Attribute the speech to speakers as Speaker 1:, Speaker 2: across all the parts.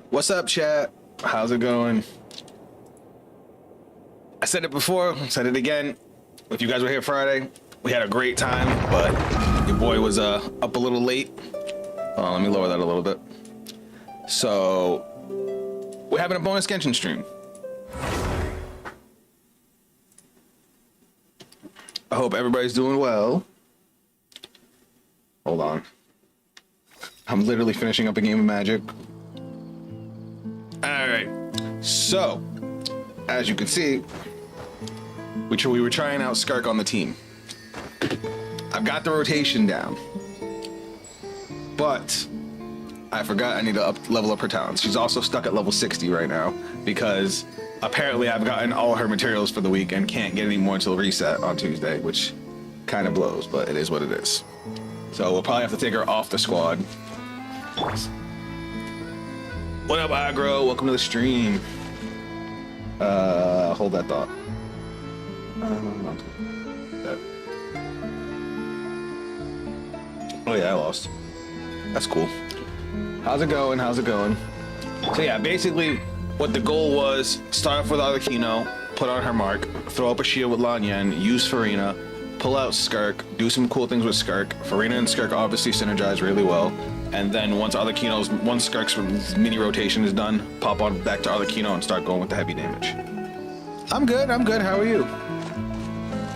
Speaker 1: What's up, chat? How's it going? I said it before, said it again. If you guys were here Friday, we had a great time, but your boy was up a little late. Let me lower that a little bit. So we're having a bonus Genshin stream. I hope everybody's doing well. Hold on. I'm literally finishing up a game of Magic. Alright, so, as you can see, we were trying out Skirk on the team. I've got the rotation down, but I forgot I need to level up her talents. She's also stuck at level 60 right now, because apparently I've gotten all her materials for the week and can't get any more until reset on Tuesday, which kind of blows, but it is what it is. So we'll probably have to take her off the squad. What up, Aggro? Welcome to the stream. Hold that thought. Oh yeah, I lost. That's cool. How's it going? How's it going? So yeah, basically what the goal was, start off with Arlecchino, put on her mark, throw up a shield with Lanyan, use Farina, pull out Skirk, do some cool things with Skirk. Farina and Skirk obviously synergize really well. And then once Skirk's mini rotation is done, pop on back to Arlecchino and start going with the heavy damage. I'm good, how are you?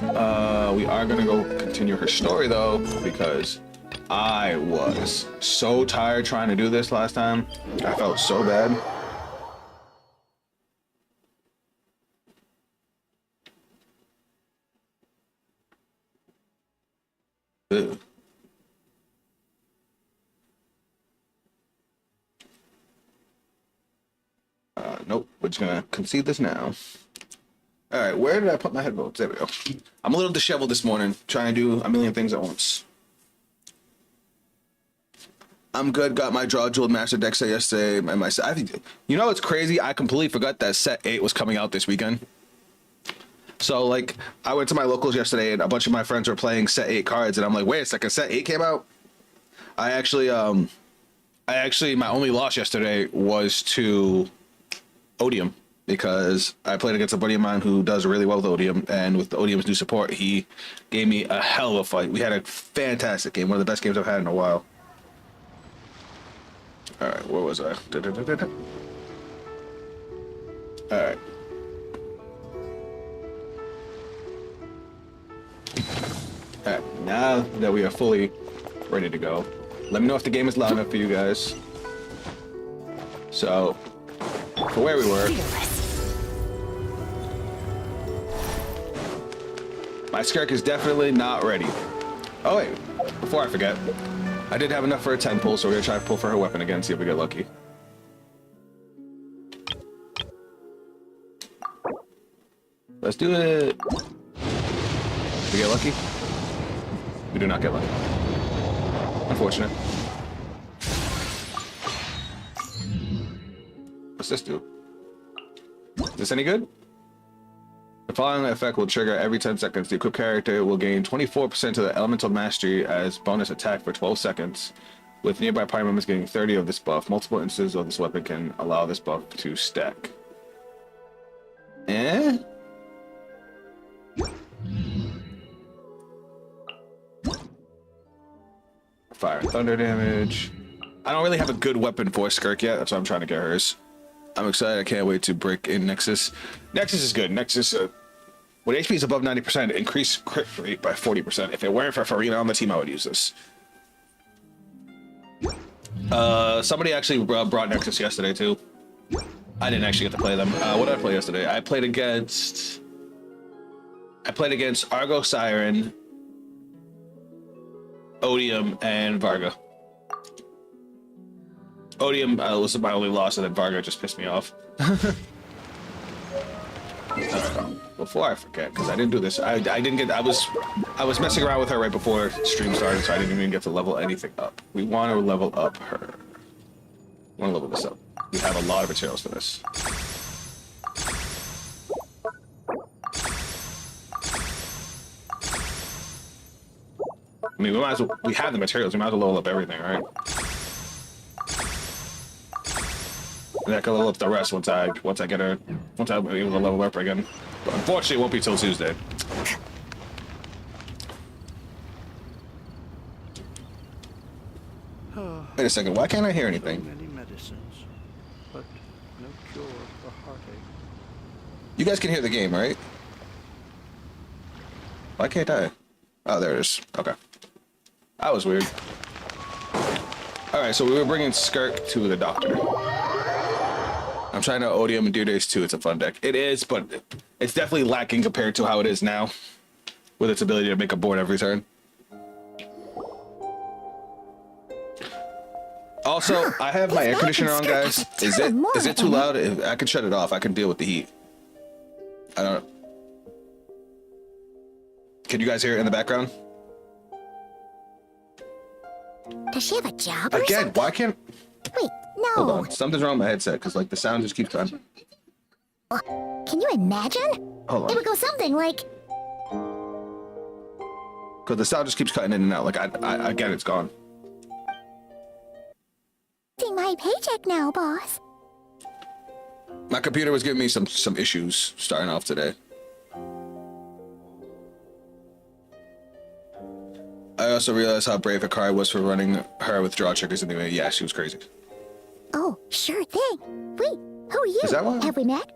Speaker 1: We are gonna go continue her story though, because I was so tired trying to do this last time. I felt so bad. Ugh. Nope, we're just gonna concede this now. All right, where did I put my headphones? There we go. I'm a little disheveled this morning, trying to do a million things at once. I'm good. Got my draw jeweled master deck set yesterday. And you know, it's crazy. I completely forgot that set 8 was coming out this weekend. So like, I went to my locals yesterday, and a bunch of my friends were playing set 8 cards, and I'm like, wait a second, set 8 came out. I actually, my only loss yesterday was to Odium, because I played against a buddy of mine who does really well with Odium, and with the Odium's new support, he gave me a hell of a fight. We had a fantastic game, one of the best games I've had in a while. All right, where was I? All right. All right, now that we are fully ready to go, let me know if the game is loud enough for you guys. So, for where we were, my Skirk is definitely not ready. Oh wait, before I forget, I did have enough for a 10 pull, so we're gonna try to pull for her weapon again, see if we get lucky. Let's do it. We get lucky? We do not get lucky. Unfortunate. What's this do? Is this any good? The following effect will trigger every 10 seconds. The equipped character will gain 24% of the elemental mastery as bonus attack for 12 seconds. With nearby party members getting 30 of this buff, multiple instances of this weapon can allow this buff to stack. Eh? Fire and thunder damage. I don't really have a good weapon for Skirk yet. That's why I'm trying to get hers. I'm excited. I can't wait to break in Nexus. Nexus is good. Nexus, when HP is above 90%, increase crit rate by 40%. If it weren't for Farina on the team, I would use this. Somebody actually brought Nexus yesterday too. I didn't actually get to play them. What did I play yesterday? I played against Argo Siren, Odium, and Varga. Odium was my only loss, and then Varga just pissed me off. Before I forget, because I didn't do this, I was messing around with her right before stream started, so I didn't even get to level anything up. We want to level up her. We want to level this up. We have a lot of materials for this. I mean, we have the materials. We might as well level up everything, right? And I can level up the rest once I'm able to level up again. But unfortunately, it won't be till Tuesday. Wait a second. Why can't I hear anything?
Speaker 2: Many medicines, but no cure for heartache.
Speaker 1: You guys can hear the game, right? Why can't I? Oh, there it is. Okay. That was weird. Alright, so we were bringing Skirk to the doctor. I'm trying to Odium and Deer Days 2. It's a fun deck. It is, but it's definitely lacking compared to how it is now, with its ability to make a board every turn. Also, I have my air conditioner on, guys. Is it too loud? I can shut it off. I can deal with the heat. I don't... Can you guys hear it in the background?
Speaker 3: Does she have a job or
Speaker 1: Again,
Speaker 3: something?
Speaker 1: why can't...
Speaker 3: Wait, no.
Speaker 1: Hold on. Something's wrong with my headset, because like the sound just keeps going.
Speaker 3: Can you imagine?
Speaker 1: Hold
Speaker 3: It
Speaker 1: on.
Speaker 3: would go something like...
Speaker 1: Because the sound just keeps cutting in and out. Like, again, it's gone.
Speaker 3: See my paycheck now, boss.
Speaker 1: My computer was giving me some issues starting off today. I also realized how brave Hikari was for running her with draw triggers anyway. Yeah, she was crazy.
Speaker 3: Oh, sure thing. Wait, who are you?
Speaker 1: Is that why?
Speaker 3: Have we met?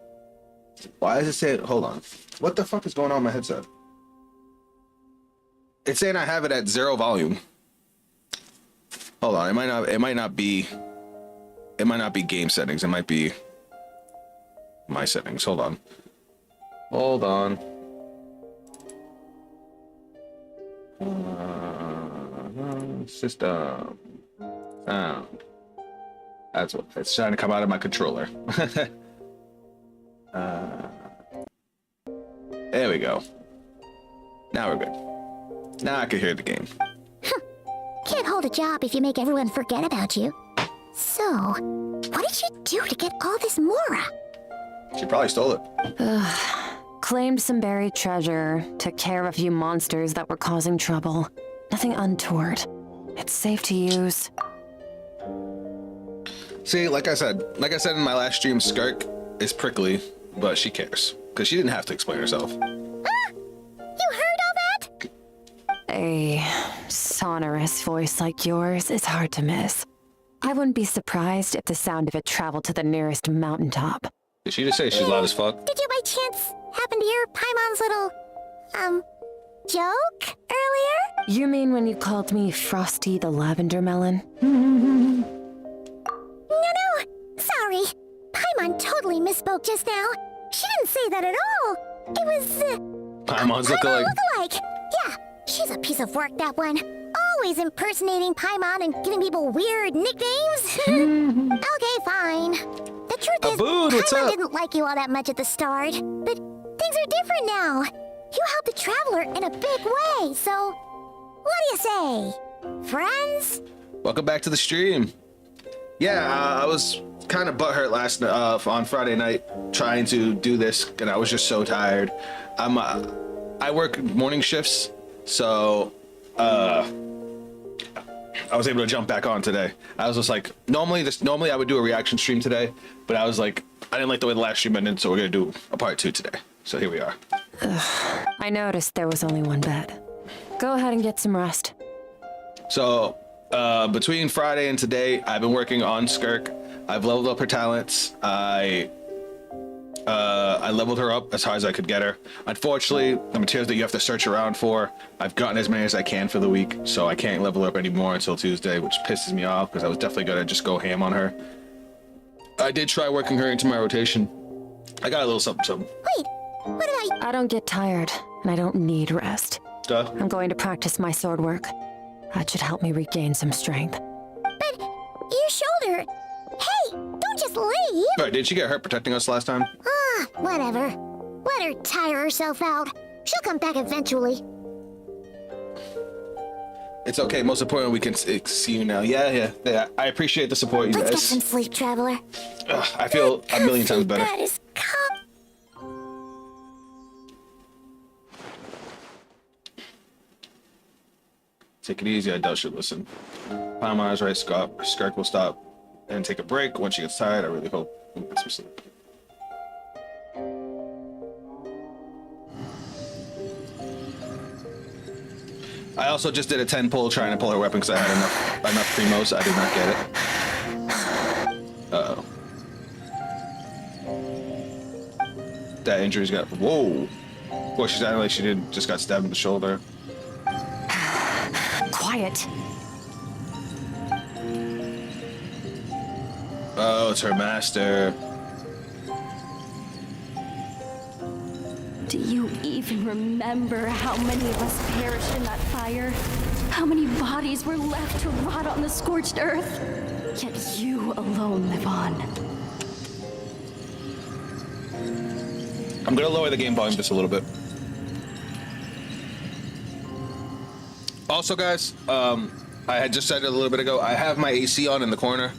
Speaker 1: Why does it say... Hold on. What the fuck is going on with my headset? It's saying I have it at 0 volume. Hold on, it might not be game settings. It might be my settings. Hold on. System sound. That's what it's trying to come out of my controller. There we go. Now we're good. Now I can hear the game.
Speaker 3: Can't hold a job if you make everyone forget about you. So, what did you do to get all this Mora?
Speaker 1: She probably stole it.
Speaker 4: Claimed some buried treasure, took care of a few monsters that were causing trouble. Nothing untoward. It's safe to use.
Speaker 1: See, like I said in my last stream, Skirk is prickly, but she cares because she didn't have to explain herself.
Speaker 3: Ah! You heard all that?
Speaker 4: A sonorous voice like yours is hard to miss. I wouldn't be surprised if the sound of it traveled to the nearest mountaintop.
Speaker 1: Did she just say she's loud as fuck?
Speaker 3: Did you by chance happen to hear Paimon's little, joke earlier?
Speaker 4: You mean when you called me Frosty the Lavender Melon?
Speaker 3: No, sorry. Paimon totally misspoke just now. She didn't say that at all. It was,
Speaker 1: Paimon's
Speaker 3: Paimon lookalike. Yeah, she's a piece of work, that one. Always impersonating Paimon and giving people weird nicknames. Okay, fine. The truth is,
Speaker 1: Abood, what's
Speaker 3: Paimon
Speaker 1: up?
Speaker 3: didn't like you all that much at the start, but things are different now. You helped the Traveler in a big way, so what do you say? Friends?
Speaker 1: Welcome back to the stream. Yeah, I was kind of butthurt last on Friday night trying to do this, and I was just so tired. I work morning shifts, so I was able to jump back on today. I was just like, normally I would do a reaction stream today, but I was like, I didn't like the way the last stream ended, so we're gonna do a part 2 today. So here we are.
Speaker 4: I noticed there was only one bed. Go ahead and get some rest.
Speaker 1: So between Friday and today, I've been working on Skirk. I've leveled up her talents. I leveled her up as high as I could get her. Unfortunately, the materials that you have to search around for, I've gotten as many as I can for the week, so I can't level her up anymore until Tuesday, which pisses me off because I was definitely gonna just go ham on her. I did try working her into my rotation. I got a little something.
Speaker 3: Wait, what did
Speaker 4: I don't get tired, and I don't need rest.
Speaker 1: Stuff.
Speaker 4: I'm going to practice my sword work. That should help me regain some strength.
Speaker 3: But your shoulder. Hey, don't just leave.
Speaker 1: All right, did she get hurt protecting us last time?
Speaker 3: Ah, whatever. Let her tire herself out. She'll come back eventually.
Speaker 1: It's okay. Most important, we can see you now. Yeah. I appreciate the support, you
Speaker 3: Let's get
Speaker 1: guys.
Speaker 3: some sleep, Traveler.
Speaker 1: I feel a million times better.
Speaker 3: That is
Speaker 1: Take it easy. I doubt she'll listen. Paimon is right. Skirk will stop and take a break once she gets tired. I really hope we get some sleep. I also just did a 10 pull trying to pull her weapon because I had enough primos. I did not get it. Uh-oh. That injury's got... Whoa. Well, she's acting like she just got stabbed in the shoulder.
Speaker 4: Quiet.
Speaker 1: Oh, it's her master.
Speaker 5: Do you even remember how many of us perished in that fire? How many bodies were left to rot on the scorched earth? Yet you alone live on.
Speaker 1: I'm gonna lower the game volume just a little bit. Also, guys, I had just said it a little bit ago, I have my AC on in the corner.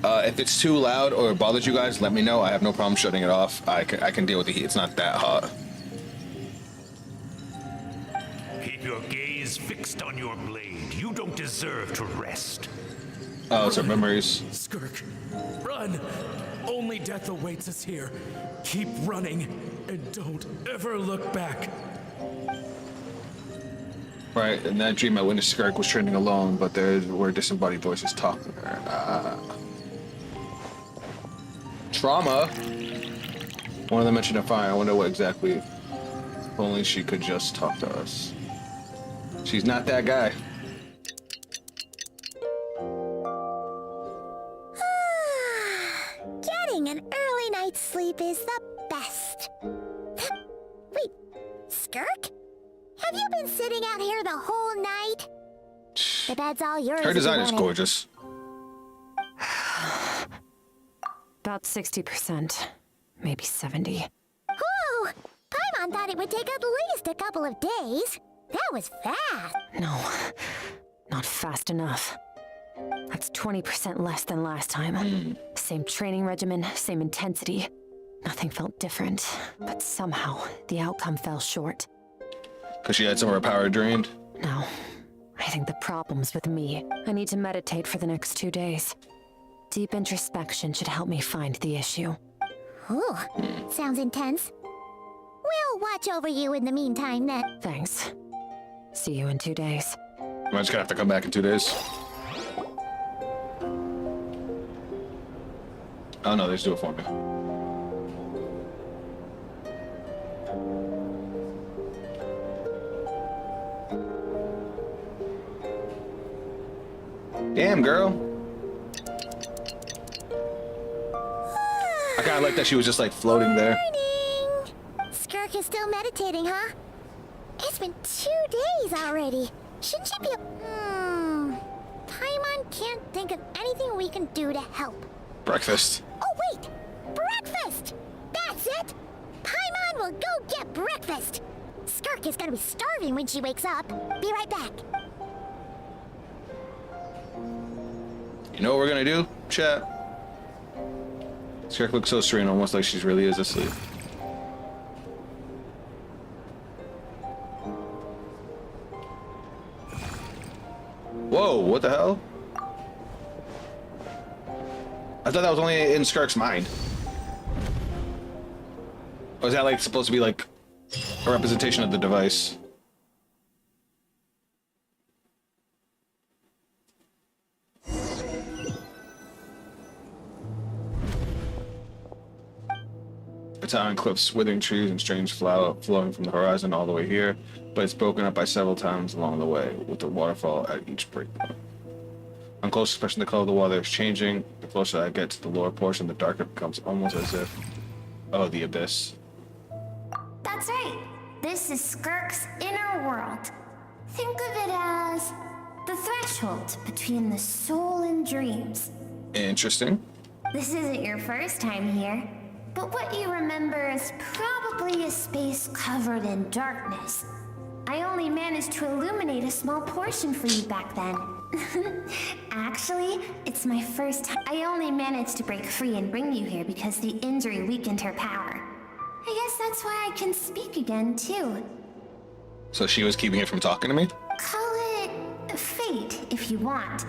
Speaker 1: If it's too loud or it bothers you guys, let me know. I have no problem shutting it off. I can deal with the heat. It's not that hot.
Speaker 6: Keep your gaze fixed on your blade. You don't deserve to rest.
Speaker 1: Oh, it's our memories.
Speaker 7: Skirk, run! Only death awaits us here. Keep running, and don't ever look back.
Speaker 1: Right, in that dream I witnessed Skirk was training alone, but there were disembodied voices talking to her. Trauma? One of them mentioned a fire. I wonder what exactly. If only she could just talk to us. She's not that guy.
Speaker 3: Getting an early night's sleep is the best. Wait, Skirk? Have you been sitting out here the whole night? The bed's all yours.
Speaker 1: Her
Speaker 3: if you
Speaker 1: design is
Speaker 3: want it.
Speaker 1: gorgeous.
Speaker 4: About 60%, maybe 70.
Speaker 3: Whew! Paimon thought it would take at least a couple of days. That was fast.
Speaker 4: No, not fast enough. That's 20% less than last time. Same training regimen, same intensity. Nothing felt different, but somehow the outcome fell short.
Speaker 1: Because she had some of her power drained.
Speaker 4: No, I think the problem's with me. I need to meditate for the next 2 days. Deep introspection should help me find the issue.
Speaker 3: Ooh, sounds intense. We'll watch over you in the meantime then.
Speaker 4: Thanks. See you in 2 days.
Speaker 1: I'm just gonna have to come back in 2 days. Oh no, they just do it for me. Damn, girl. I kinda like that she was just like floating there.
Speaker 3: Morning! Skirk is still meditating, huh? It's been 2 days already. Shouldn't she be Paimon can't think of anything we can do to help.
Speaker 1: Breakfast.
Speaker 3: Oh, wait! Breakfast! That's it! Paimon will go get breakfast! Skirk is gonna be starving when she wakes up. Be right back.
Speaker 1: You know what we're gonna do, chat? Skirk looks so serene, almost like she really is asleep. Whoa, what the hell? I thought that was only in Skirk's mind. Or is that like supposed to be like a representation of the device? A town cliffs, withering trees, and strange flower flowing from the horizon all the way here, but it's broken up by several towns along the way, with a waterfall at each breakpoint. On close inspection, the color of the water is changing. The closer I get to the lower portion, the darker it becomes, almost as if... Oh, the abyss.
Speaker 8: That's right. This is Skirk's inner world. Think of it as the threshold between the soul and dreams.
Speaker 1: Interesting.
Speaker 8: This isn't your first time here, but what you remember is probably a space covered in darkness. I only managed to illuminate a small portion for you back then. Actually, it's my first time. I only managed to break free and bring you here because the injury weakened her power. I guess that's why I can speak again, too.
Speaker 1: So she was keeping it from talking to me?
Speaker 8: Call it fate, if you want.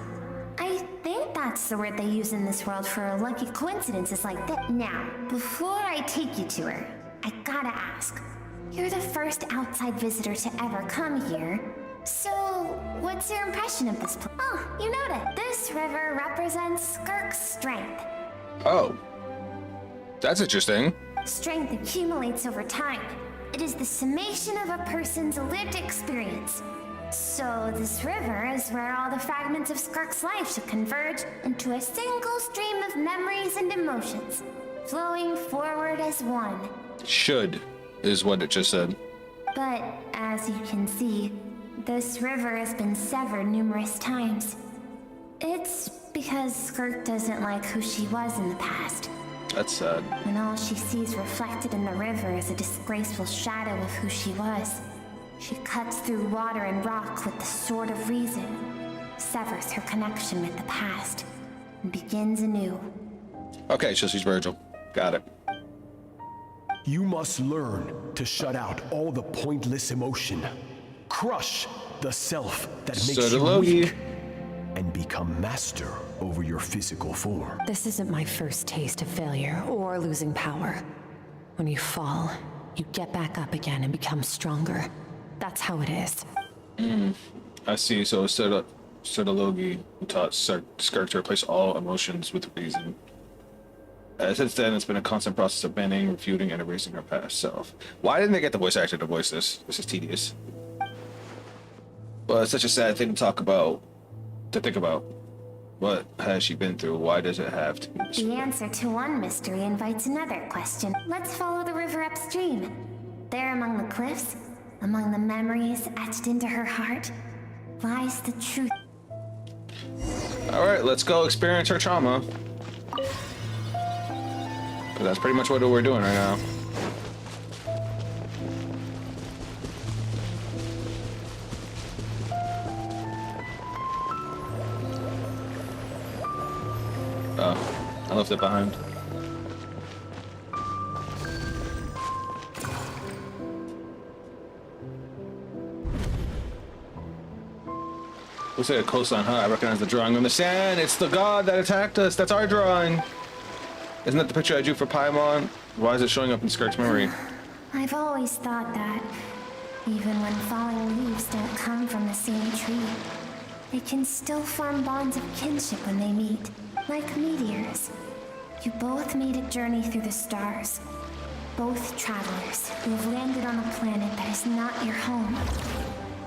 Speaker 8: I think that's the word they use in this world for lucky coincidences like that. Now, before I take you to her, I gotta ask. You're the first outside visitor to ever come here. So, what's your impression of this place? Oh, you noted. This river represents Skirk's strength.
Speaker 1: Oh. That's interesting.
Speaker 8: Strength accumulates over time. It is the summation of a person's lived experience. So, this river is where all the fragments of Skirk's life should converge into a single stream of memories and emotions, flowing forward as one.
Speaker 1: Should, is what it just said.
Speaker 8: But, as you can see, this river has been severed numerous times. It's because Skirk doesn't like who she was in the past.
Speaker 1: That's sad.
Speaker 8: When all she sees reflected in the river is a disgraceful shadow of who she was. She cuts through water and rock with the sword of reason, severs her connection with the past, and begins anew.
Speaker 1: Okay, so she's Virgil. Got it.
Speaker 9: You must learn to shut out all the pointless emotion. Crush the self that makes you weak, and become master over your physical form.
Speaker 4: This isn't my first taste of failure or losing power. When you fall, you get back up again and become stronger. That's how it is.
Speaker 1: I see. So Serdologi taught Skirk to replace all emotions with reason. Since then, it's been a constant process of banning, refuting, and erasing her past self. Why didn't they get the voice actor to voice this? This is tedious. Well, it's such a sad thing to talk about, to think about. What has she been through? Why does it have to be this
Speaker 8: The
Speaker 1: way?
Speaker 8: answer to one mystery invites another question. Let's follow the river upstream. There among the cliffs, among the memories etched into her heart, lies the truth.
Speaker 1: All right, let's go experience her trauma. 'Cause that's pretty much what we're doing right now. Oh, I left it behind. Looks like a coastline, huh? I recognize the drawing on the sand. It's the god that attacked us. That's our drawing. Isn't that the picture I drew for Paimon? Why is it showing up in Skirk's memory?
Speaker 8: I've always thought that, even when falling leaves don't come from the same tree, they can still form bonds of kinship when they meet, like meteors. You both made a journey through the stars. Both travelers who have landed on a planet that is not your home.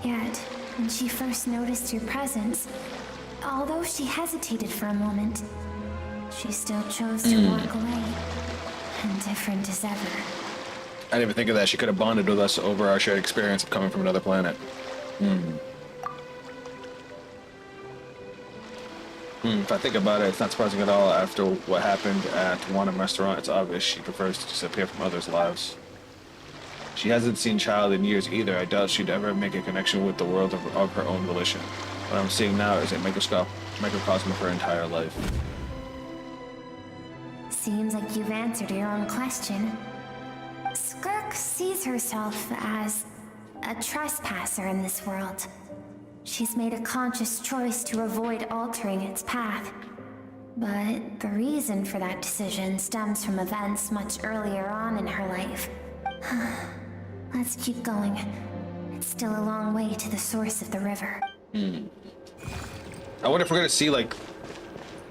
Speaker 8: Yet, when she first noticed your presence, although she hesitated for a moment, she still chose to walk away, indifferent as ever.
Speaker 1: I didn't even think of that. She could have bonded with us over our shared experience of coming from another planet. If I think about it, it's not surprising at all. After what happened at Wanham Restaurant, it's obvious she prefers to disappear from others' lives. She hasn't seen Child in years either. I doubt she'd ever make a connection with the world of her own volition. What I'm seeing now is a microcosm of her entire life.
Speaker 8: Seems like you've answered your own question. Skirk sees herself as a trespasser in this world. She's made a conscious choice to avoid altering its path. But the reason for that decision stems from events much earlier on in her life. Let's keep going. It's still a long way to the source of the river.
Speaker 1: I wonder if we're gonna see, like,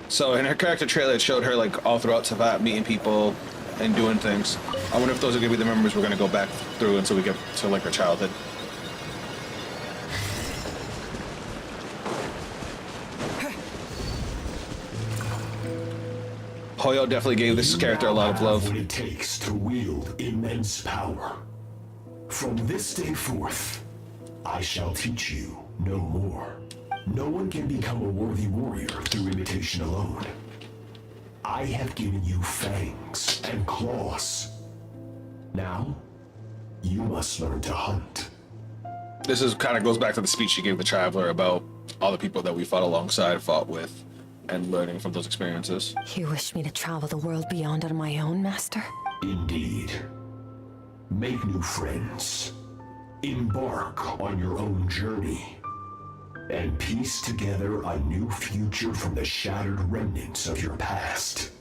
Speaker 1: so in her character trailer, it showed her like all throughout Savat meeting people and doing things. I wonder if those are gonna be the memories we're gonna go back through until we get to like her childhood. Hoyo definitely gave this character a lot of love.
Speaker 9: What it takes to wield immense power. From this day forth, I shall teach you no more. No one can become a worthy warrior through imitation alone. I have given you fangs and claws. Now, you must learn to hunt.
Speaker 1: This is kind of goes back to the speech she gave the traveler about all the people that we fought alongside, fought with, and learning from those experiences.
Speaker 4: You wish me to travel the world beyond on my own, Master?
Speaker 9: Indeed. Make new friends. Embark on your own journey. And piece together a new future from the shattered remnants of your past.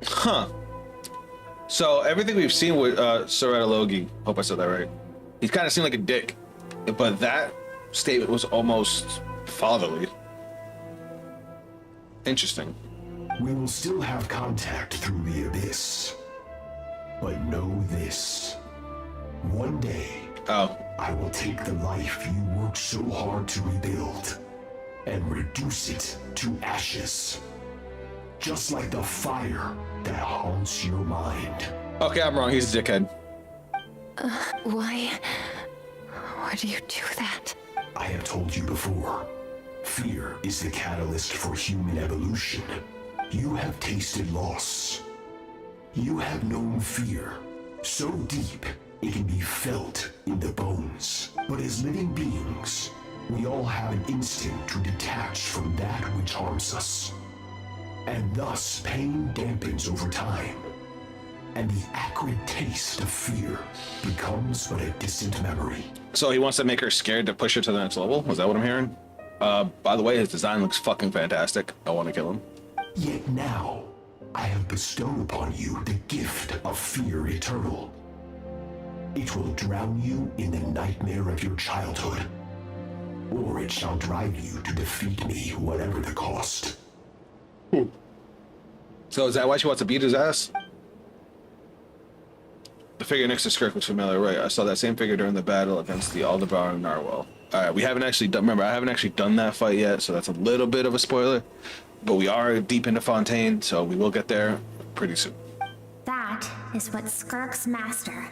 Speaker 1: Huh. So everything we've seen with Soretta Logi, hope I said that right, he's kind of seemed like a dick, but that statement was almost fatherly. Interesting.
Speaker 9: We will still have contact through the abyss. But know this. One day, I will take the life you worked so hard to rebuild and reduce it to ashes. Just like the fire that haunts your mind.
Speaker 1: Okay, I'm wrong. He's a dickhead.
Speaker 4: Why do you do that?
Speaker 9: I have told you before. Fear is the catalyst for human evolution. You have tasted loss. You have known fear so deep it can be felt in the bones. But as living beings, we all have an instinct to detach from that which harms us. And thus, pain dampens over time. And the acrid taste of fear becomes but a distant memory.
Speaker 1: So he wants to make her scared to push her to the next level? Was that what I'm hearing? By the way, his design looks fucking fantastic. I want to kill him.
Speaker 9: Yet now, I have bestowed upon you the gift of fear eternal. It will drown you in the nightmare of your childhood. Or it shall drive you to defeat me, whatever the cost.
Speaker 1: So is that why she wants to beat his ass? figure next to Skirk was familiar, right? I saw that same figure during the battle against the Aldebaran Narwhal. Alright, we haven't actually done, remember, I haven't actually done that fight yet, so that's a little bit of a spoiler. But we are deep into Fontaine, so we will get there pretty soon.
Speaker 8: That is what Skirk's master,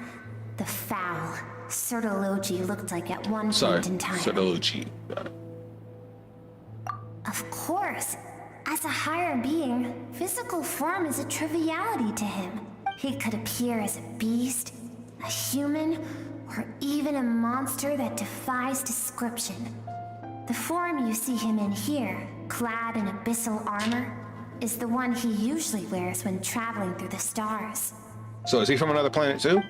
Speaker 8: the foul Sertologi, looked like at one point in time.
Speaker 1: Sertologi. Got it.
Speaker 8: Of course. As a higher being, physical form is a triviality to him. He could appear as a beast, a human, or even a monster that defies description. The form you see him in here, clad in abyssal armor, is the one he usually wears when traveling through the stars.
Speaker 1: So is he from another planet too?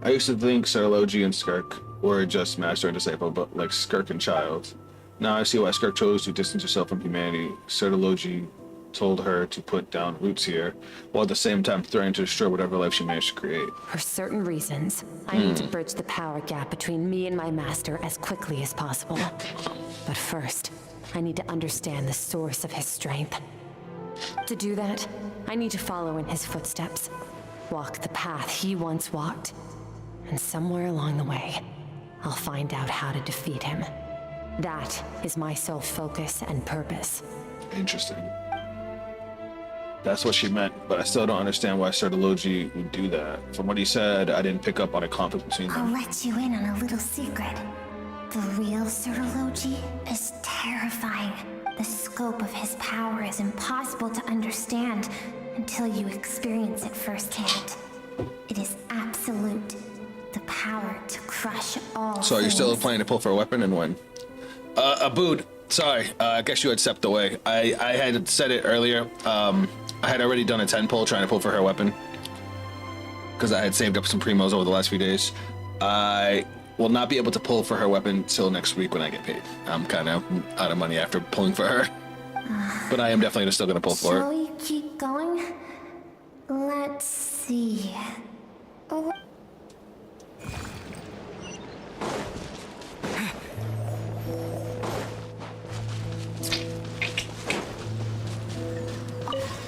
Speaker 1: I used to think Sertologi and Skirk were just master and disciple, but like Skirk and child. Now I see why Skirk chose to distance herself from humanity. Sertologi told her to put down roots here, while at the same time threatening to destroy whatever life she managed to create.
Speaker 4: For certain reasons, I need to bridge the power gap between me and my master as quickly as possible. But first, I need to understand the source of his strength. To do that, I need to follow in his footsteps, walk the path he once walked, and somewhere along the way, I'll find out how to defeat him. That is my sole focus and purpose.
Speaker 1: Interesting. That's what she meant, but I still don't understand why Sertologi would do that. From what he said, I didn't pick up on a conflict between
Speaker 8: I'll
Speaker 1: them.
Speaker 8: let you in on a little secret. The real Sertologi is terrifying. The scope of his power is impossible to understand until you experience it firsthand. It is absolute. The power to crush all
Speaker 1: So are you still
Speaker 8: things.
Speaker 1: planning to pull for a weapon and when? Abood, sorry, I guess you had stepped away. I had said it earlier. I had already done a 10 pull trying to pull for her weapon, because I had saved up some primos over the last few days. I will not be able to pull for her weapon till next week when I get paid. I'm kind of out of money after pulling for her. But I am definitely still going to pull for
Speaker 8: Shall
Speaker 1: her.
Speaker 8: we keep going? Let's see. Oh,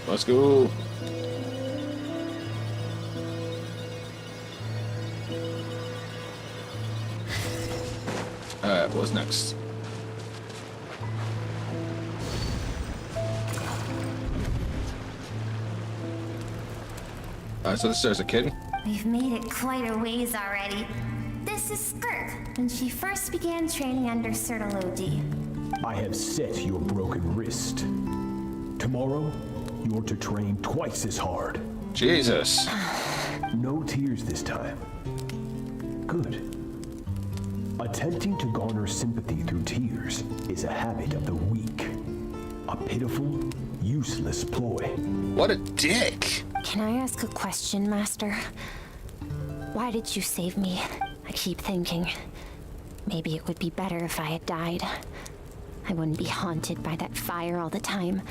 Speaker 1: Let's go. Alright, what's next? Alright, so there's a kid.
Speaker 8: we've made it quite a ways already. This is Skirk, when she first began training under Sertologi.
Speaker 9: I have set your broken wrist. Tomorrow, you're to train twice as hard.
Speaker 1: Jesus.
Speaker 9: No tears this time. Good. Attempting to garner sympathy through tears is a habit of the weak. A pitiful, useless ploy.
Speaker 1: What a dick.
Speaker 4: Can I ask a question, Master? Why did you save me? I keep thinking, maybe it would be better if I had died. I wouldn't be haunted by that fire all the time.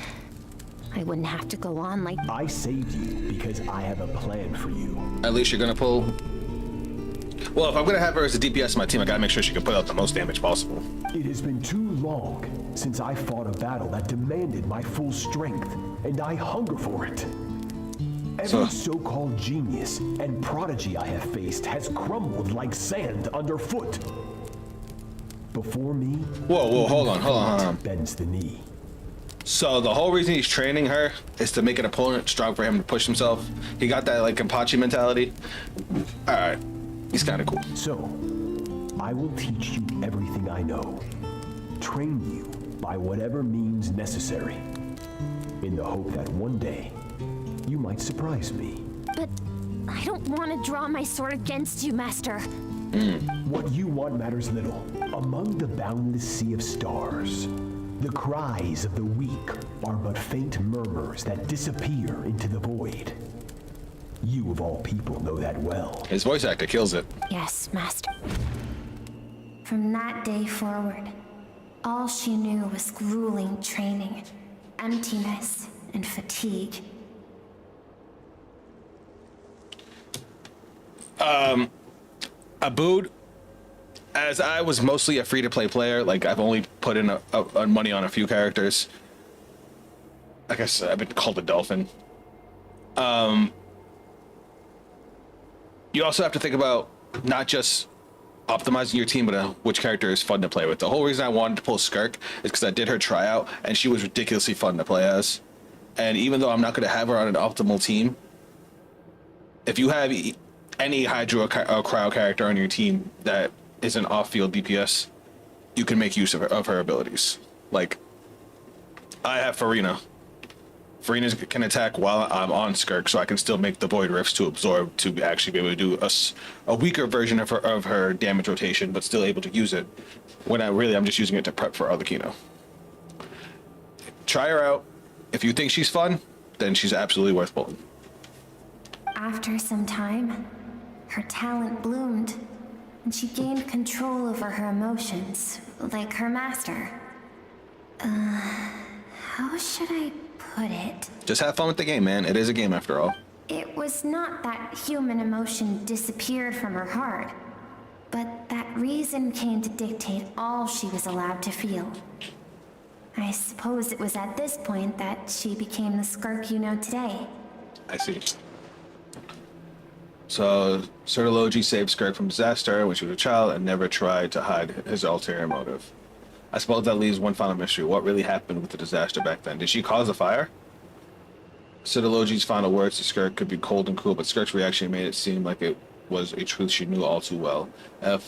Speaker 4: I wouldn't have to go on like...
Speaker 9: I saved you because I have a plan for you.
Speaker 1: At least you're gonna pull. Well, if I'm gonna have her as a DPS on my team, I gotta make sure she can put out the most damage possible.
Speaker 9: It has been too long since I fought a battle that demanded my full strength, and I hunger for it. Every so-called genius and prodigy I have faced has crumbled like sand underfoot. Before me,
Speaker 1: Whoa, hold on.
Speaker 9: bends the knee.
Speaker 1: So the whole reason he's training her is to make an opponent strong for him to push himself. He got that like Kenpachi mentality. All right, he's kind of cool.
Speaker 9: So, I will teach you everything I know. Train you by whatever means necessary. In the hope that one day, you might surprise me.
Speaker 5: But I don't want to draw my sword against you, Master.
Speaker 9: What you want matters little. Among the boundless sea of stars, the cries of the weak are but faint murmurs that disappear into the void. You of all people know that well.
Speaker 1: His voice actor kills it.
Speaker 4: Yes, Master.
Speaker 8: From that day forward, all she knew was grueling training, emptiness, and fatigue.
Speaker 1: Abood, as I was mostly a free-to-play player, like I've only put in a money on a few characters. I guess I've been called a dolphin. you also have to think about not just optimizing your team, but which character is fun to play with. The whole reason I wanted to pull Skirk is because I did her tryout, and she was ridiculously fun to play as. And even though I'm not going to have her on an optimal team, if you have any Hydra or Cryo character on your team that is an off-field DPS, you can make use of her abilities. Like, I have Farina. Farina can attack while I'm on Skirk, so I can still make the Void Rifts to absorb to actually be able to do a weaker version of her damage rotation, but still able to use it. When I'm just using it to prep for Arlecchino. Try her out. If you think she's fun, then she's absolutely worth pulling.
Speaker 8: After some time, her talent bloomed, and she gained control over her emotions, like her master. How should I put it?
Speaker 1: Just have fun with the game, man. It is a game after all.
Speaker 8: It was not that human emotion disappeared from her heart, but that reason came to dictate all she was allowed to feel. I suppose it was at this point that she became the Skirk you know today.
Speaker 1: I see. So, Sertology saved Skirk from disaster when she was a child and never tried to hide his ulterior motive. I suppose that leaves one final mystery. What really happened with the disaster back then? Did she cause the fire? Sertology's final words to Skirk could be cold and cruel, but Skirk's reaction made it seem like it was a truth she knew all too well. I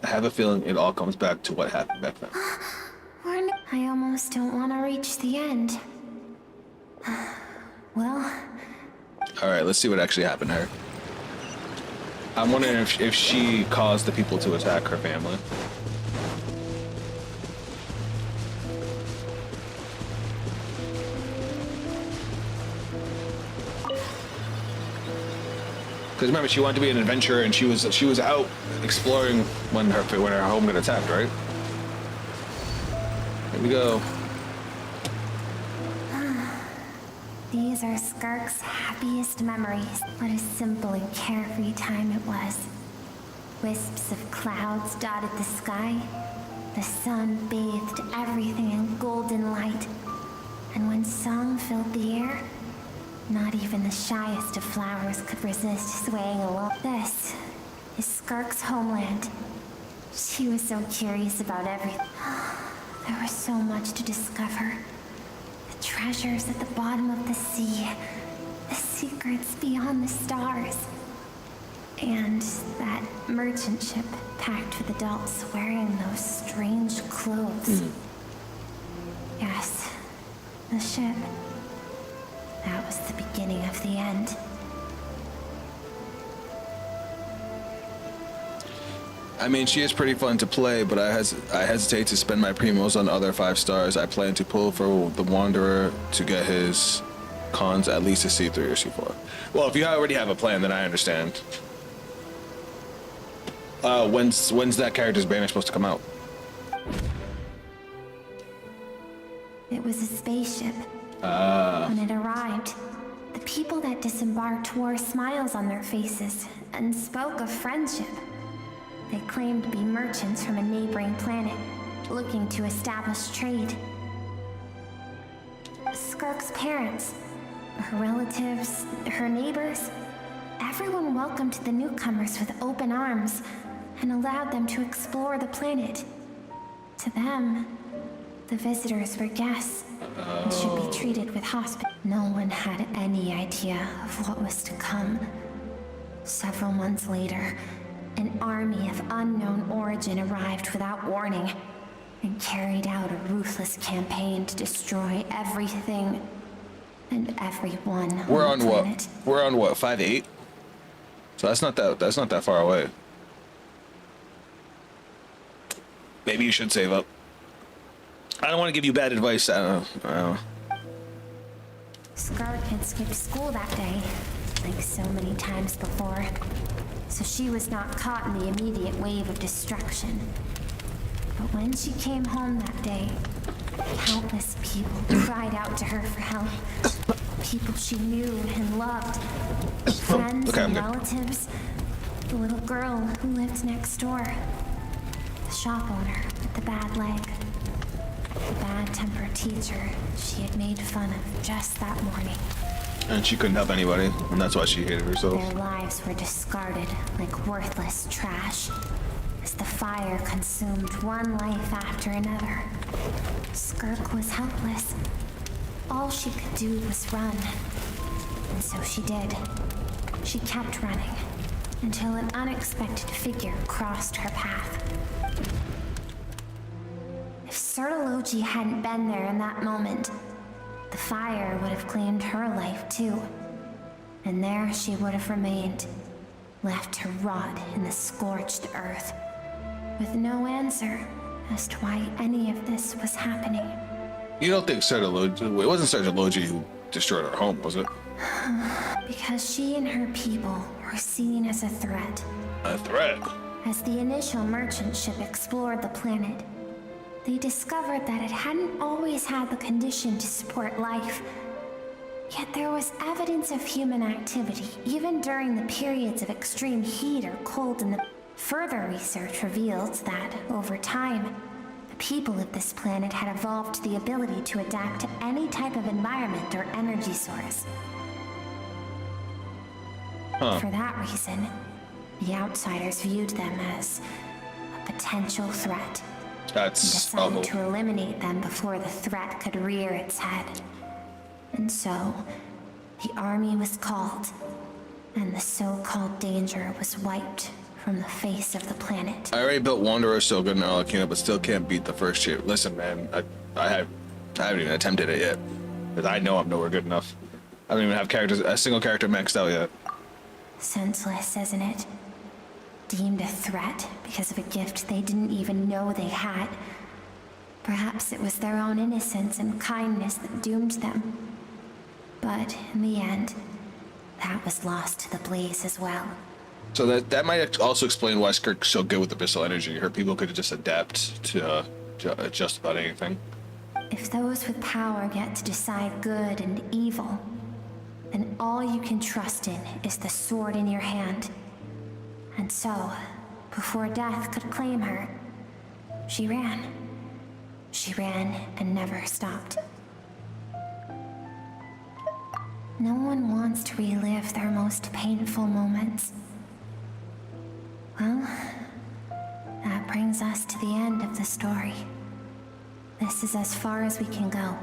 Speaker 1: have a feeling it all comes back to what happened back then.
Speaker 8: I almost don't want to reach the end. Well...
Speaker 1: Alright, let's see what actually happened to her. I'm wondering if she caused the people to attack her family. Because remember, she wanted to be an adventurer, and she was out exploring when her home got attacked, right? Here we go.
Speaker 8: These are Skirk's happiest memories. What a simple and carefree time it was. Wisps of clouds dotted the sky. The sun bathed everything in golden light. And when song filled the air, not even the shyest of flowers could resist swaying along. This is Skirk's homeland. She was so curious about everything. There was so much to discover. The treasures at the bottom of the sea. The secrets beyond the stars. And that merchant ship packed with adults wearing those strange clothes. Yes, the ship. That was the beginning of the end.
Speaker 1: I mean, she is pretty fun to play, but I hesitate to spend my primos on other 5 stars. I plan to pull for the Wanderer to get his cons at least a C3 or C4. Well, if you already have a plan, then I understand. When's that character's banner supposed to come out?
Speaker 8: It was a spaceship. When it arrived, the people that disembarked wore smiles on their faces and spoke of friendship. They claimed to be merchants from a neighboring planet, looking to establish trade. Skirk's parents, her relatives, her neighbors, everyone welcomed the newcomers with open arms and allowed them to explore the planet. To them, the visitors were guests and should be treated with hospitality. No one had any idea of what was to come. Several months later, an army of unknown origin arrived without warning and carried out a ruthless campaign to destroy everything and everyone.
Speaker 1: We're on
Speaker 8: the
Speaker 1: what?
Speaker 8: planet.
Speaker 1: We're on what? 5-8? So that's not that far away. Maybe you should save up. I don't want to give you bad advice. I don't know.
Speaker 8: Skirk had skipped school that day, like so many times before, so she was not caught in the immediate wave of destruction. But when she came home that day, countless people cried out to her for help. People she knew and loved. Friends and relatives. The little girl who lived next door. The shop owner with the bad leg. The bad-tempered teacher she had made fun of just that morning.
Speaker 1: And she couldn't help anybody, and that's why she hated herself.
Speaker 8: Their lives were discarded like worthless trash as the fire consumed one life after another. Skirk was helpless. All she could do was run. And so she did. She kept running until an unexpected figure crossed her path. If Sertology hadn't been there in that moment, the fire would have claimed her life too. And there she would have remained, left to rot in the scorched earth, with no answer as to why any of this was happening.
Speaker 1: You don't think Sertology... It wasn't Sertology who destroyed her home, was it?
Speaker 8: Because she and her people were seen as a threat.
Speaker 1: A threat?
Speaker 8: As the initial merchant ship explored the planet, they discovered that it hadn't always had the condition to support life. Yet there was evidence of human activity, even during the periods of extreme heat or cold in the... Further research revealed that, over time, the people of this planet had evolved the ability to adapt to any type of environment or energy source. For that reason, the outsiders viewed them as a potential threat.
Speaker 1: That's
Speaker 8: decided
Speaker 1: awful.
Speaker 8: to eliminate them before the threat could rear its head. And so, the army was called, and the so-called danger was wiped from the face of the planet.
Speaker 1: I already built Wanderer so good in Arlecchino, but still can't beat the first tier. Listen, man, I haven't even attempted it yet. Because I know I'm nowhere good enough. I don't even have a single character maxed out yet.
Speaker 8: Senseless, isn't it? Deemed a threat because of a gift they didn't even know they had. Perhaps it was their own innocence and kindness that doomed them. But in the end, that was lost to the blaze as well.
Speaker 1: So that might also explain why Skirk's so good with abyssal energy. Her people could just adapt to just about anything.
Speaker 8: If those with power get to decide good and evil, then all you can trust in is the sword in your hand. And so, before death could claim her, she ran. She ran and never stopped. No one wants to relive their most painful moments. Well, that brings us to the end of the story. This is as far as we can go.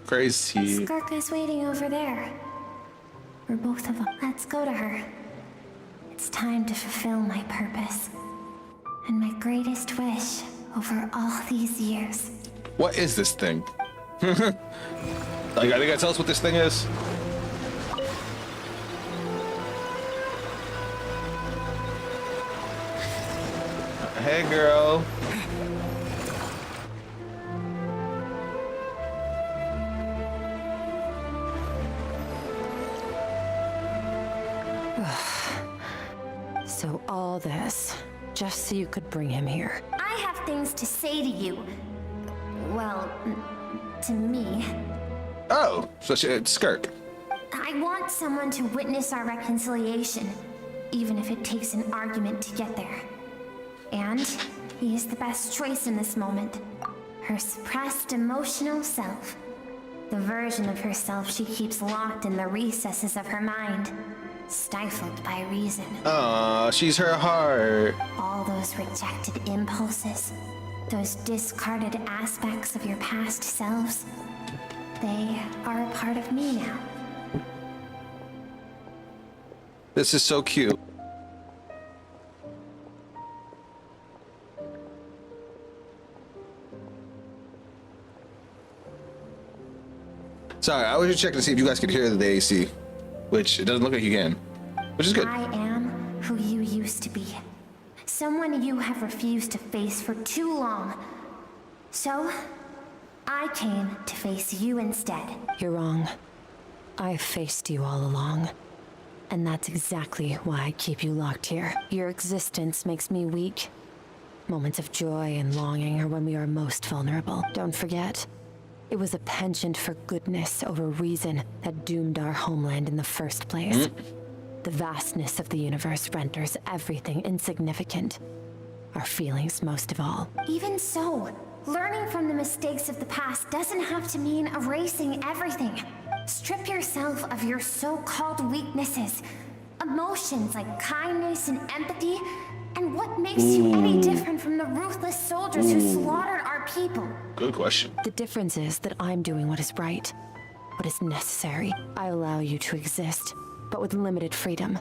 Speaker 1: Crazy.
Speaker 8: Skirk is waiting over there. For both of us. Let's go to her. It's time to fulfill my purpose. And my greatest wish over all these years.
Speaker 1: What is this thing? Like, I think I tell us what this thing is. Hey, girl.
Speaker 4: So all this, just so you could bring him here.
Speaker 8: I have things to say to you. Well, to me.
Speaker 1: Oh, so it's Skirk.
Speaker 8: I want someone to witness our reconciliation, even if it takes an argument to get there. And he is the best choice in this moment. Her suppressed emotional self. The version of herself she keeps locked in the recesses of her mind. Stifled by reason.
Speaker 1: Aw, she's her heart.
Speaker 8: All those rejected impulses, those discarded aspects of your past selves, they are a part of me now.
Speaker 1: This is so cute. Sorry, I was just checking to see if you guys could hear the AC, which it doesn't look like you can, which is good.
Speaker 8: I am who you used to be. Someone you have refused to face for too long. So, I came to face you instead.
Speaker 4: You're wrong. I've faced you all along. And that's exactly why I keep you locked here. Your existence makes me weak. Moments of joy and longing are when we are most vulnerable. Don't forget, it was a penchant for goodness over reason that doomed our homeland in the first place. The vastness of the universe renders everything insignificant. Our feelings most of all.
Speaker 8: Even so, learning from the mistakes of the past doesn't have to mean erasing everything. Strip yourself of your so-called weaknesses, emotions like kindness and empathy, and what makes you any different from the ruthless soldiers who slaughtered our people?
Speaker 1: Good question.
Speaker 4: The difference is that I'm doing what is right, what is necessary. I allow you to exist, but with limited freedom.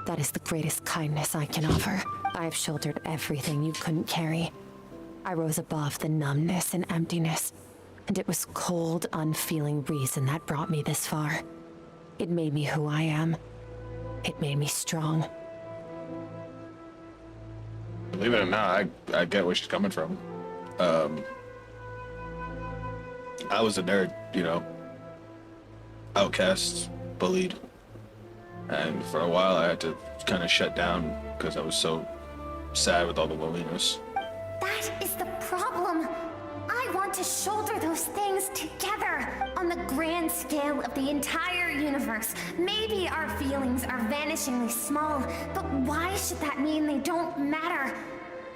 Speaker 4: That is the greatest kindness I can offer. I have shouldered everything you couldn't carry. I rose above the numbness and emptiness, and it was cold, unfeeling reason that brought me this far. It made me who I am. It made me strong.
Speaker 1: Believe it or not, I get where she's coming from. I was a nerd, you know, outcast, bullied, and for a while I had to kind of shut down because I was so sad with all the loneliness.
Speaker 8: That is the problem. I want to shoulder those things together on the grand scale of the entire universe. Maybe our feelings are vanishingly small, but why should that mean they don't matter?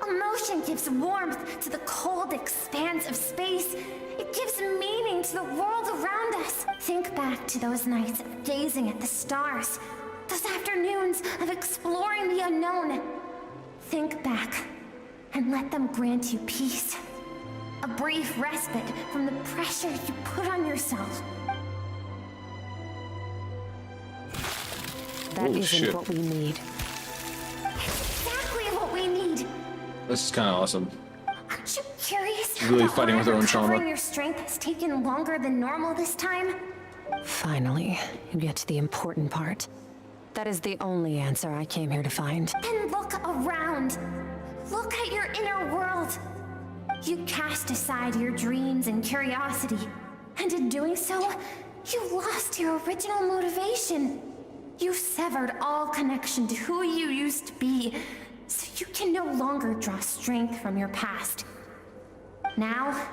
Speaker 8: Emotion gives warmth to the cold expanse of space. It gives meaning to the world around us. Think back to those nights of gazing at the stars, those afternoons of exploring the unknown. Think back and let them grant you peace. A brief respite from the pressure you put on yourself.
Speaker 4: That
Speaker 1: Oh,
Speaker 4: isn't
Speaker 1: shit.
Speaker 4: what we need.
Speaker 8: Exactly what we need.
Speaker 1: This is kind of awesome.
Speaker 8: Aren't you curious?
Speaker 1: Really
Speaker 8: about
Speaker 1: fighting
Speaker 8: why
Speaker 1: with her own
Speaker 8: recovering
Speaker 1: trauma.
Speaker 8: your strength has taken longer than normal this time?
Speaker 4: Finally, you get to the important part. That is the only answer I came here to find.
Speaker 8: Then look around. Look at your inner world. You cast aside your dreams and curiosity, and in doing so, you lost your original motivation. You severed all connection to who you used to be, so you can no longer draw strength from your past. Now,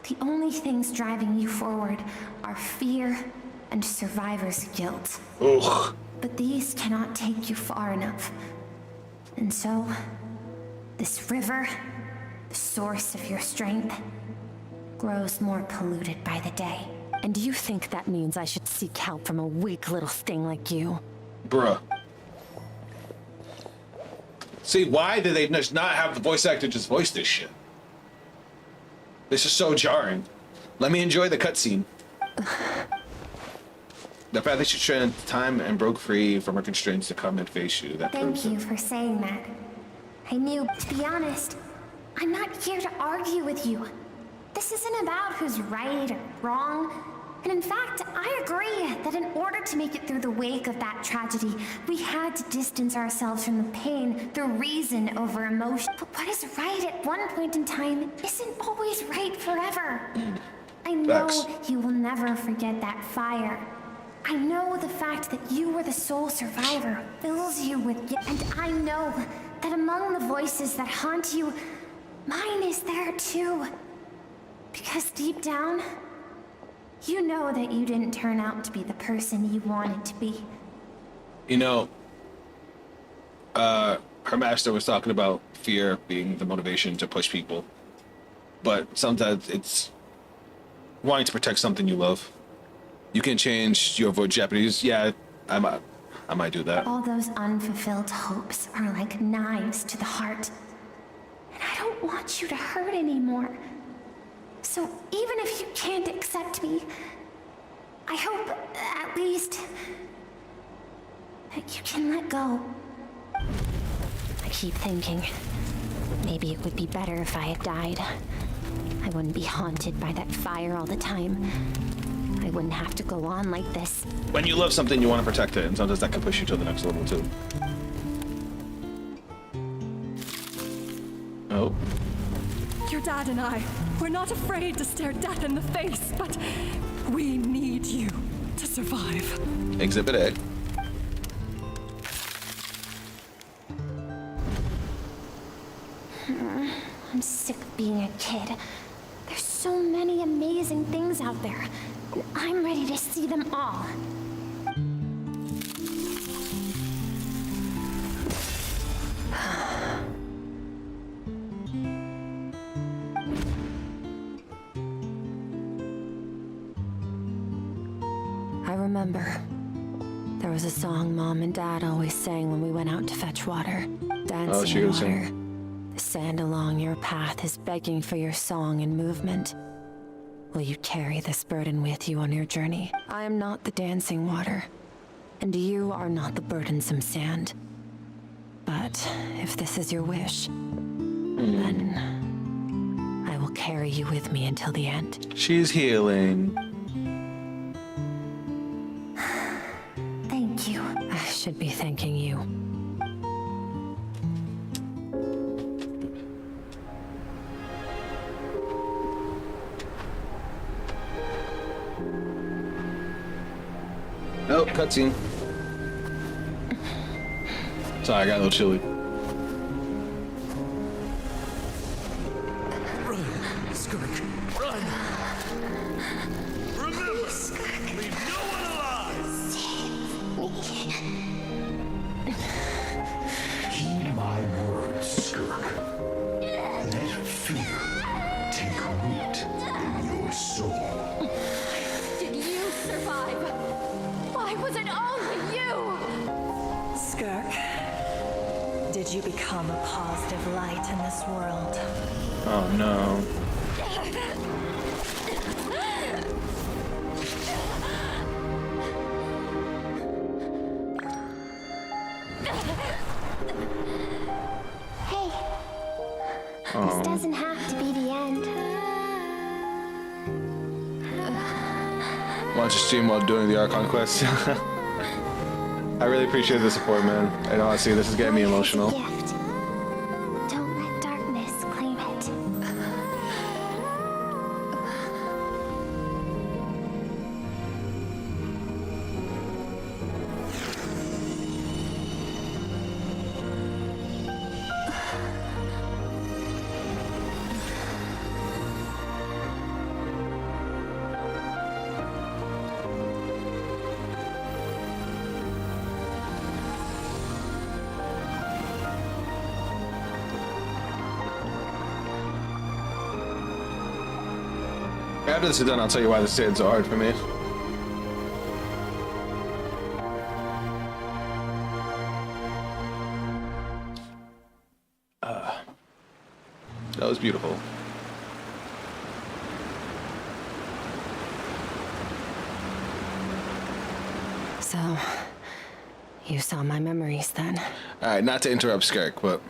Speaker 8: the only things driving you forward are fear and survivor's guilt.
Speaker 1: Ugh.
Speaker 8: But these cannot take you far enough. And so, this river, the source of your strength, grows more polluted by the day.
Speaker 4: And do you think that means I should seek help from a weak little thing like you?
Speaker 1: Bruh. See, why did they just not have the voice actor just voice this shit? This is so jarring. Let me enjoy the cutscene. The fact that she trained time and broke free from her constraints to come and face you. That
Speaker 8: Thank
Speaker 1: proves
Speaker 8: you
Speaker 1: it.
Speaker 8: for saying that. I knew, to be honest, I'm not here to argue with you. This isn't about who's right or wrong. And in fact, I agree that in order to make it through the wake of that tragedy, we had to distance ourselves from the pain through reason over emotion. But what is right at one point in time isn't always right forever. I know
Speaker 1: Facts.
Speaker 8: you will never forget that fire. I know the fact that you were the sole survivor fills you with guilt. And I know that among the voices that haunt you, mine is there too. Because deep down, you know that you didn't turn out to be the person you wanted to be.
Speaker 1: You know, her master was talking about fear being the motivation to push people. But sometimes it's wanting to protect something you love. You can change your avoid Japanese. Yeah, I might do that.
Speaker 8: All those unfulfilled hopes are like knives to the heart. And I don't want you to hurt anymore. So even if you can't accept me, I hope at least that you can let go.
Speaker 4: I keep thinking, maybe it would be better if I had died. I wouldn't be haunted by that fire all the time. I wouldn't have to go on like this.
Speaker 1: When you love something, you want to protect it, and sometimes that can push you to the next level too. Oh.
Speaker 5: Your dad and I, we're not afraid to stare death in the face, but we need you to survive.
Speaker 1: Exhibit A.
Speaker 8: I'm sick of being a kid. There's so many amazing things out there, and I'm ready to see them all.
Speaker 4: remember. There was a song Mom and Dad always sang when we went out to fetch water. Dancing in water. The sand along your path is begging for your song and movement. Will you carry this burden with you on your journey? I am not the dancing water, and you are not the burdensome sand. But if this is your wish, then I will carry you with me until the end.
Speaker 1: She's healing.
Speaker 8: Thank you.
Speaker 4: I should be thanking you.
Speaker 1: Oh, cutscene. Sorry, I got a little chilly.
Speaker 7: Run, Skirk, run! Remember, leave no one alive!
Speaker 9: Heed my words, Skirk. Let fear take root in your soul.
Speaker 5: Did you survive? Why was it only you?
Speaker 10: Skirk, did you become a positive light in this world?
Speaker 1: Oh no.
Speaker 8: Hey, this doesn't have to be the end.
Speaker 1: Watch your stream while doing the Archon quest. I really appreciate the support, man. And honestly, this is getting me emotional.
Speaker 8: Gift. Don't let darkness claim it.
Speaker 1: After this is done, I'll tell you why this is so hard for me. That was beautiful.
Speaker 4: So, you saw my memories then?
Speaker 1: Alright, not to interrupt Skirk, but...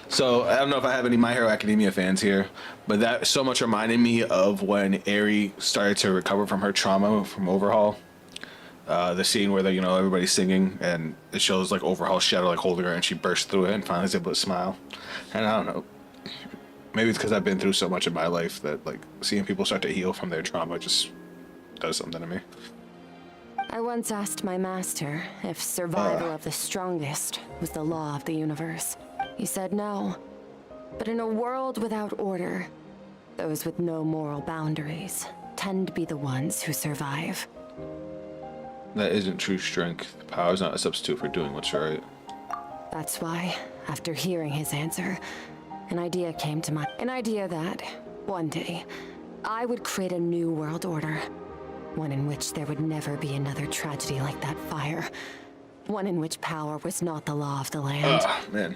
Speaker 1: So, I don't know if I have any My Hero Academia fans here, but that so much reminded me of when Aerie started to recover from her trauma from Overhaul. The scene where, you know, everybody's singing, and it shows, like, Overhaul's shadow, like, holding her, and she bursts through it and finally is able to smile. And I don't know. Maybe it's because I've been through so much in my life that, like, seeing people start to heal from their trauma just does something to me.
Speaker 4: I once asked my master if survival of the strongest was the law of the universe. He said no. But in a world without order, those with no moral boundaries tend to be the ones who survive.
Speaker 1: That isn't true strength. Power is not a substitute for doing what's right.
Speaker 4: That's why, after hearing his answer, an idea came to mind. An idea that, one day, I would create a new world order. One in which there would never be another tragedy like that fire. One in which power was not the law of the land.
Speaker 1: Man.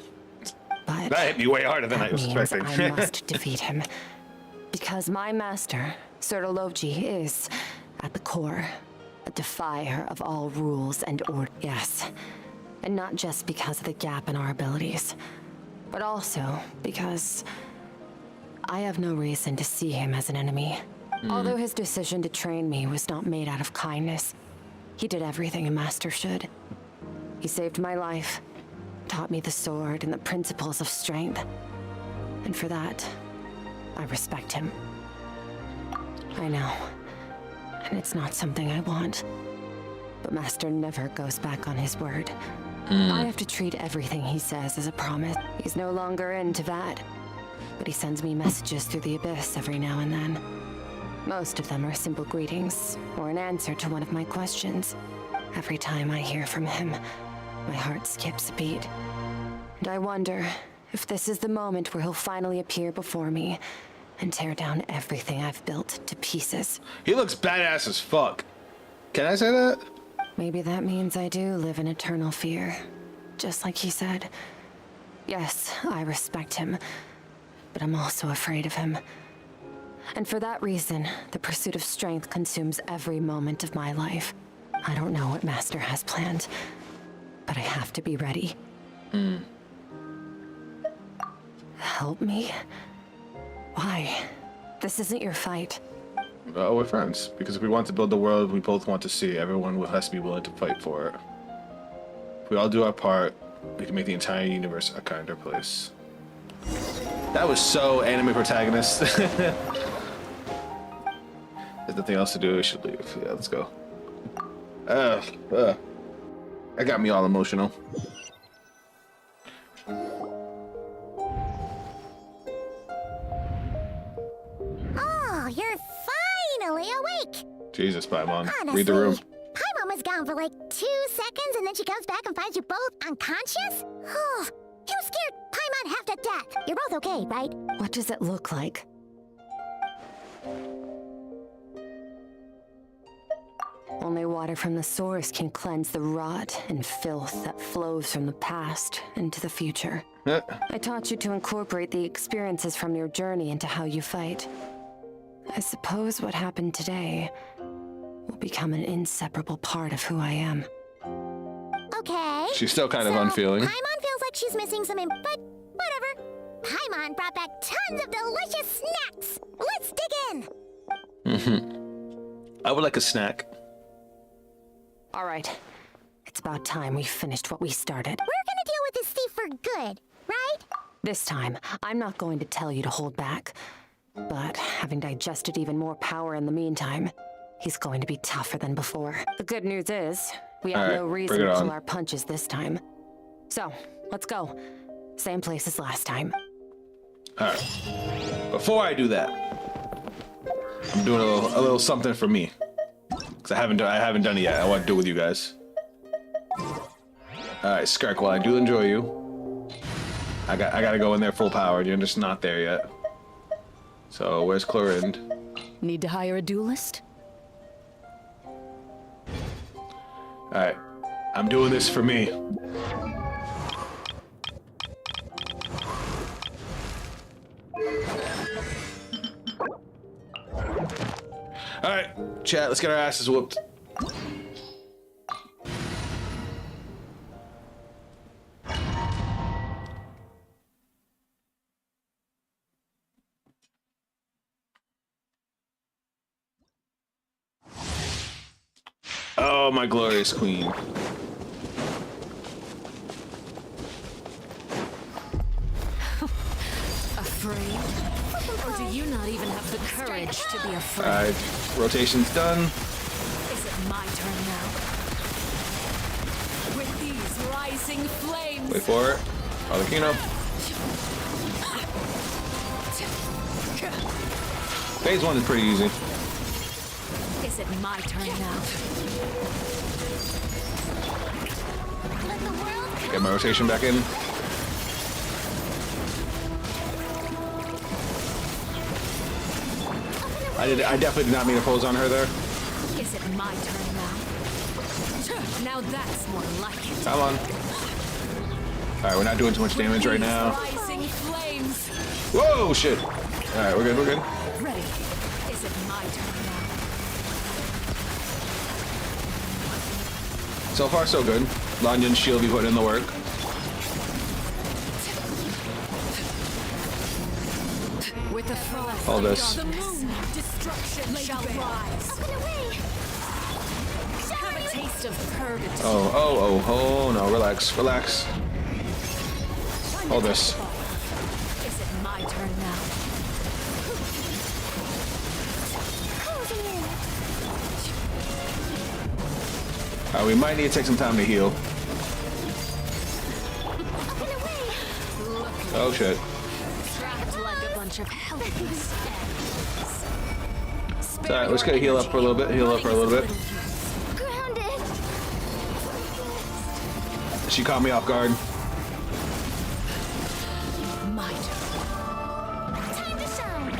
Speaker 4: But
Speaker 1: that hit me way harder than I was expecting.
Speaker 4: I must defeat him. Because my master, Sertologi, is, at the core, a defier of all rules and order. Yes. And not just because of the gap in our abilities, but also because I have no reason to see him as an enemy. Although his decision to train me was not made out of kindness, he did everything a master should. He saved my life, taught me the sword and the principles of strength. And for that, I respect him. I know. And it's not something I want. But Master never goes back on his word. I have to treat everything he says as a promise. He's no longer into that. But he sends me messages through the abyss every now and then. Most of them are simple greetings, or an answer to one of my questions. Every time I hear from him, my heart skips a beat. And I wonder if this is the moment where he'll finally appear before me and tear down everything I've built to pieces.
Speaker 1: He looks badass as fuck. Can I say that?
Speaker 4: Maybe that means I do live in eternal fear. Just like he said. Yes, I respect him, but I'm also afraid of him. And for that reason, the pursuit of strength consumes every moment of my life. I don't know what Master has planned, but I have to be ready. Help me? Why? This isn't your fight.
Speaker 1: We're friends. Because if we want to build the world we both want to see, everyone has to be willing to fight for it. If we all do our part, we can make the entire universe a kinder place. That was so anime protagonist. There's nothing else to do, we should leave. Yeah, let's go. That got me all emotional.
Speaker 3: Oh, you're finally awake!
Speaker 1: Jesus, Paimon.
Speaker 3: Honestly,
Speaker 1: Read the room.
Speaker 3: Paimon was gone for like 2 seconds and then she comes back and finds you both unconscious? Oh, you scared Paimon half to death. You're both okay, right?
Speaker 4: What does it look like? Only water from the source can cleanse the rot and filth that flows from the past into the future. I taught you to incorporate the experiences from your journey into how you fight. I suppose what happened today will become an inseparable part of who I am.
Speaker 3: Okay.
Speaker 1: She's still kind of
Speaker 3: So,
Speaker 1: unfeeling.
Speaker 3: Paimon feels like she's missing some but whatever. Paimon brought back tons of delicious snacks. Let's dig in.
Speaker 1: I would like a snack.
Speaker 4: All right. It's about time we finished what we started.
Speaker 3: We're gonna deal with this thief for good, right?
Speaker 4: This time, I'm not going to tell you to hold back. But having digested even more power in the meantime, he's going to be tougher than before. The good news is, we have no reason to pull our punches this time. So, let's go. Same place as last time.
Speaker 1: Alright. Before I do that, I'm doing a little something for me. Because I haven't done it yet. I want to do it with you guys. Alright, Skirk, while I do enjoy you, I gotta go in there full power. You're just not there yet. So, where's Clorind?
Speaker 5: Need to hire a duelist?
Speaker 1: Alright. I'm doing this for me. Alright, chat, let's get our asses whooped. Oh, my glorious queen.
Speaker 5: Afraid? Or do you not even have the courage to be afraid?
Speaker 1: Alright, rotation's done.
Speaker 5: Is it my turn now? With these rising flames.
Speaker 1: Wait for it. Arlecchino. Phase 1 is pretty easy.
Speaker 5: Is it my turn now?
Speaker 1: Get my rotation back in. I definitely did not mean to pose on her there.
Speaker 5: Is it my turn now? Now that's more like it.
Speaker 1: Come on. Alright, we're not doing too much damage right now.
Speaker 5: Rising flames.
Speaker 1: Whoa, shit. Alright, we're good, we're good.
Speaker 5: Ready. Is it my turn now?
Speaker 1: So far, so good. Lanyan's shield be putting in the work.
Speaker 5: With the frost,
Speaker 1: All this.
Speaker 5: the moon, destruction shall rise. Have a taste of purgatory.
Speaker 1: Oh, no, relax, relax. All this.
Speaker 5: Is it my turn now?
Speaker 1: We might need to take some time to heal. Oh, shit.
Speaker 5: Trapped like a bunch of helpless ants.
Speaker 1: Alright, let's get heal up for a little bit. Heal up for a little bit. She caught me off guard.
Speaker 5: My turn.
Speaker 3: Time to shine.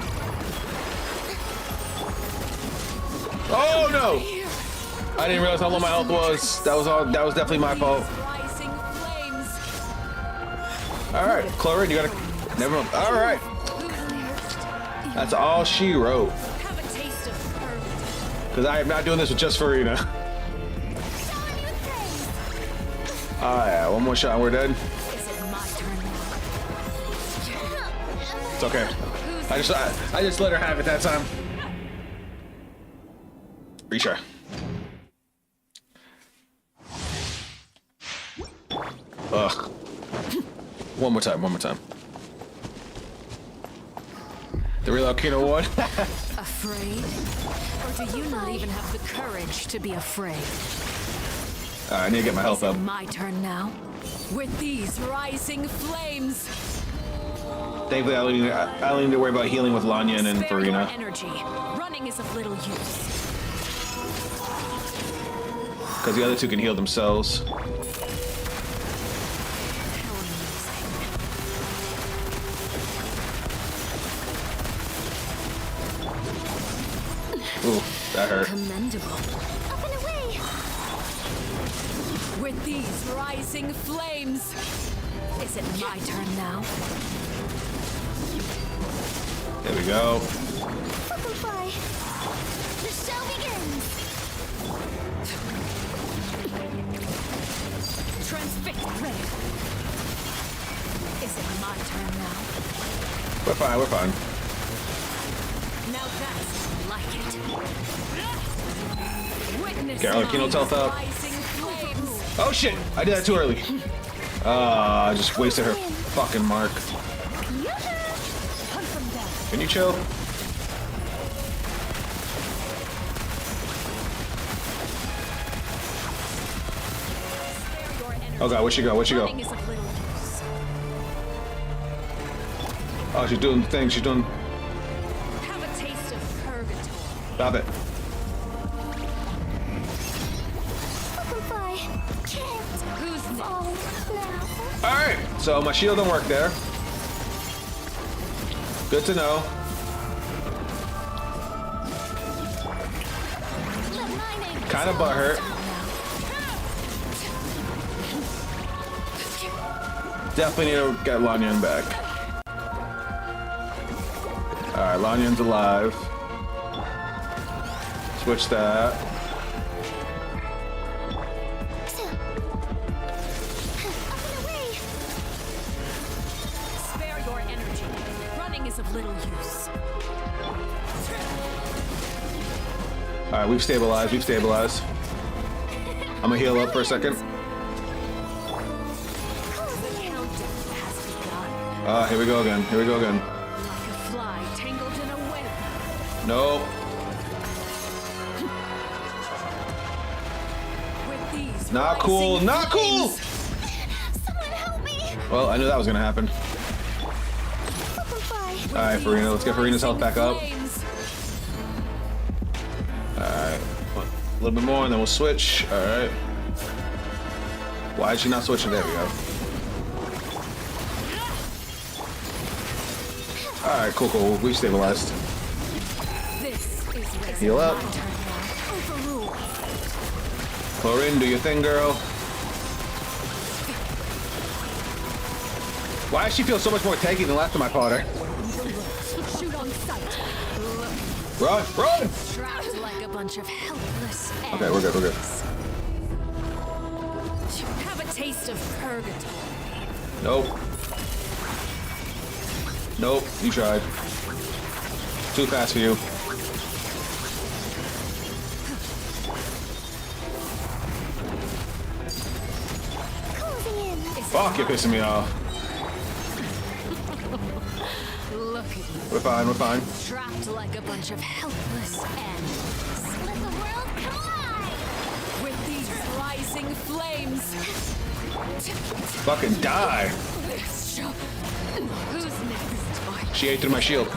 Speaker 1: Oh, no! I didn't realize how low my health was. That was definitely my fault. All right, Chlorine, you gotta. Never mind. All right. That's all she wrote. Because I am not doing this with just Farina. Yeah, one more shot and we're dead. It's okay. I just let her have it that time. Retry. Ugh. One more time. The real Alkino won.
Speaker 5: Afraid? Or do you not even have the courage to be afraid?
Speaker 1: I need to get my health up.
Speaker 5: My turn now. With these rising flames.
Speaker 1: Thankfully, I don't need to worry about healing with Lanyan and
Speaker 5: Spare
Speaker 1: Farina.
Speaker 5: your energy. Running is of little use.
Speaker 1: Because the other two can heal themselves. Ooh, that hurt.
Speaker 5: Commendable.
Speaker 3: Up and away.
Speaker 5: With these rising flames. Is it my turn now?
Speaker 1: There we go.
Speaker 3: Butterfly. The show begins.
Speaker 5: Transfixed ray. Is it my turn now?
Speaker 1: We're fine.
Speaker 5: Now that's like it. Witness
Speaker 1: Okay, Alkino's health up.
Speaker 5: rising flames.
Speaker 1: Oh shit! I did that too early. I just wasted her fucking mark. Can you chill? Oh god, where'd she go?
Speaker 5: Running is of little use.
Speaker 1: Oh, she's doing the thing. She's doing.
Speaker 5: Have a taste of purgatory.
Speaker 1: Stop it.
Speaker 3: Butterfly. Can't
Speaker 5: Who's
Speaker 3: fall now.
Speaker 1: All right. So my shield don't work there. Good to know. Kind of butthurt. Definitely need to get Lanyan back. Alright, Lanyan's alive. Switch that.
Speaker 5: Spare your energy. Running is of little use.
Speaker 1: Alright, we've stabilized. I'm gonna heal up for a second. Here we go again.
Speaker 5: Like a fly tangled in a web.
Speaker 1: Nope.
Speaker 5: With these
Speaker 1: Not cool.
Speaker 5: rising
Speaker 1: Not cool!
Speaker 3: Someone help me.
Speaker 1: Well, I knew that was gonna happen.
Speaker 3: Butterfly.
Speaker 1: Alright, Farina. Let's get Farina's health back up.
Speaker 5: flames.
Speaker 1: Alright. A little bit more and then we'll switch. Alright. Why is she not switching? There we go. Alright, cool. We've stabilized.
Speaker 5: This is where
Speaker 1: Heal up.
Speaker 5: my turn now. Overrule.
Speaker 1: Chlorine, do your thing, girl. Why does she feel so much more tanky than last time I fought her?
Speaker 5: Shoot on sight.
Speaker 1: Run!
Speaker 5: Trapped like a bunch of helpless
Speaker 1: Okay, we're good.
Speaker 5: Have a taste of purgatory.
Speaker 1: Nope, you tried. Too fast for you. Fuck, you're pissing me off.
Speaker 5: Look at you.
Speaker 1: We're fine.
Speaker 5: Trapped like a bunch of helpless animals.
Speaker 3: Let the world collide.
Speaker 5: With these rising flames.
Speaker 1: Fucking die.
Speaker 5: Who's next?
Speaker 1: She ate through my shield.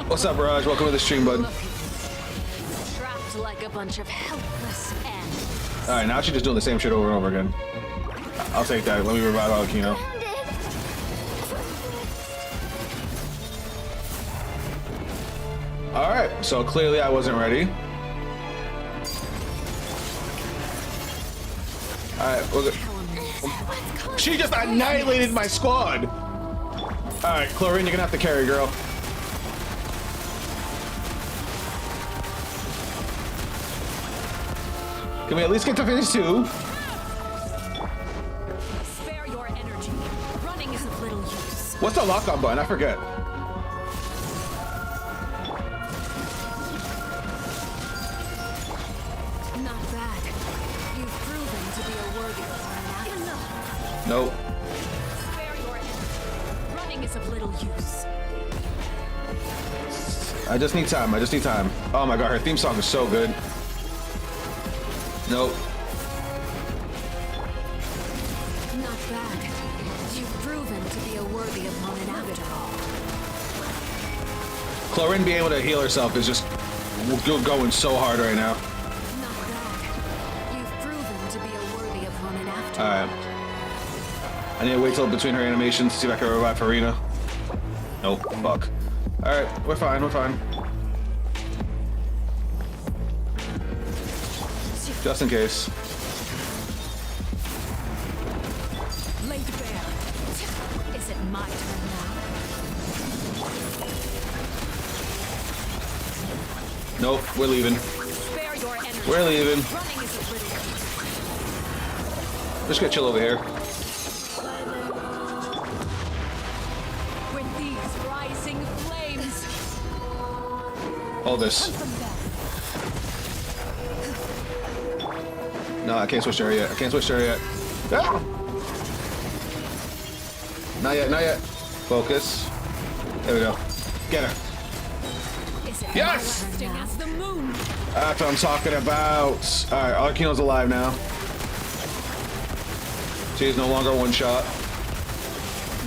Speaker 1: What's up, Raj? Welcome to the stream, bud.
Speaker 5: Trapped like a bunch of helpless animals.
Speaker 1: Alright, now she's just doing the same shit over and over again. I'll take that. Let me revive Alkino. Alright, so clearly I wasn't ready. Alright, we're good. She just annihilated my squad! Alright, Chlorine, you're gonna have to carry, girl. Can we at least get to phase 2?
Speaker 5: Spare your energy. Running is of little use.
Speaker 1: What's the lock-on button? I forget.
Speaker 5: Not bad. You've proven to be a worthy one.
Speaker 1: Nope.
Speaker 5: Spare your energy. Running is of little use.
Speaker 1: I just need time. I just need time. Oh my god, her theme song is so good. Nope.
Speaker 5: Not bad. You've proven to be a worthy opponent after all.
Speaker 1: Chlorine being able to heal herself is just going so hard right now.
Speaker 5: Not bad. You've proven to be a worthy opponent after all.
Speaker 1: Alright. I need to wait till between her animations to see if I can revive Farina. Nope. Fuck. Alright, we're fine, we're fine. Just in case.
Speaker 5: Laid bare. Is it my turn now?
Speaker 1: Nope, we're leaving.
Speaker 5: Spare your energy.
Speaker 1: We're leaving.
Speaker 5: Running is a little use.
Speaker 1: Just get chill over here.
Speaker 5: With these rising flames.
Speaker 1: All this. No, I can't switch to her yet. I can't switch to her yet. Ah! Not yet, not yet. Focus. There we go. Get her. Yes!
Speaker 5: As the moon.
Speaker 1: That's what I'm talking about. Alright, Arcano's alive now. She's no longer one shot.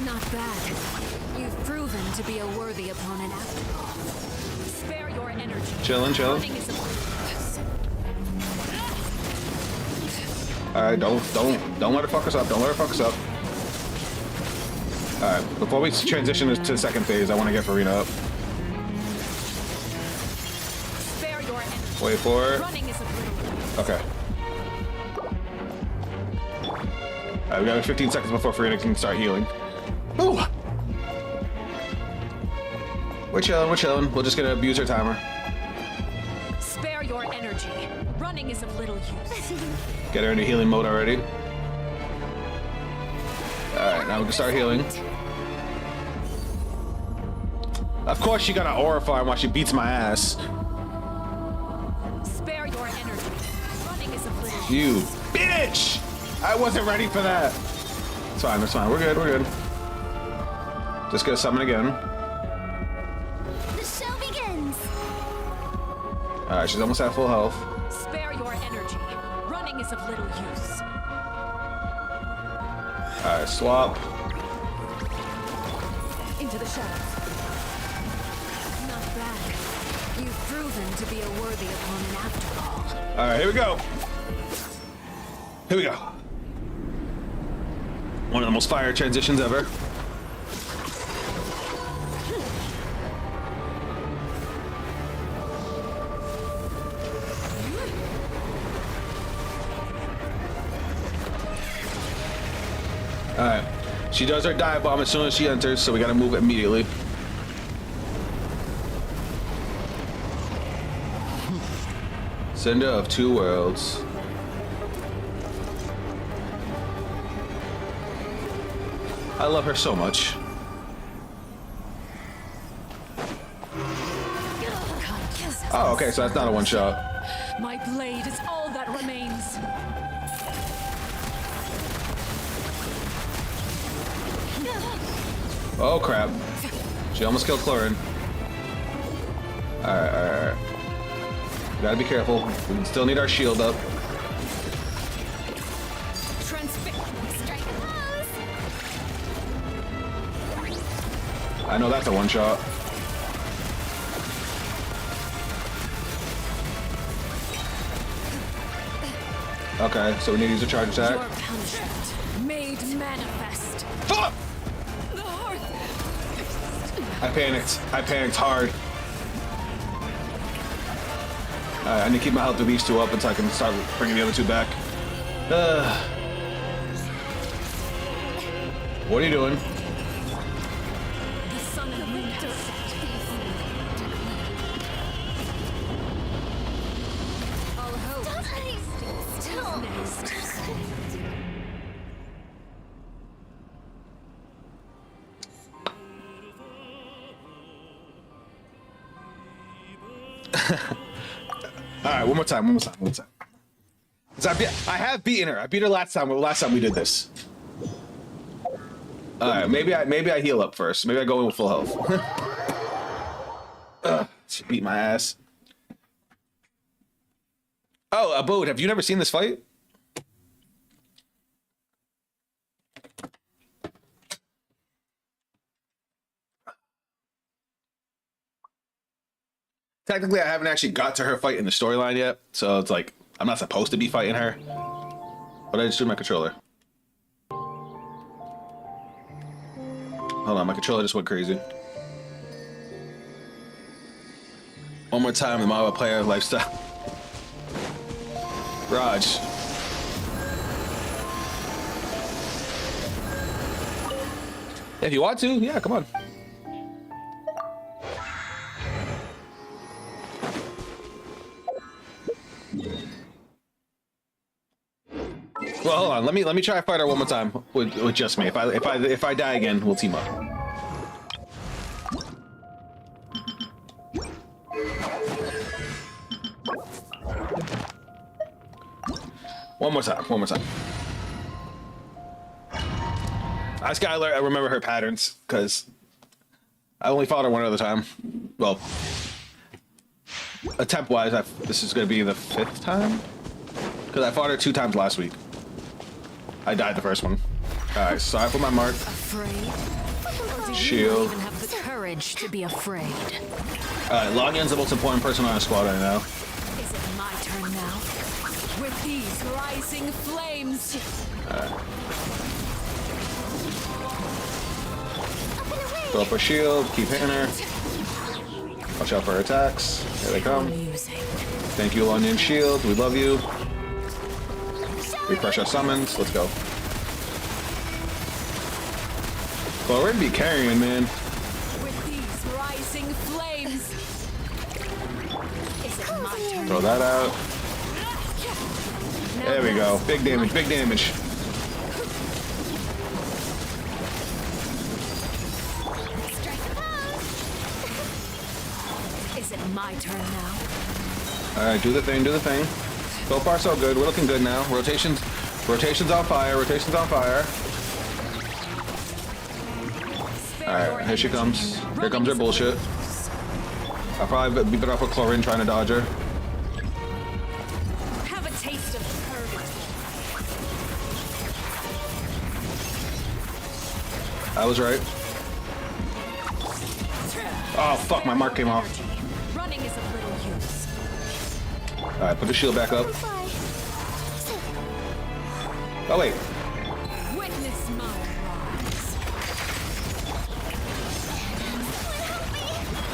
Speaker 5: Not bad. You've proven to be a worthy opponent after all. Spare your energy.
Speaker 1: Chillin', chillin'.
Speaker 5: Running is a
Speaker 1: Alright, don't let her fuck us up. Don't let her fuck us up. Alright, before we transition to the second phase, I want to get Farina up.
Speaker 5: Spare your energy.
Speaker 1: Wait for her.
Speaker 5: Running is a little.
Speaker 1: Okay. Alright, we got 15 seconds before Farina can start healing. Ooh! We're chilling, we're chilling. We're just gonna abuse her timer.
Speaker 5: Spare your energy. Running is of little use.
Speaker 1: Get her into healing mode already. Alright, now we can start healing. Of course she got an aura farm while she beats my ass.
Speaker 5: Spare your energy. Running is of little use.
Speaker 1: You bitch! I wasn't ready for that. It's fine, it's fine. We're good, we're good. Just gonna summon again.
Speaker 3: The show begins.
Speaker 1: Alright, she's almost at full health.
Speaker 5: Spare your energy. Running is of little use.
Speaker 1: Alright, swap.
Speaker 5: Into the shadows. Not bad. You've proven to be a worthy opponent after all.
Speaker 1: Alright, here we go. Here we go. One of the most fire transitions ever. Alright. She does her dive bomb as soon as she enters, so we gotta move immediately. Sender of two worlds. I love her so much. Oh, okay, so that's not a one shot.
Speaker 5: My blade is all that remains.
Speaker 1: Oh crap. She almost killed Chlorine. Alright, alright. Gotta be careful. We still need our shield up. I know that's a one shot. Okay, so we need to use a charge attack.
Speaker 5: Your punishment made manifest.
Speaker 1: Fuck!
Speaker 5: The hearth.
Speaker 1: I panicked. I panicked hard. I need to keep my health with these two up until I can start bringing the other two back. What are you doing?
Speaker 5: The sun and moon have set. All hope
Speaker 3: Still.
Speaker 1: All right, one more time. So I have beaten her. I beat her last time we did this. All right, maybe I heal up first. Maybe I go in with full health. She beat my ass. Oh, Abode, have you never seen this fight? Technically, I haven't actually got to her fight in the storyline yet, so it's like I'm not supposed to be fighting her. But I just threw my controller. Hold on, my controller just went crazy. One more time, the Marvel player lifestyle. Raj. If you want to, yeah, come on. Well, hold on. Let me try to fight her one more time with just me. If I die again, we'll team up. One more time. I just gotta remember her patterns, because I only fought her one other time. Well, attempt-wise, this is gonna be the 5th time? Because I fought her 2 times last week. I died the first one. Alright, so I put my mark.
Speaker 5: afraid?
Speaker 1: Shield.
Speaker 5: Even have the courage to be afraid.
Speaker 1: Alright, Logyan's the most important person on our squad right now.
Speaker 5: Is it my turn now? With these rising flames.
Speaker 1: Throw up her shield, keep hitting her. Watch out for her attacks. Here they come. Thank you, Logyan shield. We love you. Refresh our summons. Let's go. Well, we're gonna be carrying, man.
Speaker 5: With these rising flames. Is it my turn?
Speaker 1: Throw that out. There we go. Big damage, big damage.
Speaker 5: Is it my turn now?
Speaker 1: Alright, do the thing, do the thing. So far, so good. We're looking good now. Rotation's on fire, rotation's on fire. Alright, here she comes. Here comes her bullshit. I'll probably be better off with Chlorine trying to dodge her.
Speaker 5: Have a taste of purgatory.
Speaker 1: I was right. Oh, fuck, my mark came off.
Speaker 5: Running is of little use.
Speaker 1: Alright, put the shield back up. Oh, wait.
Speaker 5: Witness my rise.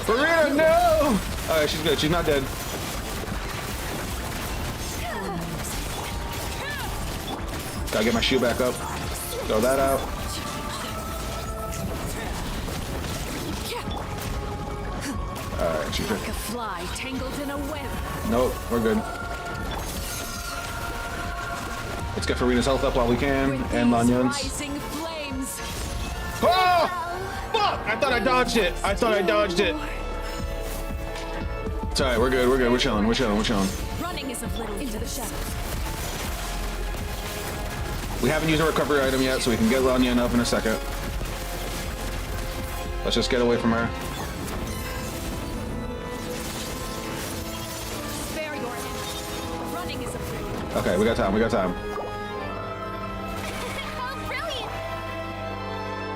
Speaker 1: Farina, no! Alright, she's good. She's not dead. Gotta get my shield back up. Throw that out. Alright, she's
Speaker 5: Like a fly tangled in a web.
Speaker 1: Nope, we're good. Let's get Farina's health up while we can, and Lanyan's.
Speaker 5: Rising flames.
Speaker 1: Oh! Fuck! I thought I dodged it. I thought I dodged it. It's alright, we're good, we're good. We're chilling, we're chilling, we're chilling.
Speaker 5: Running is of little into the shadows.
Speaker 1: We haven't used a recovery item yet, so we can get Lanyan up in a second. Let's just get away from her.
Speaker 5: Spare your energy. Running is of little.
Speaker 1: Okay, we got time, we got time.
Speaker 3: Oh, brilliant!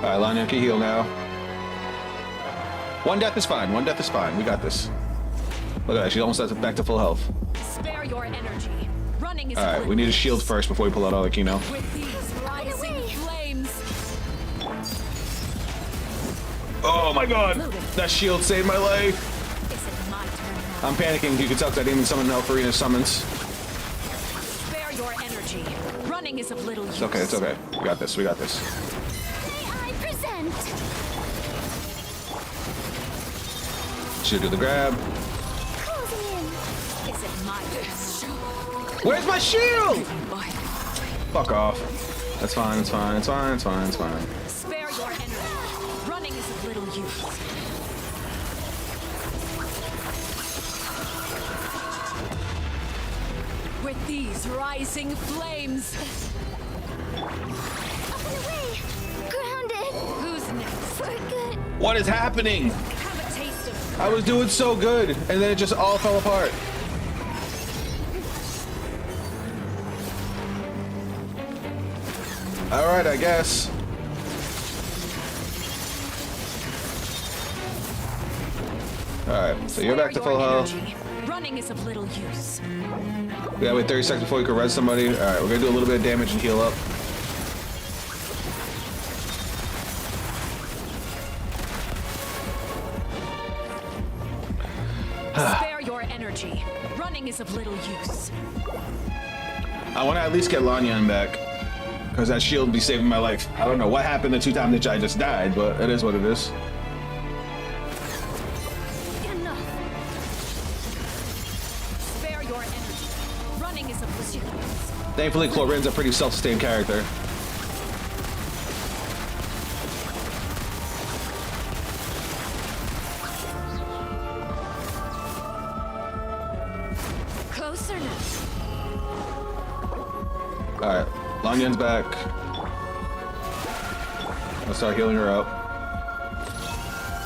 Speaker 1: Alright, Lanyan can heal now. One death is fine, one death is fine. We got this. Look at that, she's almost back to full health.
Speaker 5: Spare your energy. Running is
Speaker 1: Alright, we need a shield first before we pull out all the Kino.
Speaker 5: With these rising flames.
Speaker 1: Oh my god! That shield saved my life!
Speaker 5: Is it my turn now?
Speaker 1: I'm panicking, you can tell because I didn't even summon Farina's summons.
Speaker 5: Spare your energy. Running is of little use.
Speaker 1: It's okay, it's okay. We got this, we got this.
Speaker 3: Stay
Speaker 1: Should do the grab. Where's my shield? Fuck off. That's fine, it's fine, it's fine, it's fine, it's fine.
Speaker 5: Spare your energy. Running is of little use. With these rising flames.
Speaker 3: Up and away! Grounded!
Speaker 5: Who's next?
Speaker 3: For good!
Speaker 1: What is happening?
Speaker 5: Have a taste of
Speaker 1: I was doing so good, and then it just all fell apart. Alright, I guess. Alright, so you're back to full health.
Speaker 5: Running is of little use.
Speaker 1: We gotta wait 30 seconds before you can res somebody. Alright, we're gonna do a little bit of damage and heal up.
Speaker 5: Spare your energy. Running is of little use.
Speaker 1: I want to at least get Lanyan back, because that shield would be saving my life. I don't know what happened the 2 times that I just died, but it is what it is.
Speaker 5: Enough. Spare your energy. Running is of little use.
Speaker 1: Thankfully, Clorin's a pretty self-sustained character.
Speaker 5: Closer now.
Speaker 1: Alright, Lanyan's back. Let's start healing her up.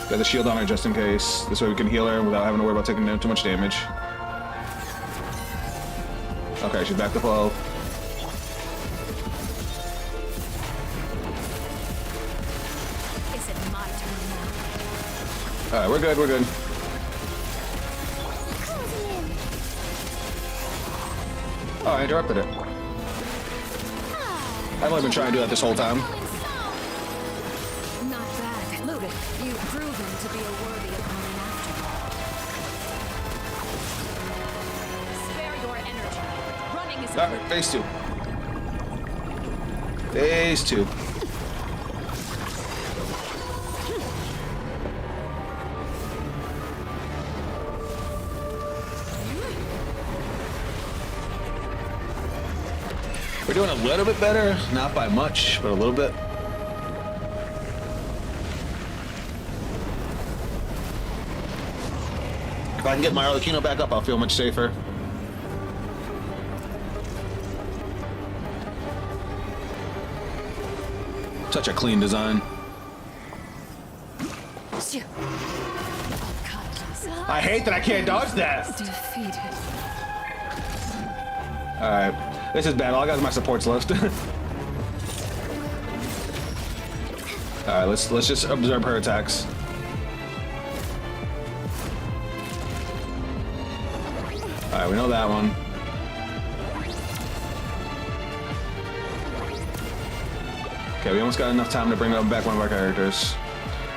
Speaker 1: Got the shield on her just in case. This way we can heal her without having to worry about taking too much damage. Okay, she's back to full.
Speaker 5: Is it my turn now?
Speaker 1: Alright, we're good, we're good. Oh, I interrupted it. I've only been trying to do that this whole time.
Speaker 5: Not bad. Ludwig, you've proven to be a worthy opponent after all. Spare your energy. Running is
Speaker 1: Alright, phase 2. Phase 2. We're doing a little bit better, not by much, but a little bit. If I can get my Arlecchino back up, I'll feel much safer. Such a clean design. I hate that I can't dodge that.
Speaker 5: defeated.
Speaker 1: Alright, this is bad. All I got is my supports left. Alright, let's just observe her attacks. Alright, we know that one. Okay, we almost got enough time to bring back one of our characters.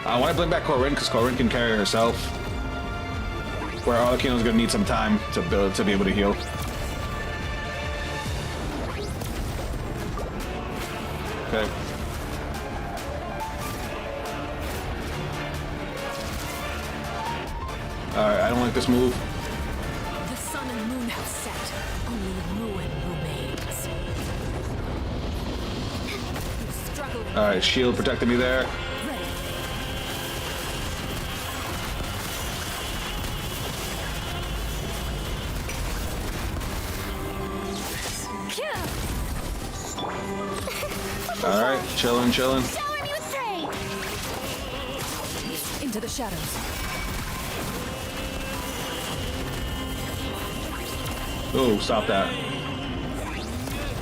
Speaker 1: I want to bring back Corinne because Corinne can carry herself. Where Arlecchino's gonna need some time to be able to heal. Okay. Alright, I don't like this move.
Speaker 5: The sun and moon have set. Only ruin remains. You struggle.
Speaker 1: Alright, shield protected me there.
Speaker 5: Ready.
Speaker 1: Alright, chilling.
Speaker 3: Showing you straight!
Speaker 5: Into the shadows.
Speaker 1: Oh, stop that.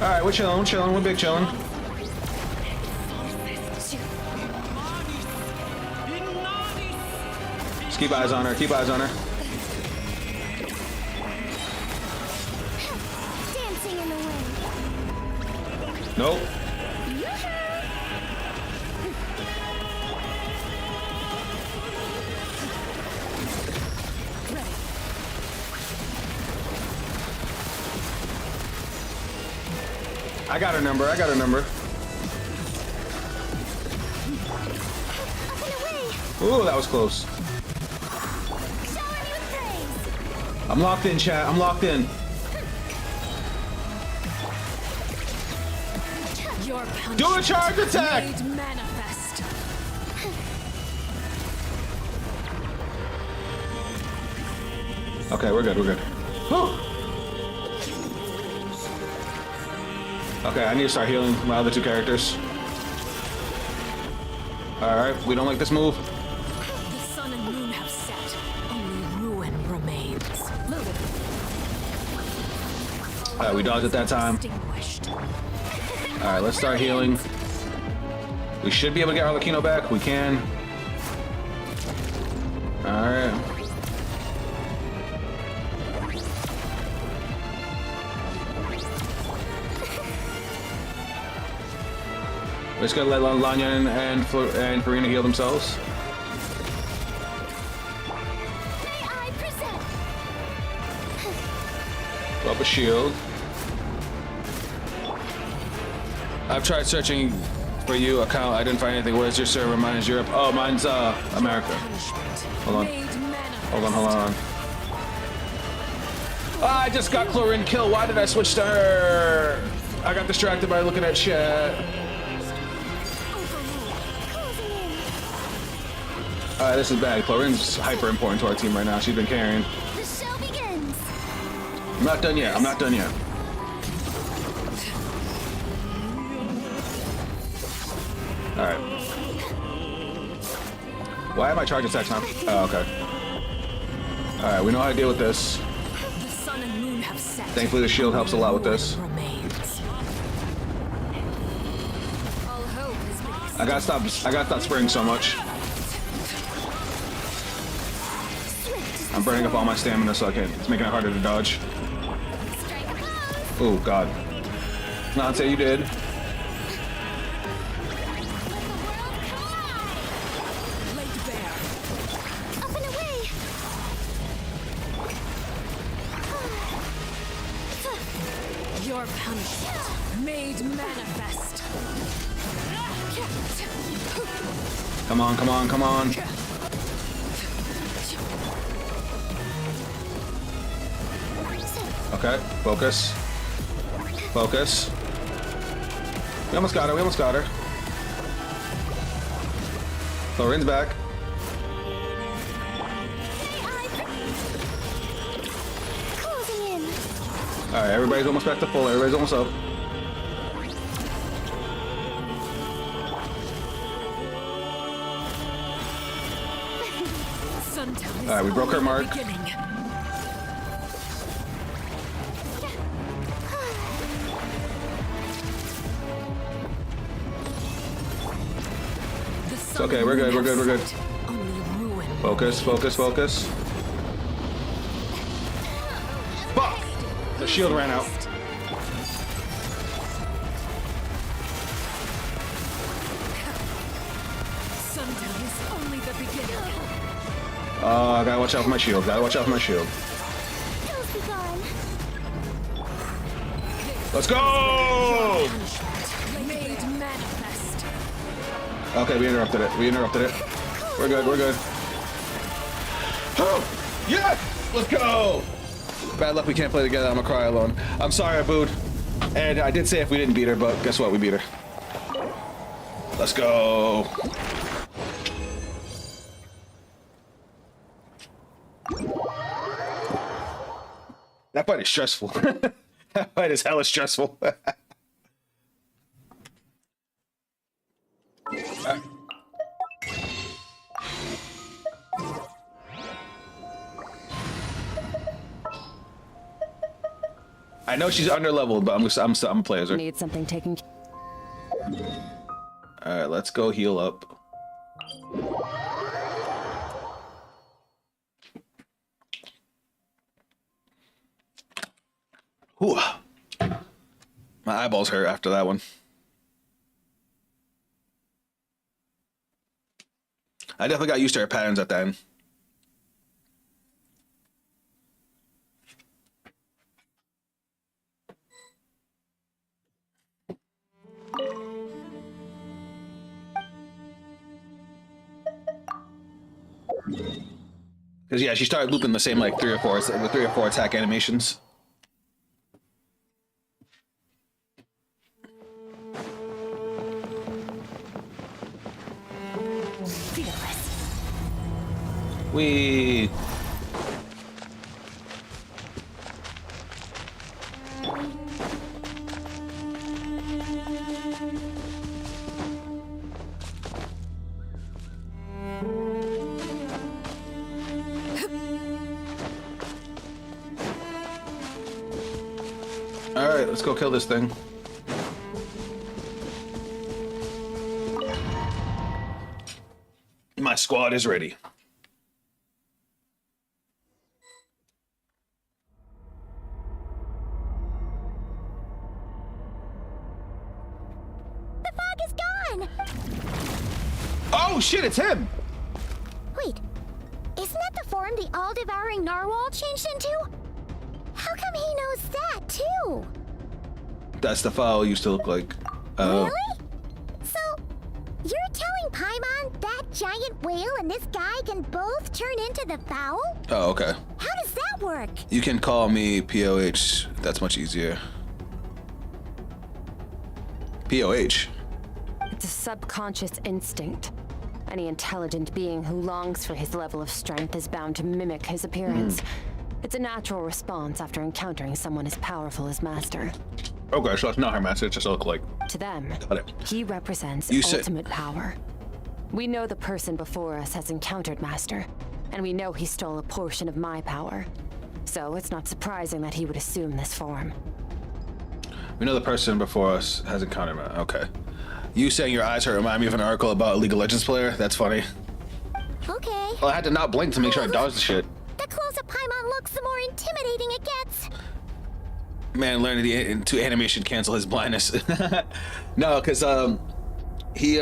Speaker 1: Alright, we're chilling, we're big chilling. Just keep eyes on her,
Speaker 3: Dancing in the wind.
Speaker 1: Nope. I got her number.
Speaker 3: Up and away!
Speaker 1: Ooh, that was close.
Speaker 3: Showing
Speaker 1: I'm locked in, chat. I'm locked in.
Speaker 4: Your
Speaker 1: Do a charge attack!
Speaker 4: made manifest.
Speaker 1: Okay, we're good, we're good. Whew. Okay, I need to start healing my other two characters. Alright, we don't like this move.
Speaker 4: The sun and moon have set. Only ruin remains. Loaded.
Speaker 1: Alright, we dodged at that time.
Speaker 4: Extinguished.
Speaker 1: Alright, let's start healing. We should be able to get Arlecchino back. We can. Alright. We're just gonna let Lanyan and Farina heal themselves.
Speaker 3: I present.
Speaker 1: Drop a shield. I've tried searching for you account. I didn't find anything. Where's your server? Mine is Europe. Oh, mine's America. Hold on. Hold on, hold on. I just got Chlorine kill. Why did I switch to her? I got distracted by looking at chat. Alright, this is bad. Chlorine's hyper important to our team right now. She's been carrying.
Speaker 3: The show begins.
Speaker 1: I'm not done yet. I'm not done yet. Alright. Why am I charging attacks now? Oh, okay. Alright, we know how to deal with this.
Speaker 4: The sun and moon have set.
Speaker 1: Thankfully, the shield helps a lot with this.
Speaker 4: Remains. All hope has been
Speaker 1: I gotta stop spraying so much. I'm burning up all my stamina, so it's making it harder to dodge. Oh God. Not say you did.
Speaker 3: Up and away.
Speaker 4: your punishment made manifest.
Speaker 1: Come on, come on, come on. Okay, focus. Focus. We almost got her, we almost got her. Lauren's back.
Speaker 3: Closing in.
Speaker 1: Alright, everybody's almost back to full, everybody's almost up. Alright, we broke our mark. It's okay, we're good, we're good, we're good. Focus, focus, focus. Fuck! The shield ran out. I gotta watch out for my shield, gotta watch out for my shield. Let's go! Okay, we interrupted it. We interrupted it. We're good. We're good. Oh, yes! Let's go! Bad luck. We can't play together. I'm gonna cry alone. I'm sorry I booed. And I did say if we didn't beat her, but guess what? We beat her. Let's go. That fight is stressful. That fight is hella stressful. I know she's under-leveled, but I'm gonna play as her.
Speaker 4: Need something taken.
Speaker 1: All right, let's go heal up. Whew. My eyeballs hurt after that one. I definitely got used to her patterns at the end. Because yeah, she started looping the same like 3 or 4 attack animations. We. All right, let's go kill this thing. My squad is ready.
Speaker 3: The fog is gone!
Speaker 1: Oh shit, it's him!
Speaker 3: Wait, isn't that the form the all-devouring narwhal changed into? How come he knows that, too?
Speaker 1: That's the fowl used to look like.
Speaker 3: Really? So, you're telling Paimon that giant whale and this guy can both turn into the fowl?
Speaker 1: Oh, okay.
Speaker 3: How does that work?
Speaker 1: You can call me POH. That's much easier. POH.
Speaker 4: It's a subconscious instinct. Any intelligent being who longs for his level of strength is bound to mimic his appearance. It's a natural response after encountering someone as powerful as Master.
Speaker 1: Okay, so it's not her master, it's just a look like.
Speaker 4: To them,
Speaker 1: Got it.
Speaker 4: he represents
Speaker 1: You said-
Speaker 4: ultimate power. We know the person before us has encountered Master, and we know he stole a portion of my power. So it's not surprising that he would assume this form.
Speaker 1: We know the person before us has encountered me. Okay. You saying your eyes hurt remind me of an article about a League of Legends player? That's funny.
Speaker 3: Okay.
Speaker 1: Well, I had to not blink to make sure I dodged the shit.
Speaker 3: The closer Paimon looks, the more intimidating it gets.
Speaker 1: Man learned to animation cancel his blindness. No, because he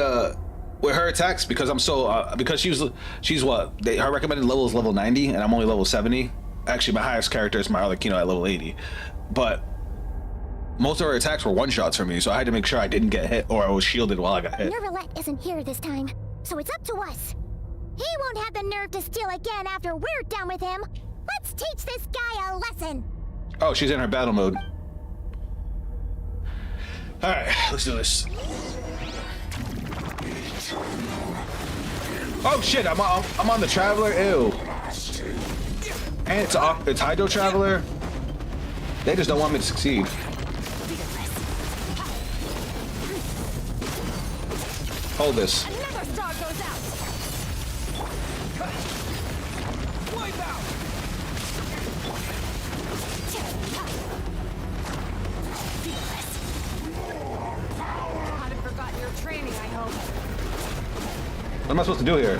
Speaker 1: with her attacks, because I'm so because she's what her recommended level is level 90 and I'm only level 70. Actually, my highest character is my Arlecchino at level 80, but most of her attacks were one shots for me, so I had to make sure I didn't get hit or I was shielded while I got hit.
Speaker 3: Nervalette isn't here this time, so it's up to us. He won't have the nerve to steal again after we're done with him. Let's teach this guy a lesson.
Speaker 1: Oh, she's in her battle mode. All right, let's do this. Oh shit, I'm on the Traveler. Ew. And it's Hydro Traveler. They just don't want me to succeed. Hold this.
Speaker 5: Another star goes out. Wipe out. Haven't forgotten your training, I hope.
Speaker 1: What am I supposed to do here?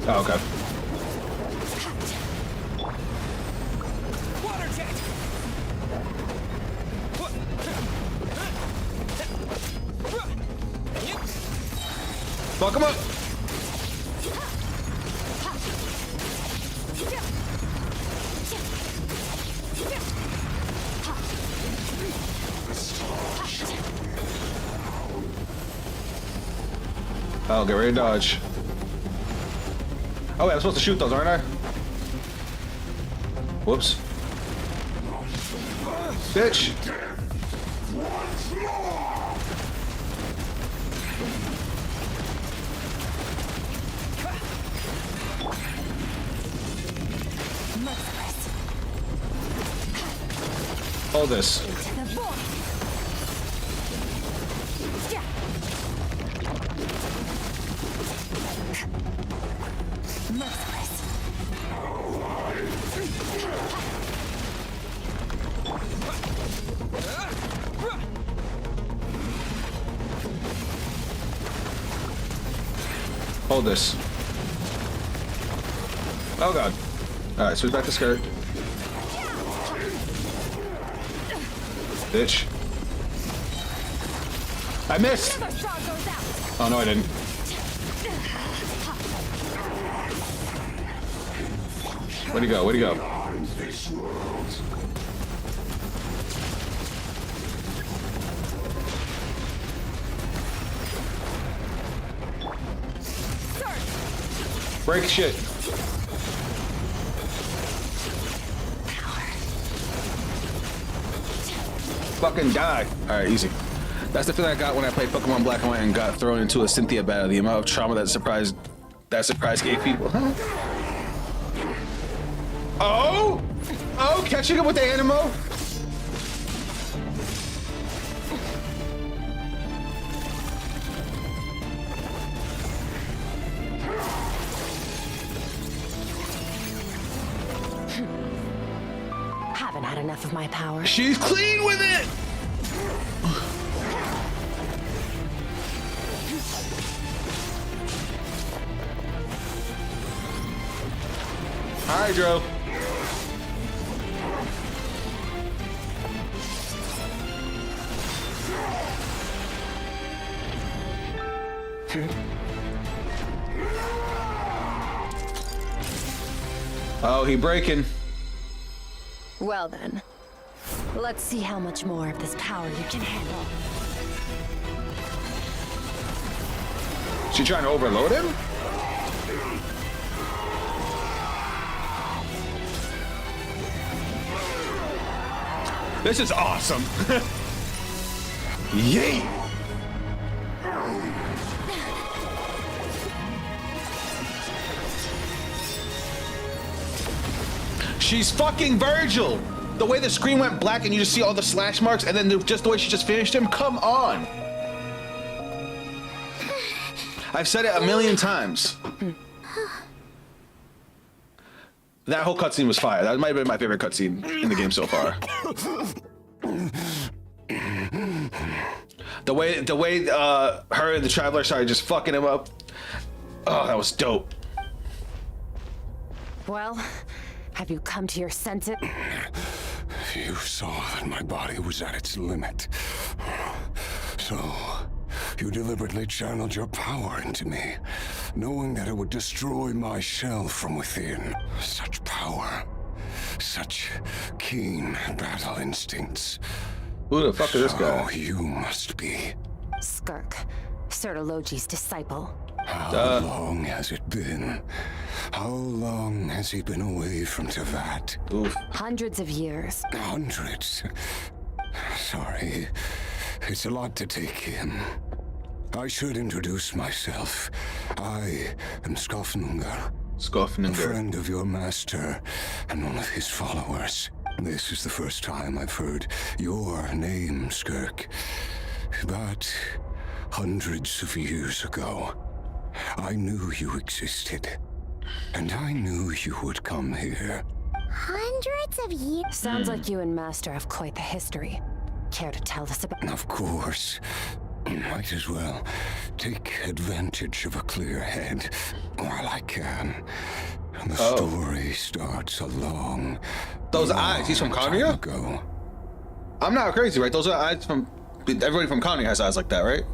Speaker 1: Oh, okay.
Speaker 7: Water jet!
Speaker 1: Fuck him up. Oh, get ready to dodge. Oh, wait, I'm supposed to shoot those, aren't I? Whoops. Bitch. Hold this. Hold this. Oh god. Alright, switch back to Skirk. Bitch. I missed! Oh no, I didn't. Where'd he go? Where'd he go? Break shit. Fucking die. Alright, easy. That's the feeling I got when I played Pokemon Black and White and got thrown into a Cynthia battle. The amount of trauma that surprise gave people. Oh! Oh, catching up with the Animo?
Speaker 4: Haven't had enough of my power.
Speaker 1: She's clean with it! Hydro. Oh, he breaking.
Speaker 4: Well then, let's see how much more of this power you can handle.
Speaker 1: She trying to overload him? This is awesome. Yay! She's fucking Virgil! The way the screen went black and you just see all the slash marks and then just the way she just finished him, come on! I've said it a million times. That whole cutscene was fire. That might have been my favorite cutscene in the game so far. The way her and the Traveler started just fucking him up. Oh, that was dope.
Speaker 4: Well, have you come to your senses?
Speaker 11: You saw that my body was at its limit. So, you deliberately channeled your power into me, knowing that it would destroy my shell from within. Such power. Such keen battle instincts.
Speaker 1: Who the fuck is this guy?
Speaker 11: Oh, you must be.
Speaker 4: Skirk, Sertologi's disciple.
Speaker 11: How long has it been? How long has he been away from Tevat?
Speaker 1: Oof.
Speaker 4: Hundreds of years.
Speaker 11: Hundreds? Sorry. It's a lot to take in. I should introduce myself. I am Skofnungar. A friend of your master and one of his followers. This is the first time I've heard your name, Skirk. But hundreds of years ago, I knew you existed. And I knew you would come here.
Speaker 3: Hundreds of years?
Speaker 4: Sounds like you and Master have quite the history. Care to tell us about?
Speaker 11: Of course. Might as well take advantage of a clear head while I can. The story starts a long,
Speaker 1: those eyes, he's from Conria?
Speaker 11: Ago.
Speaker 1: I'm not crazy, right? Those are eyes from... Everybody from Conria has eyes like that, right?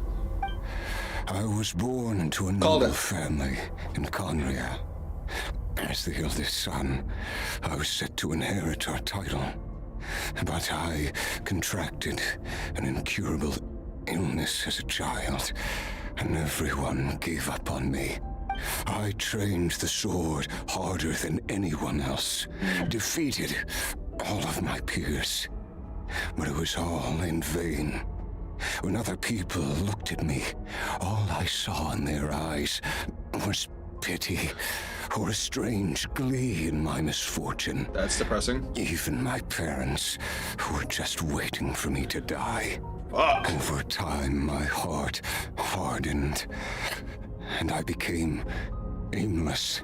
Speaker 11: I was born into a noble family in Conria. As the eldest son, I was set to inherit our title. But I contracted an incurable illness as a child, and everyone gave up on me. I trained the sword harder than anyone else, defeated all of my peers. But it was all in vain. When other people looked at me, all I saw in their eyes was pity or a strange glee in my misfortune.
Speaker 1: That's depressing.
Speaker 11: Even my parents were just waiting for me to die.
Speaker 1: Fuck.
Speaker 11: Over time, my heart hardened, and I became aimless.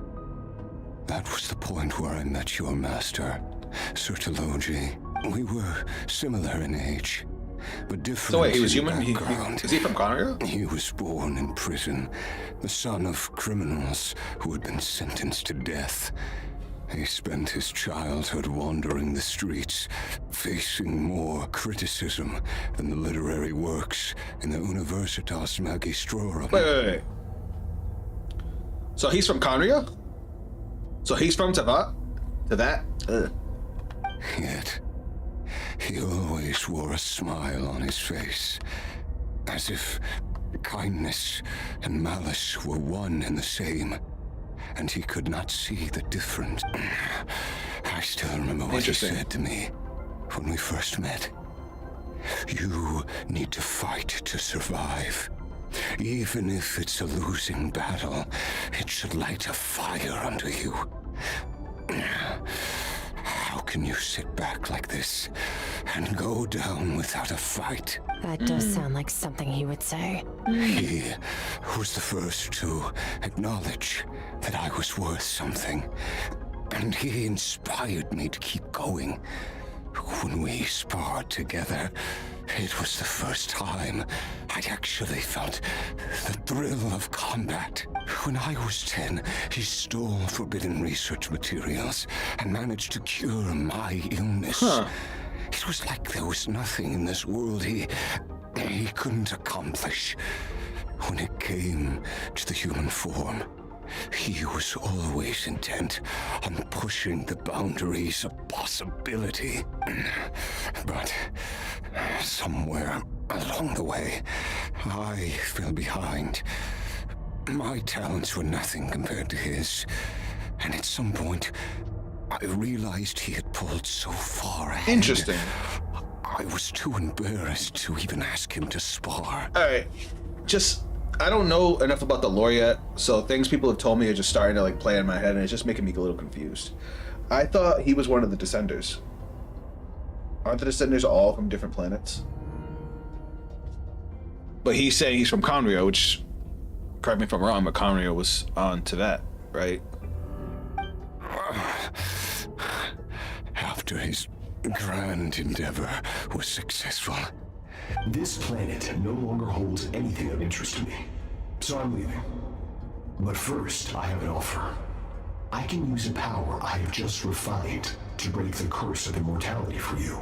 Speaker 11: That was the point where I met your master, Sertologi. We were similar in age, but different.
Speaker 1: So wait, he was
Speaker 11: in
Speaker 1: human? Is he from Conria?
Speaker 11: He was born in prison, the son of criminals who had been sentenced to death. He spent his childhood wandering the streets, facing more criticism than the literary works in the Universitas Magistrorum.
Speaker 1: Wait. So he's from Conria? So he's from Tevat?
Speaker 11: Yet, he always wore a smile on his face, as if kindness and malice were one and the same, and he could not see the difference. I still remember what he said to me when we first met. You need to fight to survive. Even if it's a losing battle, it should light a fire under you. How can you sit back like this and go down without a fight?
Speaker 4: That does sound like something he would say.
Speaker 11: He was the first to acknowledge that I was worth something, and he inspired me to keep going. When we sparred together, it was the first time I'd actually felt the thrill of combat. When I was 10, he stole forbidden research materials and managed to cure my illness. It was like there was nothing in this world he couldn't accomplish. When it came to the human form, he was always intent on pushing the boundaries of possibility. But somewhere along the way, I fell behind. My talents were nothing compared to his. And at some point, I realized he had pulled so far ahead.
Speaker 1: Interesting.
Speaker 11: I was too embarrassed to even ask him to spar.
Speaker 1: Alright, I don't know enough about the lore yet, so things people have told me are just starting to like play in my head, and it's just making me a little confused. I thought he was one of the Descenders. Aren't the Descenders all from different planets? But he's saying he's from Conria, which, correct me if I'm wrong, but Conria was on to that, right?
Speaker 11: After his grand endeavor was successful,
Speaker 9: this planet no longer holds anything of interest to me, so I'm leaving. But first, I have an offer. I can use a power I have just refined to break the curse of immortality for you.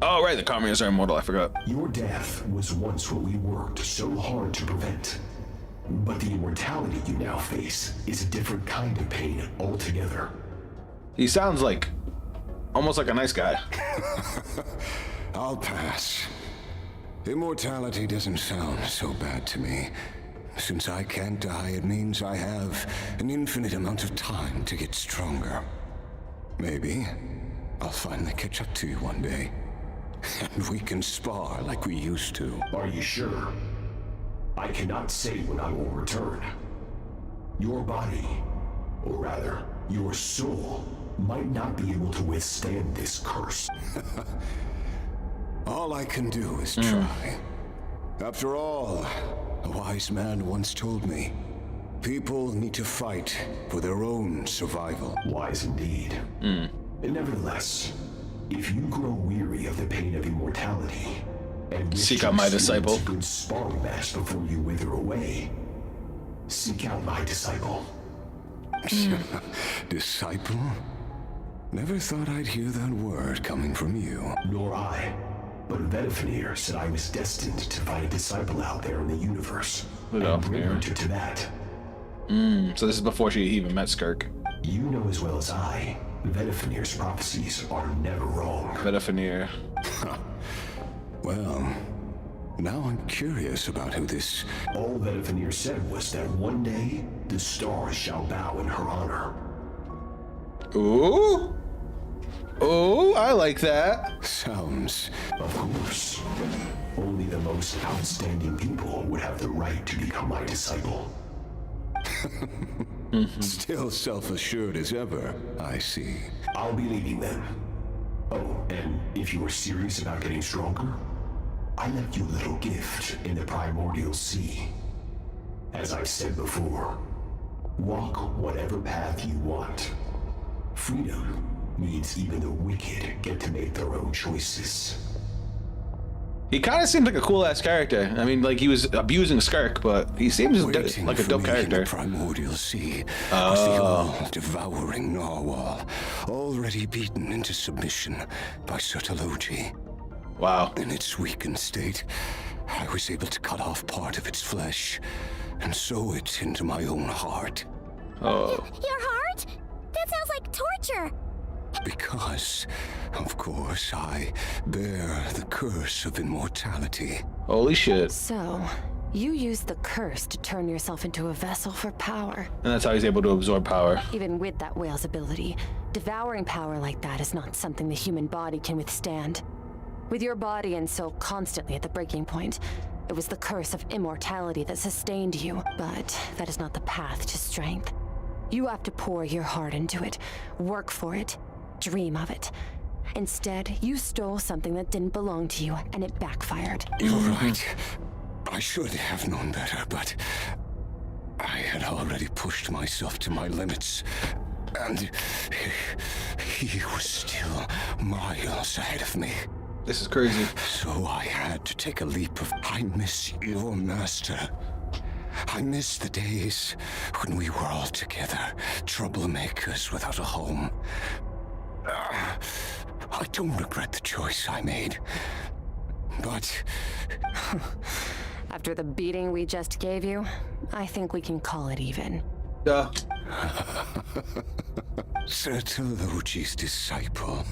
Speaker 1: Oh, right, the Conrias are immortal, I forgot.
Speaker 9: Your death was once what we worked so hard to prevent. But the immortality you now face is a different kind of pain altogether.
Speaker 1: He sounds like almost like a nice guy.
Speaker 11: I'll pass. Immortality doesn't sound so bad to me. Since I can't die, it means I have an infinite amount of time to get stronger. Maybe I'll finally catch up to you one day, and we can spar like we used to.
Speaker 9: Are you sure? I cannot say when I will return. Your body, or rather, your soul, might not be able to withstand this curse.
Speaker 11: All I can do is try. After all, a wise man once told me, people need to fight for their own survival.
Speaker 9: Wise indeed. And nevertheless, if you grow weary of the pain of immortality, and wish
Speaker 1: seek
Speaker 9: to
Speaker 1: out my
Speaker 9: experience
Speaker 1: disciple.
Speaker 9: a good sparring match before you wither away, seek out my disciple.
Speaker 11: Disciple? Never thought I'd hear that word coming from you.
Speaker 9: Nor I. But Vedifenir said I was destined to find a disciple out there in the universe. And bring her to that.
Speaker 1: So this is before she even met Skirk.
Speaker 9: You know as well as I, Vedifenir's prophecies are never wrong.
Speaker 1: Vedifenir.
Speaker 11: Well, now I'm curious about who this...
Speaker 9: All Vedifenir said was that one day, the stars shall bow in her honor.
Speaker 1: Ooh? Ooh, I like that.
Speaker 11: Sounds...
Speaker 9: Of course. Only the most outstanding people would have the right to become my disciple.
Speaker 11: Still self-assured as ever, I see.
Speaker 9: I'll be leading them. Oh, and if you are serious about getting stronger, I left you a little gift in the primordial sea. As I've said before, walk whatever path you want. Freedom means even the wicked get to make their own choices.
Speaker 1: He kind of seems like a cool-ass character. I mean, like, he was abusing Skirk, but he seems like a dope character.
Speaker 11: The primordial sea was the all-devouring narwhal, already beaten into submission by Sertologi.
Speaker 1: Wow.
Speaker 11: In its weakened state, I was able to cut off part of its flesh and sew it into my own heart.
Speaker 1: Oh.
Speaker 3: Your heart? That sounds like torture.
Speaker 11: Because, of course, I bear the curse of immortality.
Speaker 1: Holy shit.
Speaker 4: So, you used the curse to turn yourself into a vessel for power.
Speaker 1: And that's how he's able to absorb power.
Speaker 4: Even with that whale's ability, devouring power like that is not something the human body can withstand. With your body and soul constantly at the breaking point, it was the curse of immortality that sustained you. But that is not the path to strength. You have to pour your heart into it, work for it, dream of it. Instead, you stole something that didn't belong to you, and it backfired.
Speaker 11: You're right. I should have known better, but I had already pushed myself to my limits. And he was still miles ahead of me.
Speaker 1: This is crazy.
Speaker 11: So I had to take a leap of, I miss your master. I miss the days when we were all together, troublemakers without a home. I don't regret the choice I made, but...
Speaker 4: After the beating we just gave you, I think we can call it even.
Speaker 1: Duh.
Speaker 11: Sertologi's disciple.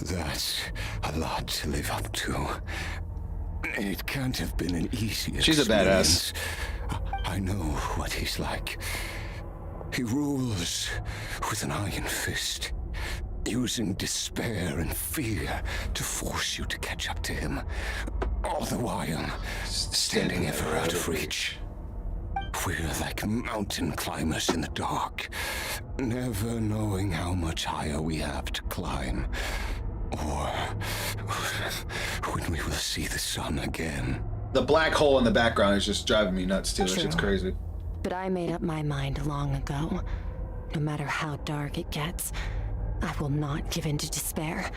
Speaker 11: That's a lot to live up to. It can't have been an easy experience.
Speaker 1: She's a badass.
Speaker 11: I know what he's like. He rules with an iron fist, using despair and fear to force you to catch up to him, all the while standing ever out of reach. We're like mountain climbers in the dark, never knowing how much higher we have to climb, or when we will see the sun again.
Speaker 1: The black hole in the background is just driving me nuts too. That shit's crazy.
Speaker 4: But I made up my mind long ago. No matter how dark it gets, I will not give in to despair.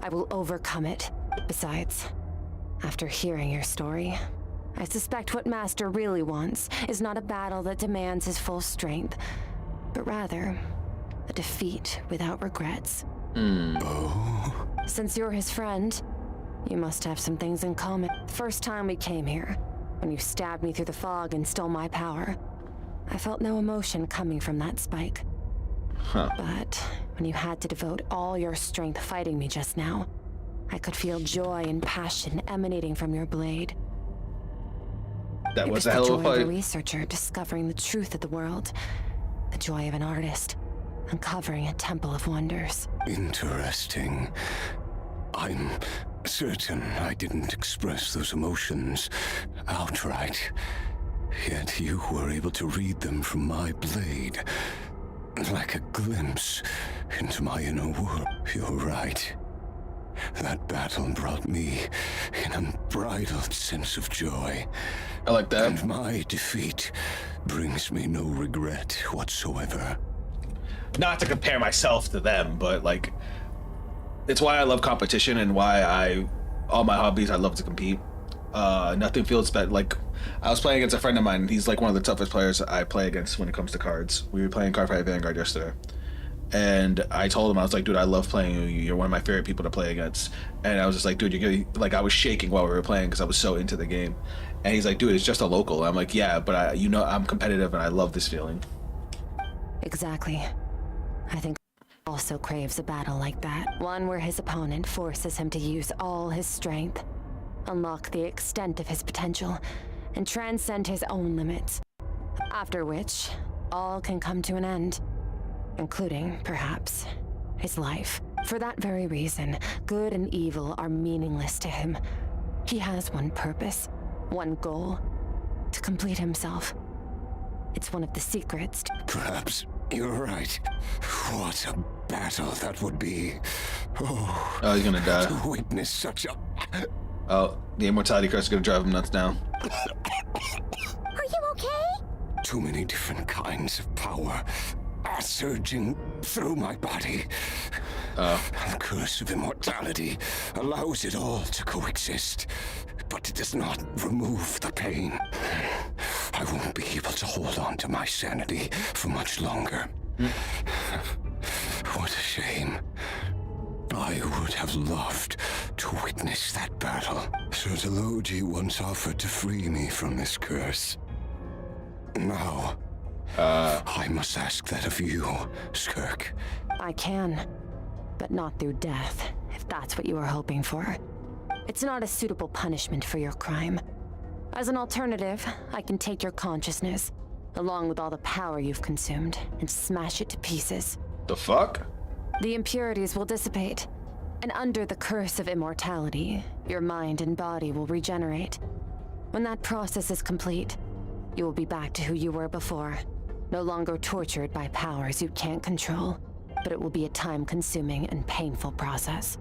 Speaker 4: I will overcome it. Besides, after hearing your story, I suspect what Master really wants is not a battle that demands his full strength, but rather a defeat without regrets.
Speaker 11: Oh?
Speaker 4: Since you're his friend, you must have some things in common. First time we came here, when you stabbed me through the fog and stole my power, I felt no emotion coming from that spike.
Speaker 1: Huh.
Speaker 4: But when you had to devote all your strength fighting me just now, I could feel joy and passion emanating from your blade.
Speaker 1: That
Speaker 4: It
Speaker 1: was
Speaker 4: the
Speaker 1: a hell of a
Speaker 4: joy of
Speaker 1: fight.
Speaker 4: a researcher discovering the truth of the world, the joy of an artist uncovering a temple of wonders.
Speaker 11: Interesting. I'm certain I didn't express those emotions outright. Yet you were able to read them from my blade, like a glimpse into my inner world. You're right. That battle brought me an unbridled sense of joy.
Speaker 1: I like that.
Speaker 11: And my defeat brings me no regret whatsoever.
Speaker 1: Not to compare myself to them, but like, it's why I love competition and why all my hobbies, I love to compete. Nothing feels better. Like, I was playing against a friend of mine. He's like one of the toughest players I play against when it comes to cards. We were playing Cardfight Vanguard yesterday. And I told him, I was like, dude, I love playing you. You're one of my favorite people to play against. And I was just like, dude, you're getting, like, I was shaking while we were playing because I was so into the game. And he's like, dude, it's just a local. I'm like, yeah, but I'm competitive and I love this feeling.
Speaker 4: Exactly. I think he also craves a battle like that. One where his opponent forces him to use all his strength, unlock the extent of his potential, and transcend his own limits. After which, all can come to an end. Including, perhaps, his life. For that very reason, good and evil are meaningless to him. He has one purpose, one goal, to complete himself. It's one of the secrets.
Speaker 11: Perhaps you're right. What a battle that would be. Oh,
Speaker 1: he's gonna die.
Speaker 11: To witness such a...
Speaker 1: Oh, the immortality curse is gonna drive him nuts now.
Speaker 3: Are you okay?
Speaker 11: Too many different kinds of power are surging through my body. The curse of immortality allows it all to coexist, but it does not remove the pain. I won't be able to hold on to my sanity for much longer. What a shame. I would have loved to witness that battle. Sertologi once offered to free me from this curse. Now, I must ask that of you, Skirk.
Speaker 4: I can, but not through death, if that's what you were hoping for. It's not a suitable punishment for your crime. As an alternative, I can take your consciousness, along with all the power you've consumed, and smash it to pieces.
Speaker 1: The fuck?
Speaker 4: The impurities will dissipate, And under the curse of immortality, your mind and body will regenerate. When that process is complete, you will be back to who you were before, no longer tortured by powers you can't control, but it will be a time-consuming and painful process.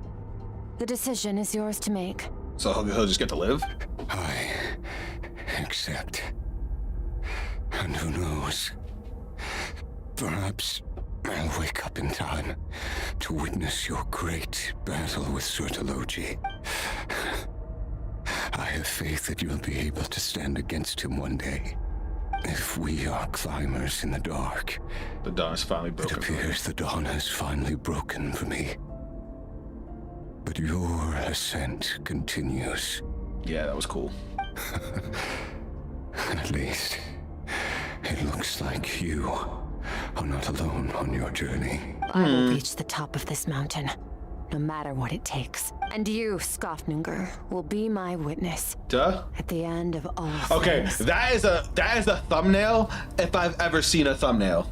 Speaker 4: The decision is yours to make.
Speaker 1: So he'll just get to live?
Speaker 11: I accept. And who knows? Perhaps I'll wake up in time to witness your great battle with Sortologi. I have faith that you'll be able to stand against him one day. If we are climbers in the dark,
Speaker 1: the dawn is finally broken.
Speaker 11: It appears the dawn has finally broken for me. But your ascent continues.
Speaker 1: Yeah, that was cool.
Speaker 11: At least, it looks like you are not alone on your journey.
Speaker 4: I will reach the top of this mountain, no matter what it takes. And you, Skirk, will be my witness.
Speaker 1: Duh.
Speaker 4: At the end of all
Speaker 1: Okay,
Speaker 4: things.
Speaker 1: that is a thumbnail if I've ever seen a thumbnail.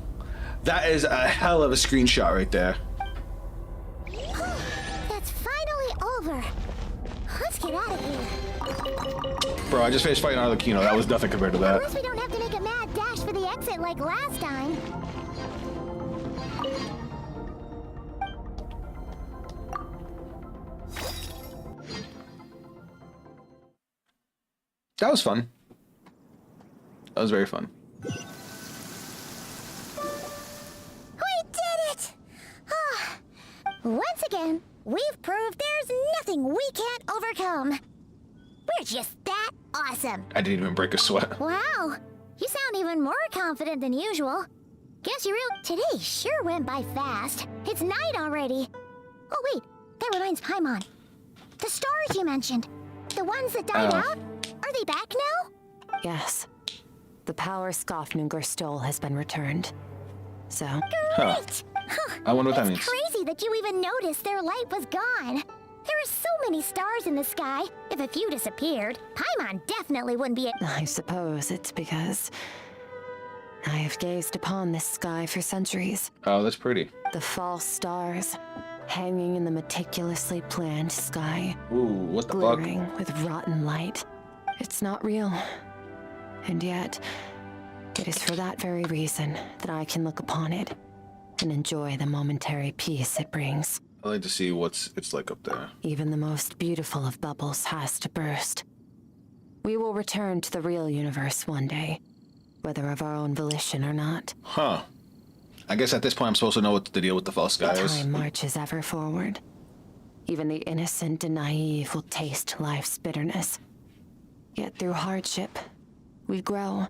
Speaker 1: That is a hell of a screenshot right there.
Speaker 3: That's finally over. Let's get out of here.
Speaker 1: Bro, I just finished fighting Arlecchino. That was nothing compared to
Speaker 3: At
Speaker 1: that.
Speaker 3: least we don't have to make a mad dash for the exit like last time.
Speaker 1: That was fun. That was very fun.
Speaker 3: We did it! Ah, once again, we've proved there's nothing we can't overcome. We're just that awesome.
Speaker 1: I didn't even break a sweat.
Speaker 3: Wow, you sound even more confident than usual. Guess you real today sure went by fast. It's night already. Oh wait, that reminds Paimon. The stars you mentioned, the ones that died out, are they back now?
Speaker 4: Yes. The power Skirk stole has been returned. So.
Speaker 3: Great!
Speaker 1: I wonder what that
Speaker 3: It's
Speaker 1: means.
Speaker 3: crazy that you even noticed their light was gone. There are so many stars in the sky. If a few disappeared, Paimon definitely wouldn't be.
Speaker 4: I suppose it's because I have gazed upon this sky for centuries.
Speaker 1: Oh, that's pretty.
Speaker 4: The false stars, hanging in the meticulously planned sky.
Speaker 1: Ooh, what the
Speaker 4: glittering with rotten light. It's not real. And yet, it is for that very reason that I can look upon it and enjoy the momentary peace it brings.
Speaker 1: I like to see it's like up there.
Speaker 4: Even the most beautiful of bubbles has to burst. We will return to the real universe one day, whether of our own volition or not.
Speaker 1: Huh. I guess at this point I'm supposed to know what the deal with the false sky is.
Speaker 4: Time marches ever forward. Even the innocent and naive will taste life's bitterness. Yet through hardship, we grow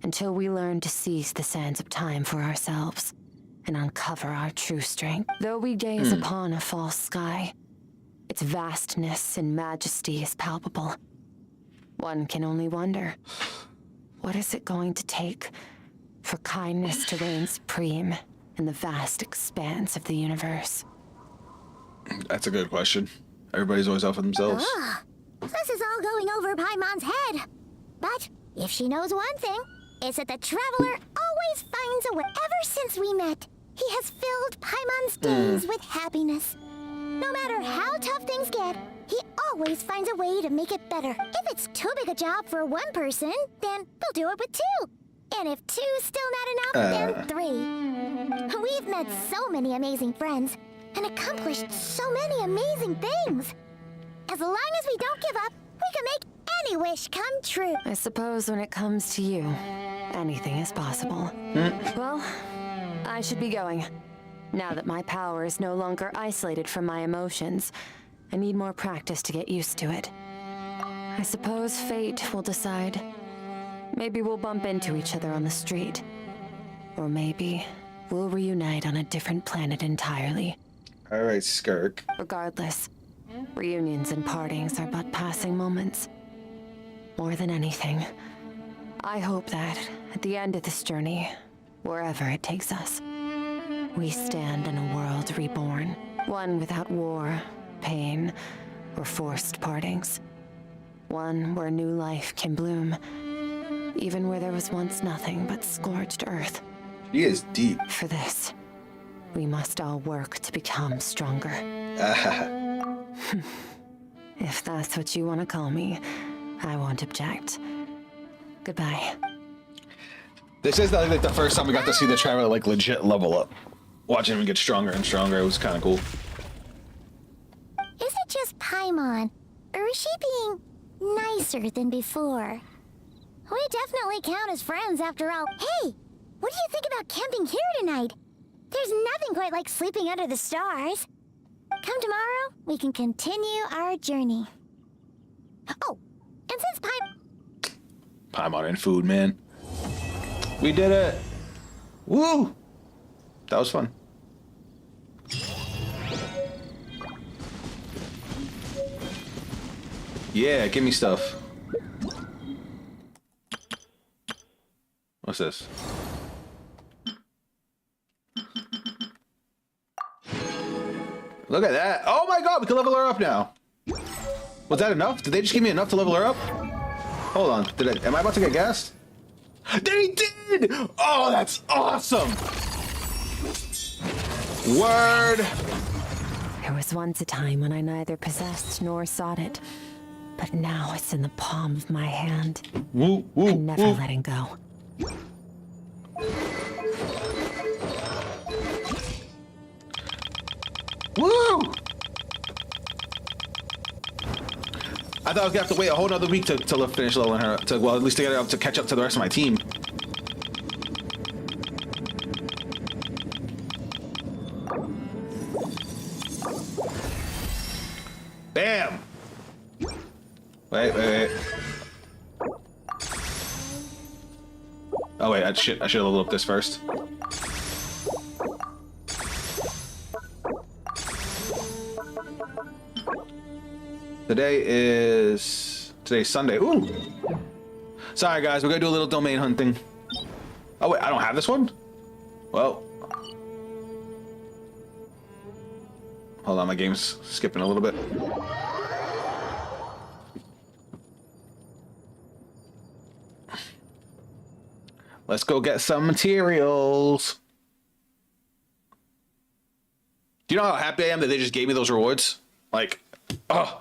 Speaker 4: until we learn to seize the sands of time for ourselves and uncover our true strength. Though we gaze upon a false sky, its vastness and majesty is palpable. One can only wonder, what is it going to take for kindness to reign supreme in the vast expanse of the universe?
Speaker 1: That's a good question. Everybody's always out for themselves.
Speaker 3: This is all going over Paimon's head. But if she knows one thing, it's that the Traveler always finds a way. Ever since we met, he has filled Paimon's days with happiness. No matter how tough things get, he always finds a way to make it better. If it's too big a job for one person, then they'll do it with two. And if two's still not enough, then three. We've met so many amazing friends and accomplished so many amazing things. As long as we don't give up, we can make any wish come true.
Speaker 4: I suppose when it comes to you, anything is possible. Well, I should be going. Now that my power is no longer isolated from my emotions, I need more practice to get used to it. I suppose fate will decide. Maybe we'll bump into each other on the street. Or maybe we'll reunite on a different planet entirely.
Speaker 1: Alright, Skirk.
Speaker 4: Regardless, reunions and partings are but passing moments. More than anything, I hope that, at the end of this journey, wherever it takes us, we stand in a world reborn. One without war, pain, or forced partings. One where new life can bloom, even where there was once nothing but scorched earth.
Speaker 1: He is deep.
Speaker 4: For this, We must all work to become stronger. If that's what you want to call me, I won't object. Goodbye.
Speaker 1: This is like the first time we got to see the Traveler like legit level up. Watching him get stronger and stronger, it was kind of cool.
Speaker 3: Is it just Paimon, or is she being nicer than before? We definitely count as friends after all. Hey, what do you think about camping here tonight? There's nothing quite like sleeping under the stars. Come tomorrow, we can continue our journey. Oh, and since
Speaker 1: Paimon and food, man. We did it! Woo! That was fun. Yeah, give me stuff. What's this? Look at that. Oh my god, we can level her up now. Was that enough? Did they just give me enough to level her up? Hold on. Am I about to get gassed? They did! Oh, that's awesome! Word!
Speaker 4: There was once a time when I neither possessed nor sought it. But now it's in the palm of my hand.
Speaker 1: Woo, woo,
Speaker 4: I'm never
Speaker 1: woo.
Speaker 4: letting go.
Speaker 1: Woo! I thought I was gonna have to wait a whole nother week to finish leveling her up. Well, at least to get her up to catch up to the rest of my team. Bam! Wait. Oh wait, I should have leveled up this first. Today's Sunday. Ooh. Sorry guys, we're gonna do a little domain hunting. Oh wait, I don't have this one? Well. Hold on, my game's skipping a little bit. Let's go get some materials. Do you know how happy I am that they just gave me those rewards? Like, oh.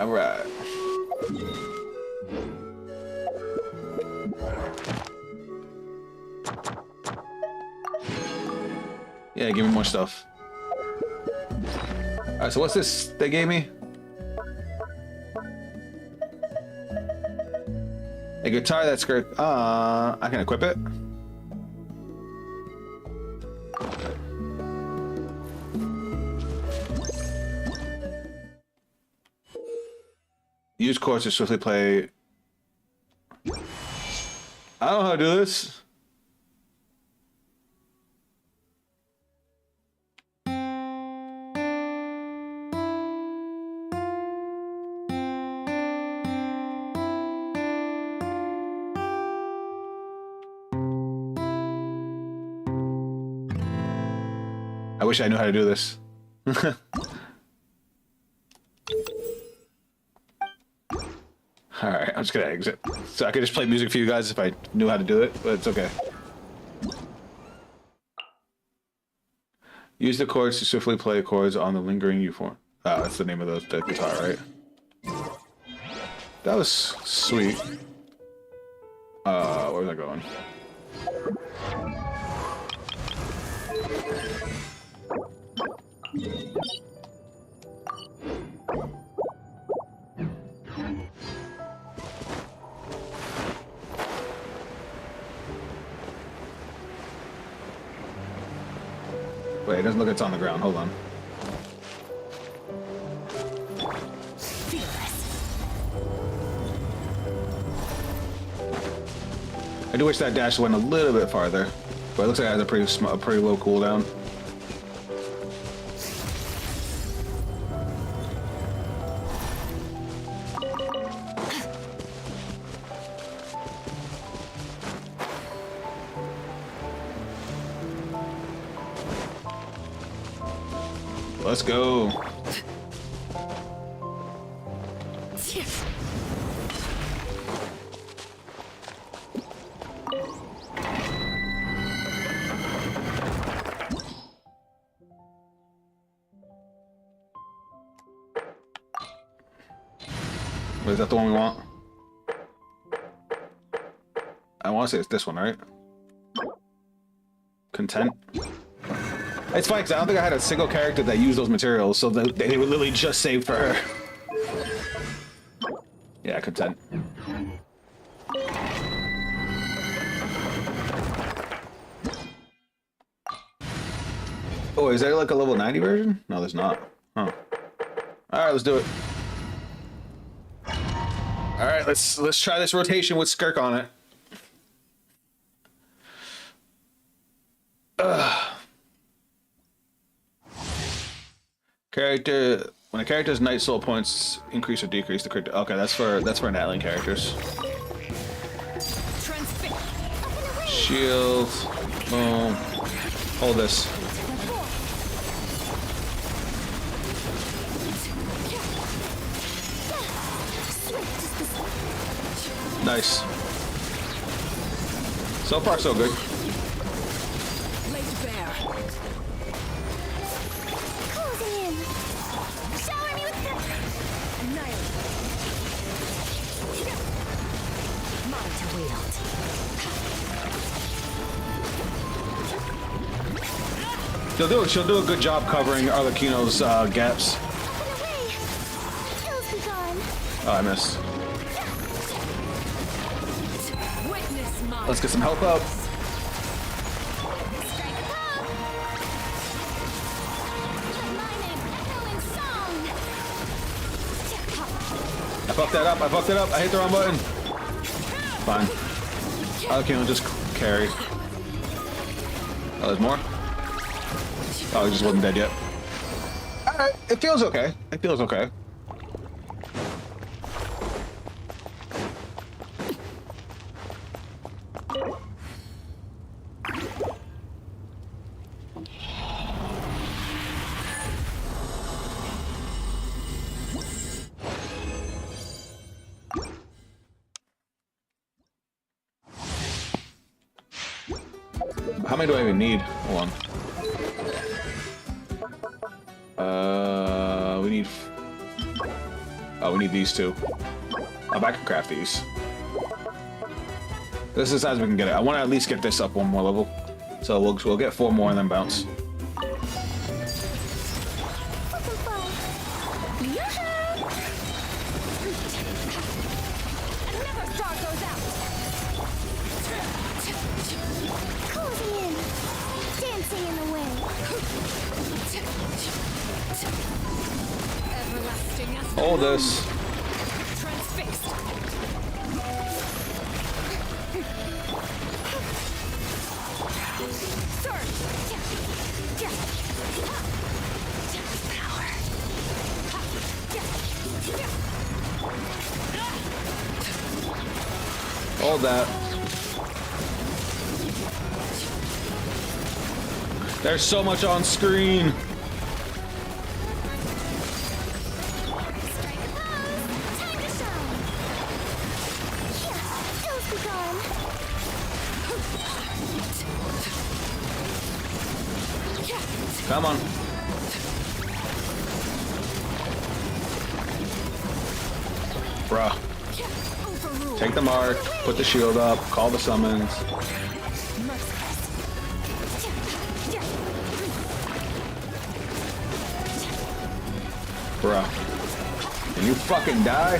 Speaker 1: All right. Yeah, give me more stuff. All right, so what's this they gave me? A guitar that's great. I can equip it. Use chords to swiftly play. I don't know how to do this. I wish I knew how to do this. Alright, I'm just gonna exit. So I could just play music for you guys if I knew how to do it, but it's okay. Use the chords to swiftly play chords on the lingering U form. Oh, that's the name of the guitar, right? That was sweet. Where's that going? Wait, it doesn't look like it's on the ground. Hold on. I do wish that dash went a little bit farther, but it looks like it has a pretty low cooldown. Let's go. Is that the one we want? I want to say it's this one, right? Content. It's funny because I don't think I had a single character that used those materials, so they were literally just saved for her. Yeah, content. Oh, is there like a level 90 version? No, there's not. Huh. All right, let's do it. All right, let's try this rotation with Skirk on it. Character, when a character's night soul points increase or decrease, the character. Okay, that's for Natlan characters. Shield. Boom. Hold this. Nice. So far, so good. She'll do a good job covering Arlecchino's gaps. Oh, I missed. Let's get some help up. I fucked that up. I fucked it up. I hit the wrong button. Fine. Arlecchino just carry. Oh, there's more? Oh, he just wasn't dead yet. Alright, it feels okay. It feels okay. How many do I even need? Hold on. We need... Oh, we need these two. I can craft these. This is as we can get it. I want to at least get this up one more level. So we'll get 4 more and then bounce. Hold this. Hold that. There's so much on screen. Come on. Bruh. Take the mark, put the shield up, call the summons. Bruh. Can you fucking die?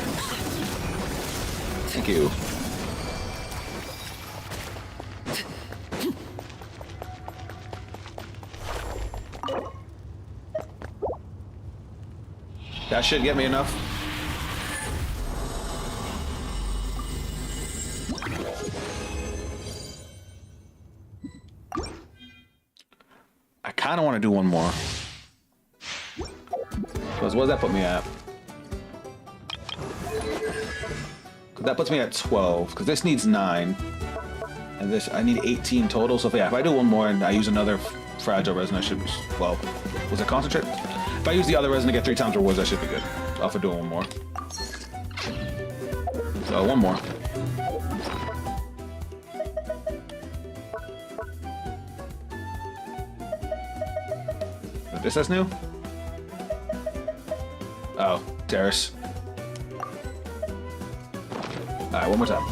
Speaker 1: Thank you. That should get me enough. I kind of want to do one more. Because what does that put me at? That puts me at 12. Because this needs 9. And this, I need 18 total. So if I do one more and I use another fragile resin, I should, well, was it concentrate? If I use the other resin to get 3 times rewards, I should be good. Off for doing one more. So, one more. This is new? Oh, terrace. Alright, one more time.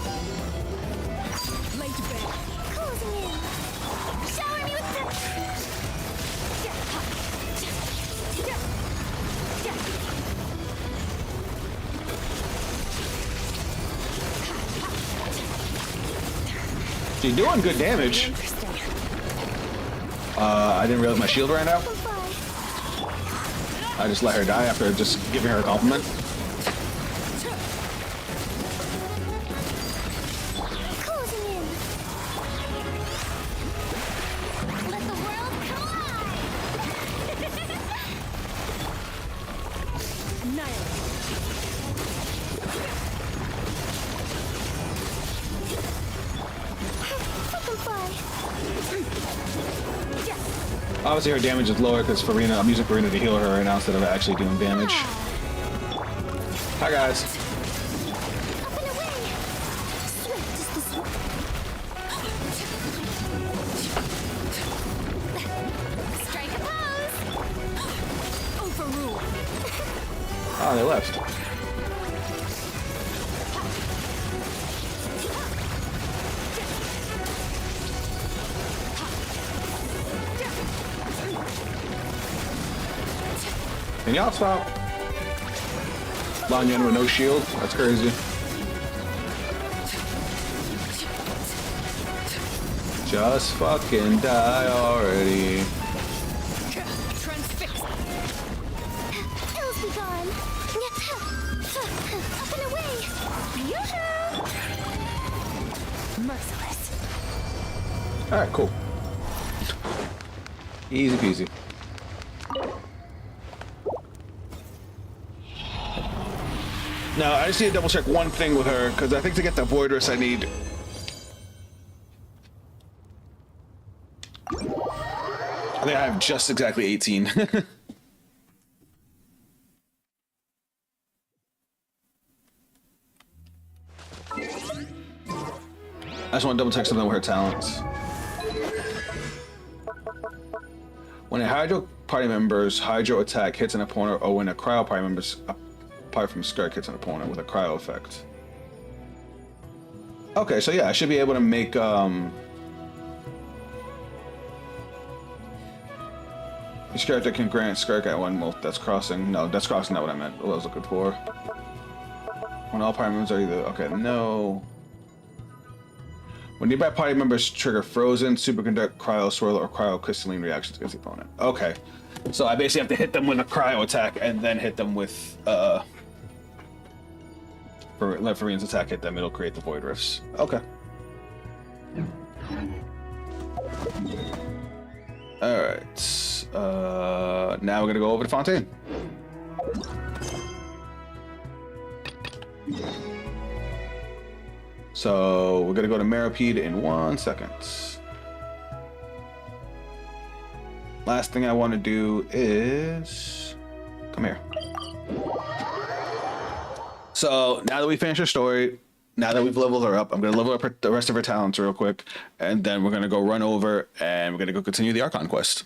Speaker 1: She's doing good damage. I didn't realize my shield ran out. I just let her die after just giving her a compliment. Obviously her damage is lower because Farina, I'm using Farina to heal her right now instead of actually doing damage. Hi guys. Oh, they left. Can y'all stop? Lanyan with no shield? That's crazy. Just fucking die already. Alright, cool. Easy peasy. Now, I just need to double check one thing with her, because I think to get the Voidress I need... I think I have just exactly 18. I just want to double check something with her talents. When a Hydro party member's Hydro attack hits an opponent, or when a Cryo party member's apart from Skirk hits an opponent with a cryo effect. Okay, so yeah, I should be able to make each character can grant Skirk at one mult. That's crossing. No, that's crossing not what I meant. What I was looking for. When all party members are either okay, no. When nearby party members trigger frozen, superconduct, cryo swirl, or cryo crystalline reactions against the opponent. Okay. So I basically have to hit them with a cryo attack and then hit them with let Farina's attack hit them, it'll create the void rifts. Okay. Alright. Now we're gonna go over to Fontaine. So we're gonna go to Meropede in 1 second. Last thing I want to do is come here. So now that we finished her story, now that we've leveled her up, I'm gonna level up the rest of her talents real quick, and then we're gonna go run over and we're gonna go continue the Archon quest.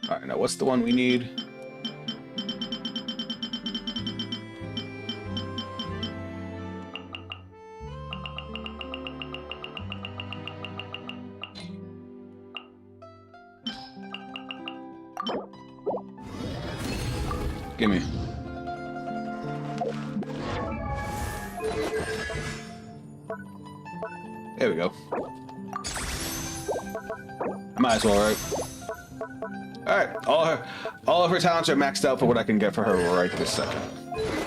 Speaker 1: All right, now what's the one we need? Gimme. There we go. Might as well, right? All right, all of her talents are maxed out for what I can get for her right this second.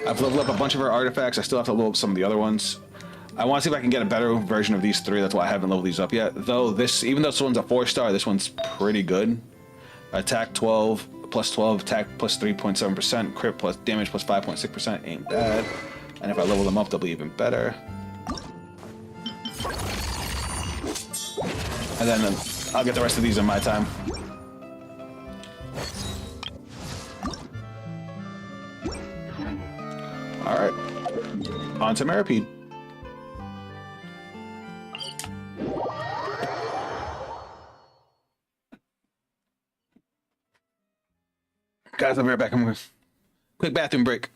Speaker 1: I've leveled up a bunch of her artifacts. I still have to level up some of the other ones. I want to see if I can get a better version of these three. That's why I haven't leveled these up yet. Though this, even though this one's a 4-star, this one's pretty good. Attack 12 plus 12, attack plus 3.7%, crit plus damage plus 5.6% ain't bad. And if I level them up, they'll be even better. And then I'll get the rest of these in my time. All right, on to Maripede. Guys, I'll be right back. I'm going to quick bathroom break.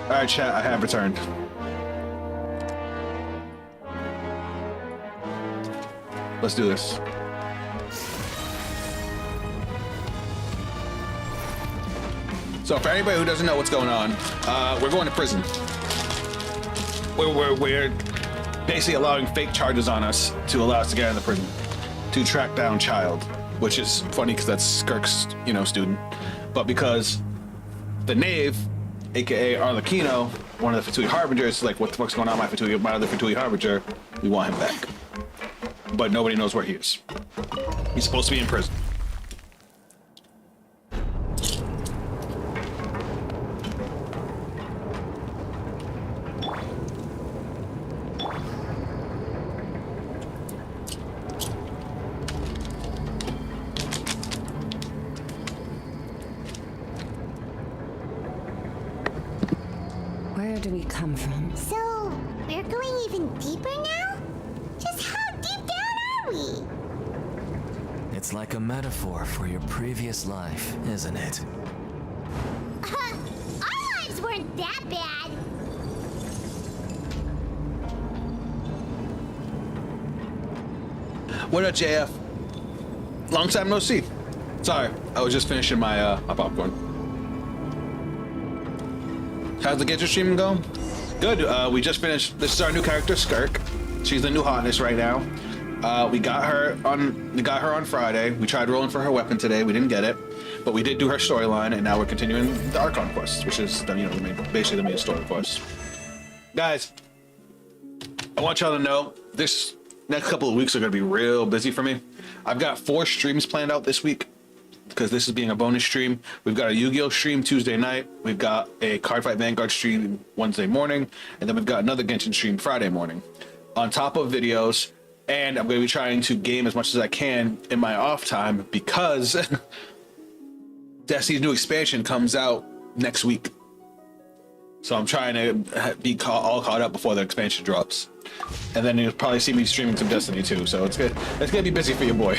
Speaker 1: All right, chat, I have returned. Let's do this. So for anybody who doesn't know what's going on, we're going to prison. We're basically allowing fake charges on us to allow us to get in the prison to track down Child, which is funny because that's Skirk's, student. But because the Knave, aka Arlecchino, one of the Fatui Harbingers, like, what the fuck's going on, my other Fatui Harbinger, we want him back. But nobody knows where he is. He's supposed to be in prison.
Speaker 4: Where do we come from?
Speaker 3: So, we're going even deeper now? Just how deep down are we?
Speaker 12: It's like a metaphor for your previous life, isn't it?
Speaker 3: Our lives weren't that bad.
Speaker 1: What up, JF? Long time no see. Sorry, I was just finishing my popcorn. How's the Genshin stream going? Good. We just finished. This is our new character, Skirk. She's the new hotness right now. We got her on Friday. We tried rolling for her weapon today. We didn't get it, but we did do her storyline, and now we're continuing the Archon quest, which is basically the main story quest. Guys, I want y'all to know this next couple of weeks are going to be real busy for me. I've got 4 streams planned out this week because this is being a bonus stream. We've got a Yu-Gi-Oh stream Tuesday night. We've got a Cardfight Vanguard stream Wednesday morning, and then we've got another Genshin stream Friday morning. On top of videos, and I'm going to be trying to game as much as I can in my off time because Destiny's new expansion comes out next week. So I'm trying to be all caught up before the expansion drops. And then you'll probably see me streaming some Destiny too, so it's good. It's gonna be busy for your boy.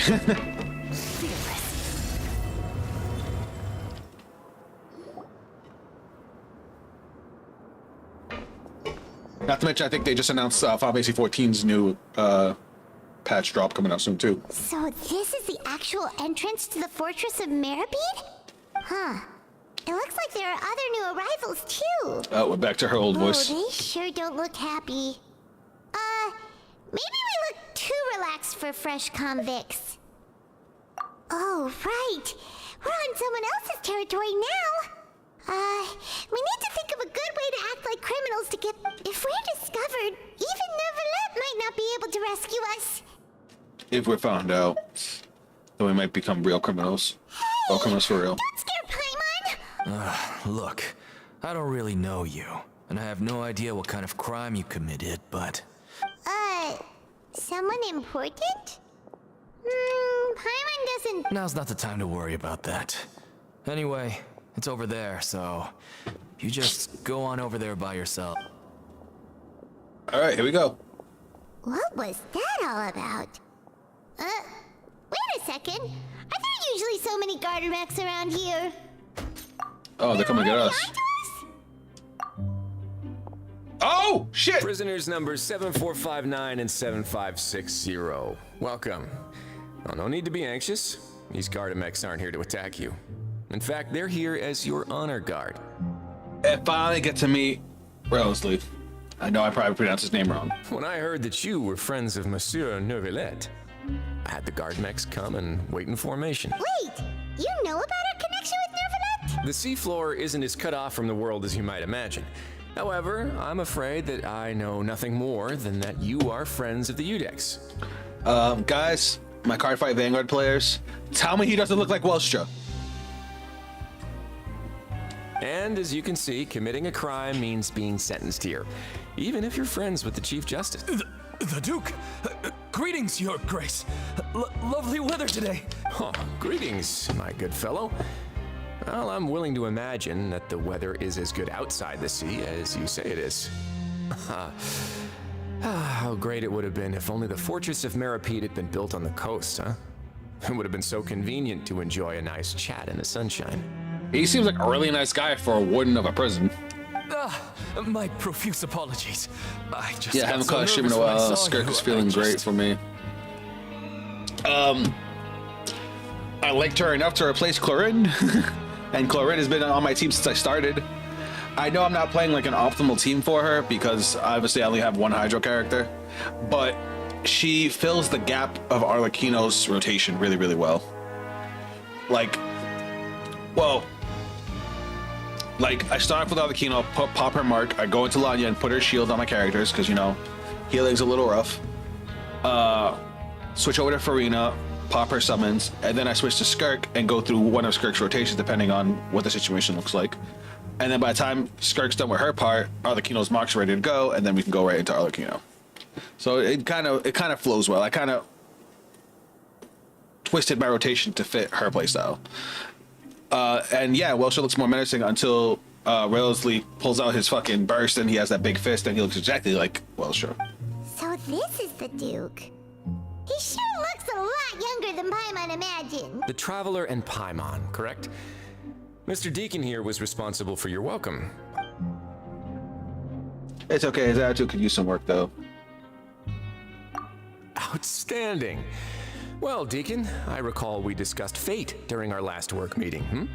Speaker 1: Not to mention, I think they just announced Final Fantasy 14's new patch drop coming out soon too.
Speaker 3: So this is the actual entrance to the Fortress of Meripede? Huh. It looks like there are other new arrivals too.
Speaker 1: Oh, we're back to her old voice.
Speaker 3: Oh, they sure don't look happy. Maybe we look too relaxed for fresh convicts. Oh, right. We're on someone else's territory now. We need to think of a good way to act like criminals to get... If we're discovered, even Neuvillette might not be able to rescue us.
Speaker 1: If we're found out, then we might become real criminals. Hey, criminals for real.
Speaker 3: Don't scare Paimon!
Speaker 12: Look, I don't really know you, and I have no idea what kind of crime you committed, but...
Speaker 3: Someone important? Paimon doesn't...
Speaker 12: Now's not the time to worry about that. Anyway, it's over there, so... You just go on over there by yourself.
Speaker 1: Alright, here we go.
Speaker 3: What was that all about? Wait a second. Are there usually so many garter mechs around here?
Speaker 1: Oh, they're coming to get us. Oh, shit!
Speaker 13: Prisoners numbers 7459 and 7560. Welcome. Oh, no need to be anxious. These Gardamex aren't here to attack you. In fact, they're here as your honor guard.
Speaker 1: And finally get to meet Wellesley. I know I probably pronounced his name wrong.
Speaker 13: When I heard that you were friends of Monsieur Neuvillette, I had the Guardmex come and wait in formation.
Speaker 3: Wait! You know about our connection with Neuvillette?
Speaker 13: The seafloor isn't as cut off from the world as you might imagine. However, I'm afraid that I know nothing more than that you are friends of the Udex.
Speaker 1: Guys, my Cardfight Vanguard players, tell me he doesn't look like Welstra.
Speaker 13: And as you can see, committing a crime means being sentenced here, even if you're friends with the Chief Justice.
Speaker 7: The Duke! Greetings, Your Grace. Lovely weather today.
Speaker 13: Oh, greetings, my good fellow. Well, I'm willing to imagine that the weather is as good outside the sea as you say it is. How great it would have been if only the Fortress of Meripede had been built on the coast, huh? It would have been so convenient to enjoy a nice chat in the sunshine.
Speaker 1: He seems like a really nice guy for a warden of a prison.
Speaker 7: My profuse apologies. I just
Speaker 1: haven't caught a stream in a while. Skirk is feeling great for me. I liked her enough to replace Chlorine. And Chlorine has been on my team since I started. I know I'm not playing like an optimal team for her because obviously I only have one Hydro character, but she fills the gap of Arlecchino's rotation really, really well. Like I start off with Arlecchino, pop her mark, I go into Lanya and put her shield on my characters because, you know, healing's a little rough. Switch over to Farina, pop her summons, and then I switch to Skirk and go through one of Skirk's rotations depending on what the situation looks like. And then by the time Skirk's done with her part, Arlecchino's mark's ready to go, and then we can go right into Arlecchino. So it kind of flows well. I kind of twisted my rotation to fit her playstyle. And yeah, Welstra looks more menacing until Wellesley pulls out his fucking burst and he has that big fist and he looks exactly like Welstra.
Speaker 3: So this is the Duke. He sure looks a lot younger than Paimon imagined.
Speaker 13: The Traveler and Paimon, correct? Mr. Deacon here was responsible for your welcome.
Speaker 1: It's okay, his attitude could use some work though.
Speaker 13: Outstanding. Well, Deacon, I recall we discussed fate during our last work meeting,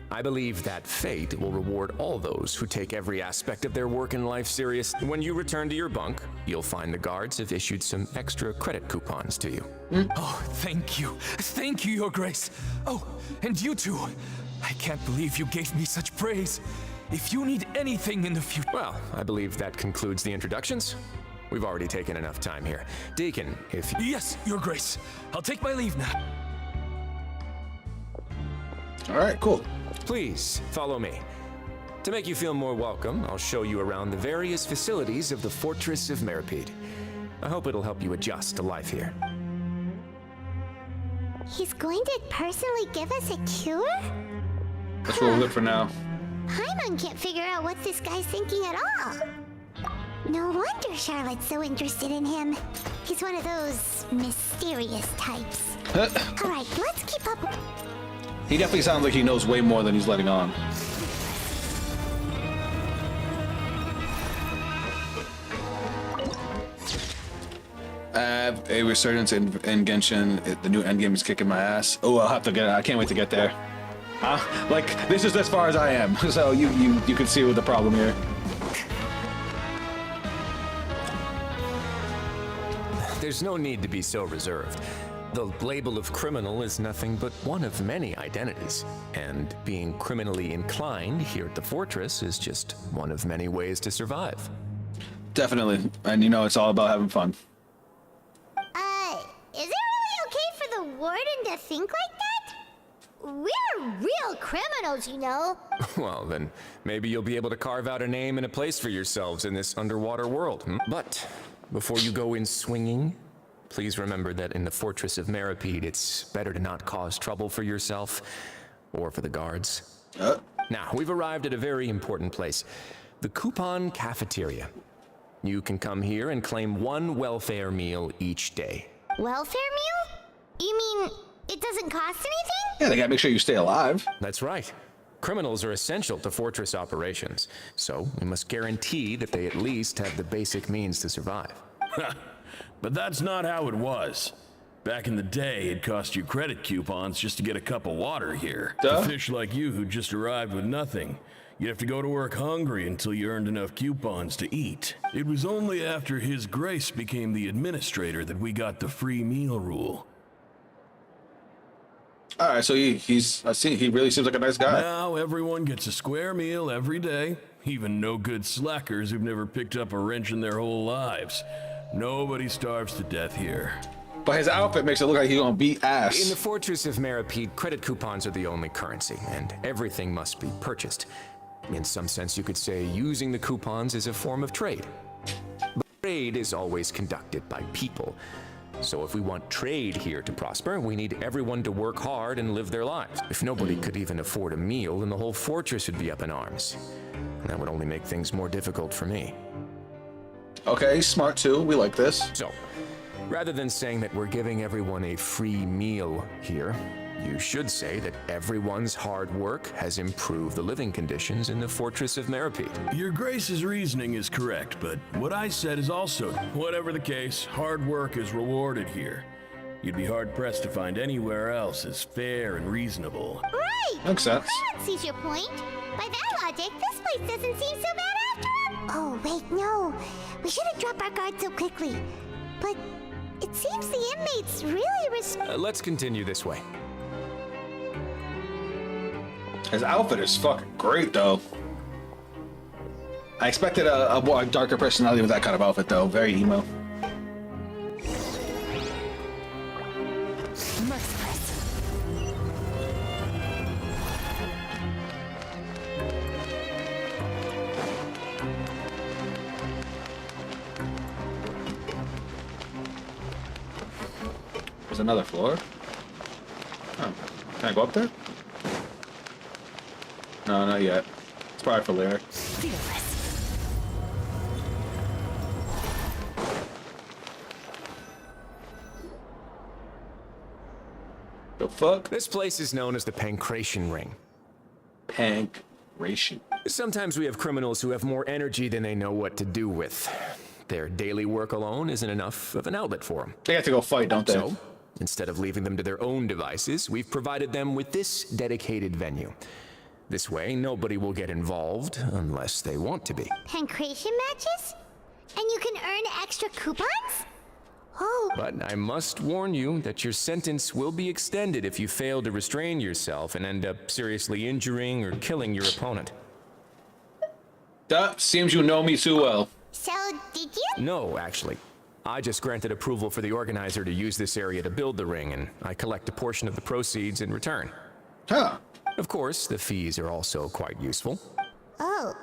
Speaker 13: I believe that fate will reward all those who take every aspect of their work and life serious. When you return to your bunk, you'll find the guards have issued some extra credit coupons to you.
Speaker 7: Oh, thank you. Thank you, Your Grace. Oh, and you too. I can't believe you gave me such praise. If you need anything in the future...
Speaker 13: Well, I believe that concludes the introductions. We've already taken enough time here. Deacon, if you...
Speaker 7: Yes, Your Grace. I'll take my leave now.
Speaker 1: All right, cool.
Speaker 13: Please, follow me. To make you feel more welcome, I'll show you around the various facilities of the Fortress of Meripede. I hope it'll help you adjust to life here.
Speaker 3: He's going to personally give us a cure?
Speaker 1: That's what we'll look for now.
Speaker 3: Paimon can't figure out what this guy's thinking at all. No wonder Charlotte's so interested in him. He's one of those mysterious types. Alright, let's keep up.
Speaker 1: He definitely sounds like he knows way more than he's letting on. A resurgence in Genshin. The new endgame is kicking my ass. Oh, I'll have to get it. I can't wait to get there. Like, this is as far as I am. So you can see what the problem here.
Speaker 13: There's no need to be so reserved. The label of criminal is nothing but one of many identities, and being criminally inclined here at the fortress is just one of many ways to survive.
Speaker 1: Definitely, and you know it's all about having fun.
Speaker 3: Is it really okay for the warden to think like that? We're real criminals, you know.
Speaker 13: Well, then maybe you'll be able to carve out a name and a place for yourselves in this underwater world. But before you go in swinging, please remember that in the Fortress of Meripede, it's better to not cause trouble for yourself or for the guards. Now, we've arrived at a very important place, the Coupon Cafeteria. You can come here and claim one welfare meal each day.
Speaker 3: Welfare meal? You mean it doesn't cost anything?
Speaker 1: Yeah, they gotta make sure you stay alive.
Speaker 13: That's right. Criminals are essential to fortress operations, so we must guarantee that they at least have the basic means to survive.
Speaker 14: But that's not how it was. Back in the day, it cost you credit coupons just to get a cup of water here.
Speaker 1: Duh.
Speaker 14: To fish like you who just arrived with nothing, you'd have to go to work hungry until you earned enough coupons to eat. It was only after His Grace became the administrator that we got the free meal rule.
Speaker 1: All right, so he really seems like a nice guy.
Speaker 14: Now everyone gets a square meal every day, even no good slackers who've never picked up a wrench in their whole lives. Nobody starves to death here.
Speaker 1: But his outfit makes it look like he's gonna beat ass.
Speaker 13: In the Fortress of Meripede, credit coupons are the only currency, and everything must be purchased. In some sense, you could say using the coupons is a form of trade. But trade is always conducted by people. So if we want trade here to prosper, we need everyone to work hard and live their lives. If nobody could even afford a meal, then the whole fortress would be up in arms. And that would only make things more difficult for me.
Speaker 1: Okay, smart too. We like this.
Speaker 13: So, rather than saying that we're giving everyone a free meal here, you should say that everyone's hard work has improved the living conditions in the Fortress of Meripede.
Speaker 14: Your Grace's reasoning is correct, but what I said is also, whatever the case, hard work is rewarded here. You'd be hard-pressed to find anywhere else as fair and reasonable.
Speaker 3: Right!
Speaker 1: Makes sense.
Speaker 3: Paimon sees your point. By that logic, this place doesn't seem so bad after all. Oh, wait, no. We shouldn't drop our guard so quickly. But it seems the inmates really
Speaker 13: Let's continue this way.
Speaker 1: His outfit is fucking great, though. I expected a more darker personality with that kind of outfit, though. Very emo. There's another floor. Oh, can I go up there? No, not yet. It's probably for later. The fuck?
Speaker 13: This place is known as the Pancration Ring.
Speaker 1: Pancration.
Speaker 13: Sometimes we have criminals who have more energy than they know what to do with. Their daily work alone isn't enough of an outlet for them.
Speaker 1: They have to go fight, don't they?
Speaker 13: So, instead of leaving them to their own devices, we've provided them with this dedicated venue. This way, nobody will get involved unless they want to be.
Speaker 3: Pancration matches? And you can earn extra coupons? Oh.
Speaker 13: But I must warn you that your sentence will be extended if you fail to restrain yourself and end up seriously injuring or killing your opponent.
Speaker 1: That seems you know me too well.
Speaker 3: So, did you?
Speaker 13: No, actually. I just granted approval for the organizer to use this area to build the ring, and I collect a portion of the proceeds in return.
Speaker 1: Huh.
Speaker 13: Of course, the fees are also quite useful.
Speaker 3: Oh.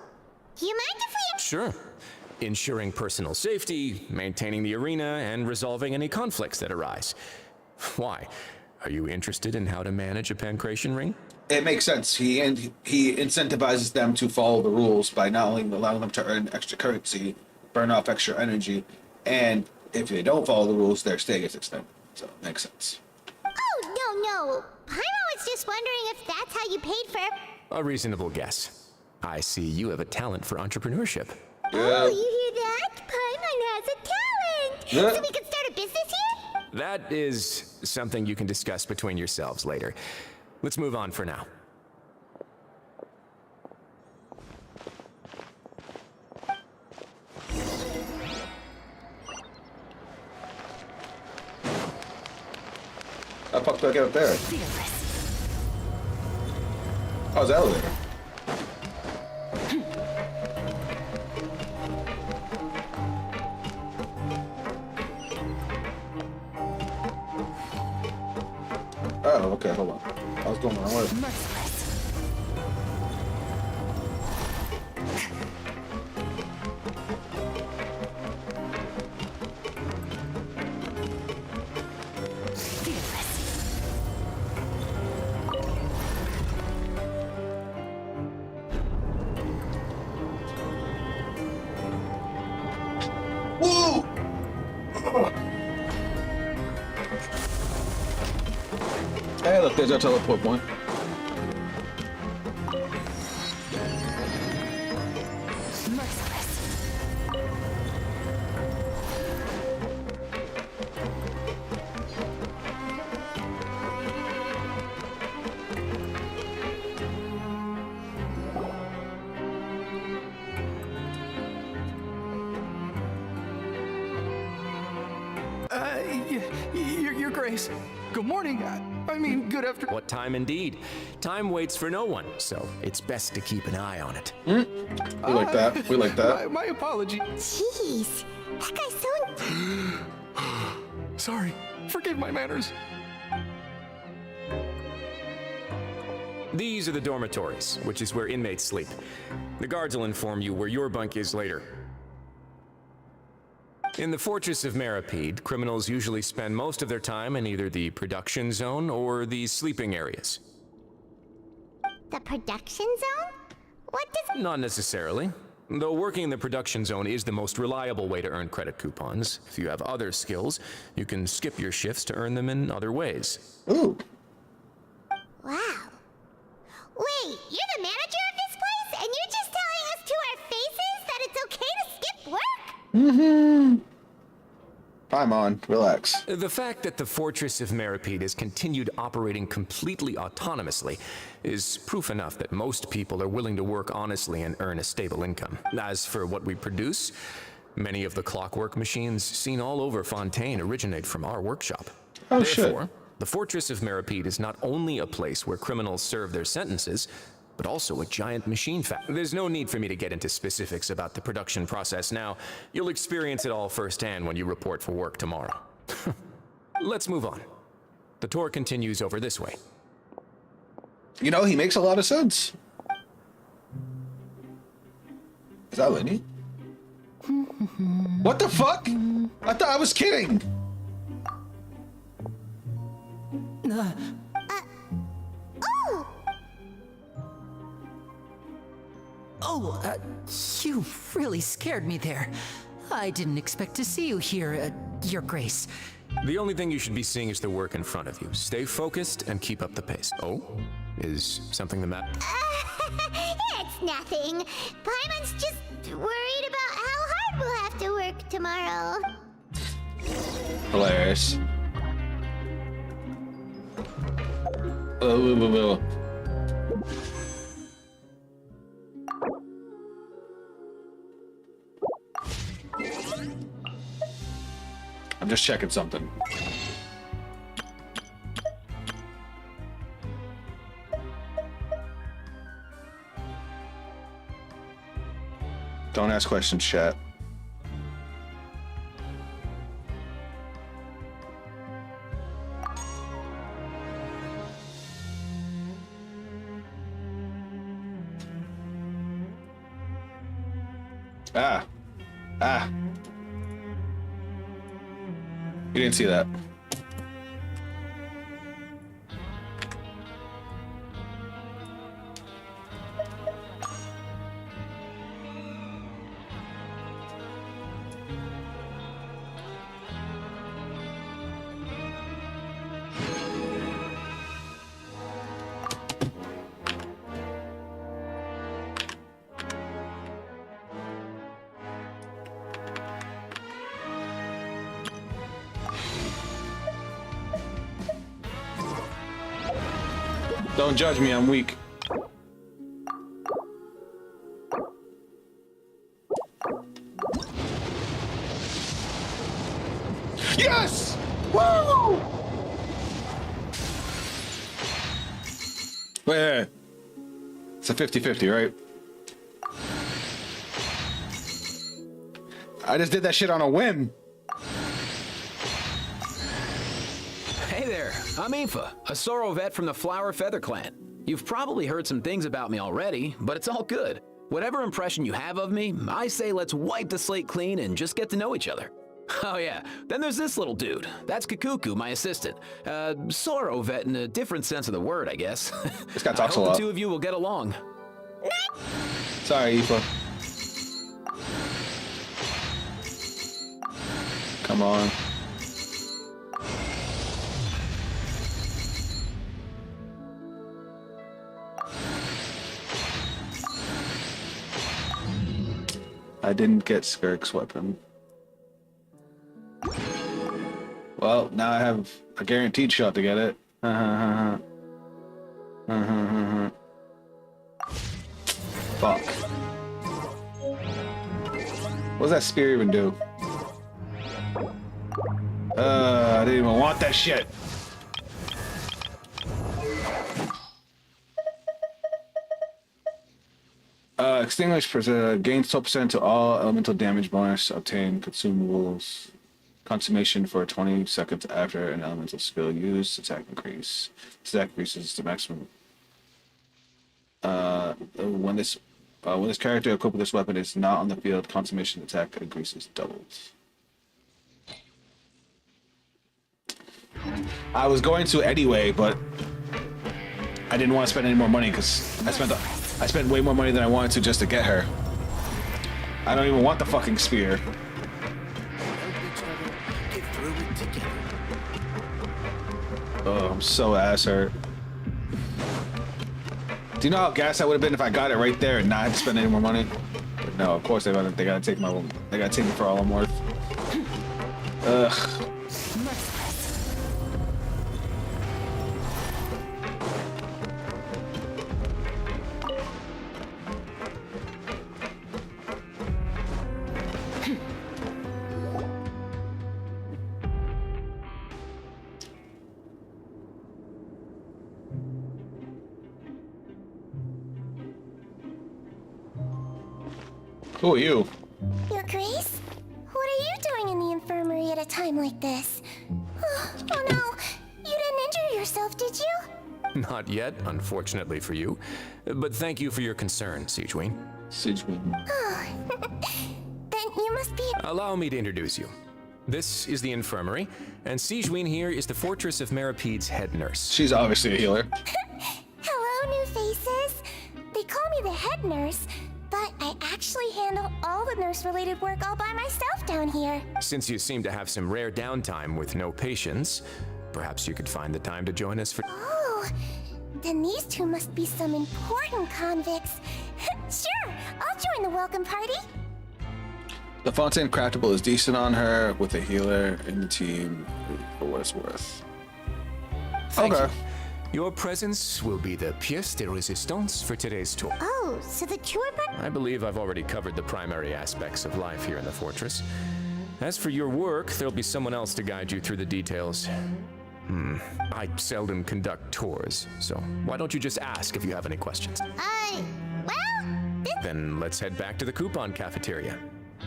Speaker 3: Do you mind if we...
Speaker 13: Sure. Ensuring personal safety, maintaining the arena, and resolving any conflicts that arise. Why? Are you interested in how to manage a pancration ring?
Speaker 1: it makes sense. He incentivizes them to follow the rules by not only allowing them to earn extra currency, burn off extra energy, and if they don't follow the rules, their stay gets extended. So it makes sense.
Speaker 3: Oh, no. Paimon was just wondering if that's how you paid for...
Speaker 13: A reasonable guess. I see you have a talent for entrepreneurship.
Speaker 3: Oh, you hear that? Paimon has a talent!
Speaker 13: Yeah.
Speaker 3: So we can start a business here?
Speaker 13: That is something you can discuss between yourselves later. Let's move on for now.
Speaker 1: How the fuck do I get up there? Oh, it's the elevator. Oh, okay, hold on. I was going the wrong way. Woo! Hey, look, there's our teleport point.
Speaker 7: Your Grace. Good morning. I mean, good afternoon.
Speaker 13: What time indeed? Time waits for no one, so it's best to keep an eye on it.
Speaker 1: We like that. We like that.
Speaker 7: My apology.
Speaker 3: Jeez, that guy's so...
Speaker 7: Sorry. Forgive my manners.
Speaker 13: These are the dormitories, which is where inmates sleep. The guards will inform you where your bunk is later. In the Fortress of Meripede, criminals usually spend most of their time in either the production zone or the sleeping areas.
Speaker 3: The production zone? What does...
Speaker 13: Not necessarily. Though working in the production zone is the most reliable way to earn credit coupons. If you have other skills, you can skip your shifts to earn them in other ways.
Speaker 1: Ooh.
Speaker 3: Wow. Wait, you're the manager of this place, and you're just telling us to our faces that it's okay to skip work?
Speaker 1: Mm-hmm. Paimon, relax.
Speaker 13: The fact that the Fortress of Meripede has continued operating completely autonomously is proof enough that most people are willing to work honestly and earn a stable income. As for what we produce, many of the clockwork machines seen all over Fontaine originate from our workshop.
Speaker 1: Oh,
Speaker 13: Therefore,
Speaker 1: shit.
Speaker 13: the Fortress of Meripede is not only a place where criminals serve their sentences, but also a giant machine factory. There's no need for me to get into specifics about the production process now. You'll experience it all firsthand when you report for work tomorrow. Let's move on. The tour continues over this way.
Speaker 1: You know, he makes a lot of sense. Is that Lenny? What the fuck? I thought I was kidding.
Speaker 15: You really scared me there. I didn't expect to see you here, Your Grace.
Speaker 13: The only thing you should be seeing is the work in front of you. Stay focused and keep up the pace. Oh? Is something the matter?
Speaker 3: It's nothing. Paimon's just worried about how hard we'll have to work tomorrow.
Speaker 1: Hilarious. I'm just checking something. Don't ask questions, chat. Ah. You didn't see that. Don't judge me, I'm weak. Yes! Woo! Wait. It's a 50-50, right? I just did that shit on a whim.
Speaker 16: Hey there, I'm Aoife, a Sorrow vet from the Flower Feather Clan. You've probably heard some things about me already, but it's all good. Whatever impression you have of me, I say let's wipe the slate clean and just get to know each other. Oh yeah, then there's this little dude. That's Kakuku, my assistant. Sorrow vet in a different sense of the word, I guess.
Speaker 1: This guy talks a lot.
Speaker 16: I hope the two of you will get along.
Speaker 1: Sorry, Aoife. Come on. I didn't get Skirk's weapon. Well, now I have a guaranteed shot to get it. Fuck. What does that spear even do? I didn't even want that shit. Extinguish gains 12% to all elemental damage bonus. Obtain consumables. Consummation for 20 seconds after an elemental skill used. Attack increase. Attack increases the maximum. When this character equipped with this weapon is not on the field, consummation attack increases doubled. I was going to anyway, but I didn't want to spend any more money because I spent way more money than I wanted to just to get her. I don't even want the fucking spear. Oh, I'm so ass hurt. Do you know how gas I would have been if I got it right there and not had to spend any more money? But no, of course they gotta take me for all I'm worth. Ugh. Who are you?
Speaker 3: Your Grace? What are you doing in the infirmary at a time like this? Oh no, you didn't injure yourself, did you?
Speaker 13: Not yet, unfortunately for you. But thank you for your concern, Sigewinne.
Speaker 1: Sigewinne.
Speaker 3: Oh. Then you must be...
Speaker 13: Allow me to introduce you. This is the infirmary, and Sigewinne here is the Fortress of Maripede's head nurse.
Speaker 1: She's obviously a healer.
Speaker 3: Hello, new faces. They call me the head nurse, but I actually handle all the nurse-related work all by myself down here.
Speaker 13: Since you seem to have some rare downtime with no patients, perhaps you could find the time to join us for...
Speaker 3: Oh, then these two must be some important convicts. Sure, I'll join the welcome party.
Speaker 1: The Fontaine Craftable is decent on her with a healer in the team for what it's worth.
Speaker 13: Thank you. Your presence will be the pièce de résistance for today's tour.
Speaker 3: Oh, so the tour part?
Speaker 13: I believe I've already covered the primary aspects of life here in the fortress. As for your work, there'll be someone else to guide you through the details. I seldom conduct tours, so why don't you just ask if you have any questions? Then let's head back to the coupon cafeteria.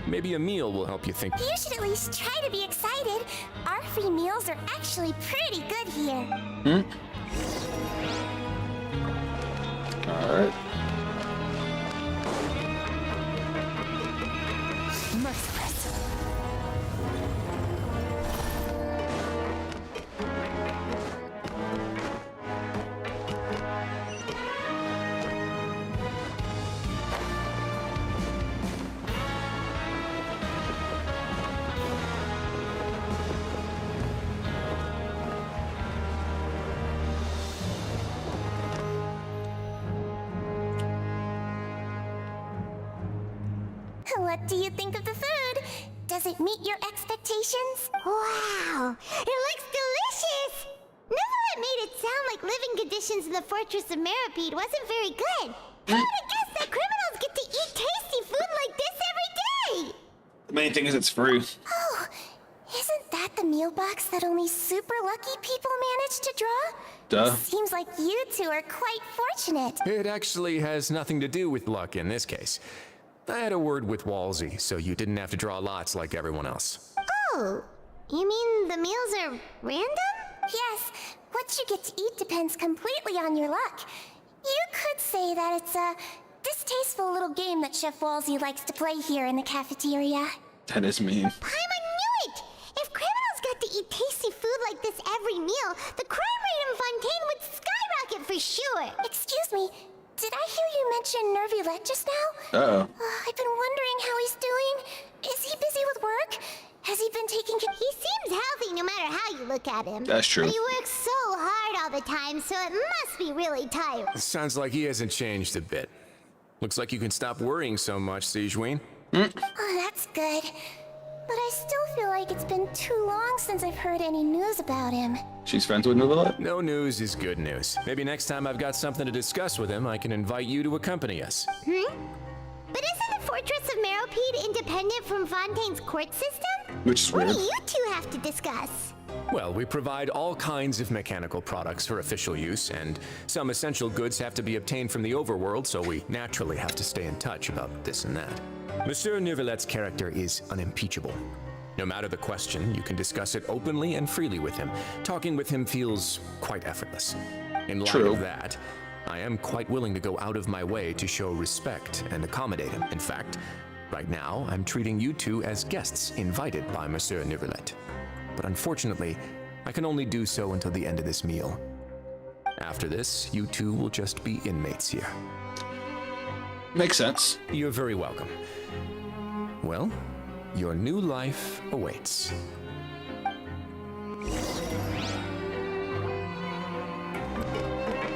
Speaker 13: Maybe a meal will help you think.
Speaker 3: You should at least try to be excited. Our free meals are actually pretty good here.
Speaker 1: All right.
Speaker 3: Merciless. What do you think of the food? Does it meet your expectations? Wow, it looks delicious! Never made it sound like living conditions in the Fortress of Meropide wasn't very good. Who would have guessed that criminals get to eat tasty food like this every day?
Speaker 1: The main thing is it's free.
Speaker 3: Oh, isn't that the meal box that only super lucky people manage to draw?
Speaker 1: Duh.
Speaker 3: Seems like you two are quite fortunate.
Speaker 13: It actually has nothing to do with luck in this case. I had a word with Walsey, so you didn't have to draw lots like everyone else.
Speaker 3: Oh, you mean the meals are random? Yes, what you get to eat depends completely on your luck. You could say that it's a distasteful little game that Chef Walsey likes to play here in the cafeteria.
Speaker 1: That is mean.
Speaker 3: Paimon knew it! If criminals got to eat tasty food like this every meal, the crime rate in Fontaine would skyrocket for sure. Excuse me, did I hear you mention Nervulette just now?
Speaker 1: Uh-oh.
Speaker 3: I've been wondering how he's doing. Is he busy with work? Has he been taking care? He seems healthy no matter how you look at him.
Speaker 1: That's true.
Speaker 3: But he works so hard all the time, so it must be really tiring.
Speaker 13: Sounds like he hasn't changed a bit. Looks like you can stop worrying so much, Sigewinne.
Speaker 3: Oh, that's good. But I still feel like it's been too long since I've heard any news about him.
Speaker 1: She's friends with Nervulette?
Speaker 13: No news is good news. Maybe next time I've got something to discuss with him, I can invite you to accompany us.
Speaker 3: But isn't the Fortress of Meropide independent from Fontaine's court system?
Speaker 1: Which is
Speaker 3: What
Speaker 1: weird.
Speaker 3: do you two have to discuss?
Speaker 13: Well, we provide all kinds of mechanical products for official use, and some essential goods have to be obtained from the overworld, so we naturally have to stay in touch about this and that. Monsieur Nervulette's character is unimpeachable. No matter the question, you can discuss it openly and freely with him. Talking with him feels quite effortless. In light
Speaker 1: True.
Speaker 13: of that, I am quite willing to go out of my way to show respect and accommodate him. In fact, right now, I'm treating you two as guests invited by Monsieur Nervulette. But unfortunately, I can only do so until the end of this meal. After this, you two will just be inmates here.
Speaker 1: Makes sense.
Speaker 13: You're very welcome. Well, your new life awaits.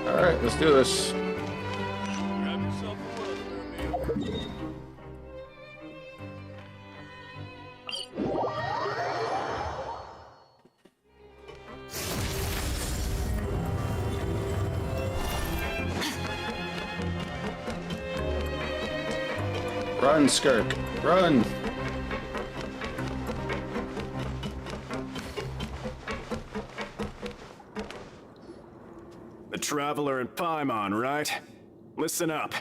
Speaker 1: Alright, let's do this.
Speaker 14: Grab yourself a meal.
Speaker 1: Run, Skirk. Run!
Speaker 17: The Traveler and Paimon, right? Listen up.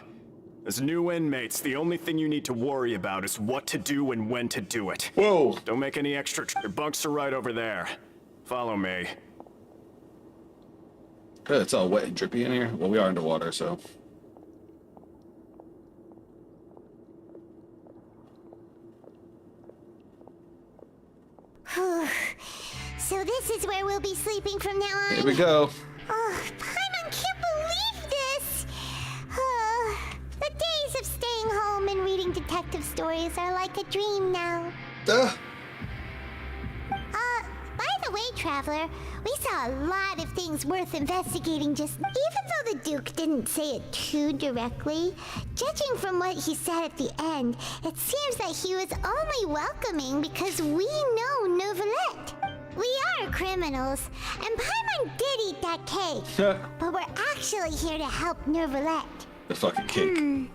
Speaker 17: As new inmates, the only thing you need to worry about is what to do and when to do it.
Speaker 1: Whoa!
Speaker 17: Don't make any extra your bunks are right over there. Follow me.
Speaker 1: It's all wet and drippy in here. Well, we are underwater, so.
Speaker 3: So this is where we'll be sleeping from now on?
Speaker 1: Here we go.
Speaker 3: Oh, Paimon can't believe this! The days of staying home and reading detective stories are like a dream now.
Speaker 1: Duh.
Speaker 3: By the way, Traveler, we saw a lot of things worth investigating even though the Duke didn't say it too directly. Judging from what he said at the end, it seems that he was only welcoming because we know Nervulette. We are criminals, and Paimon did eat that cake. But we're actually here to help Nervulette.
Speaker 1: The fucking cake.
Speaker 3: Is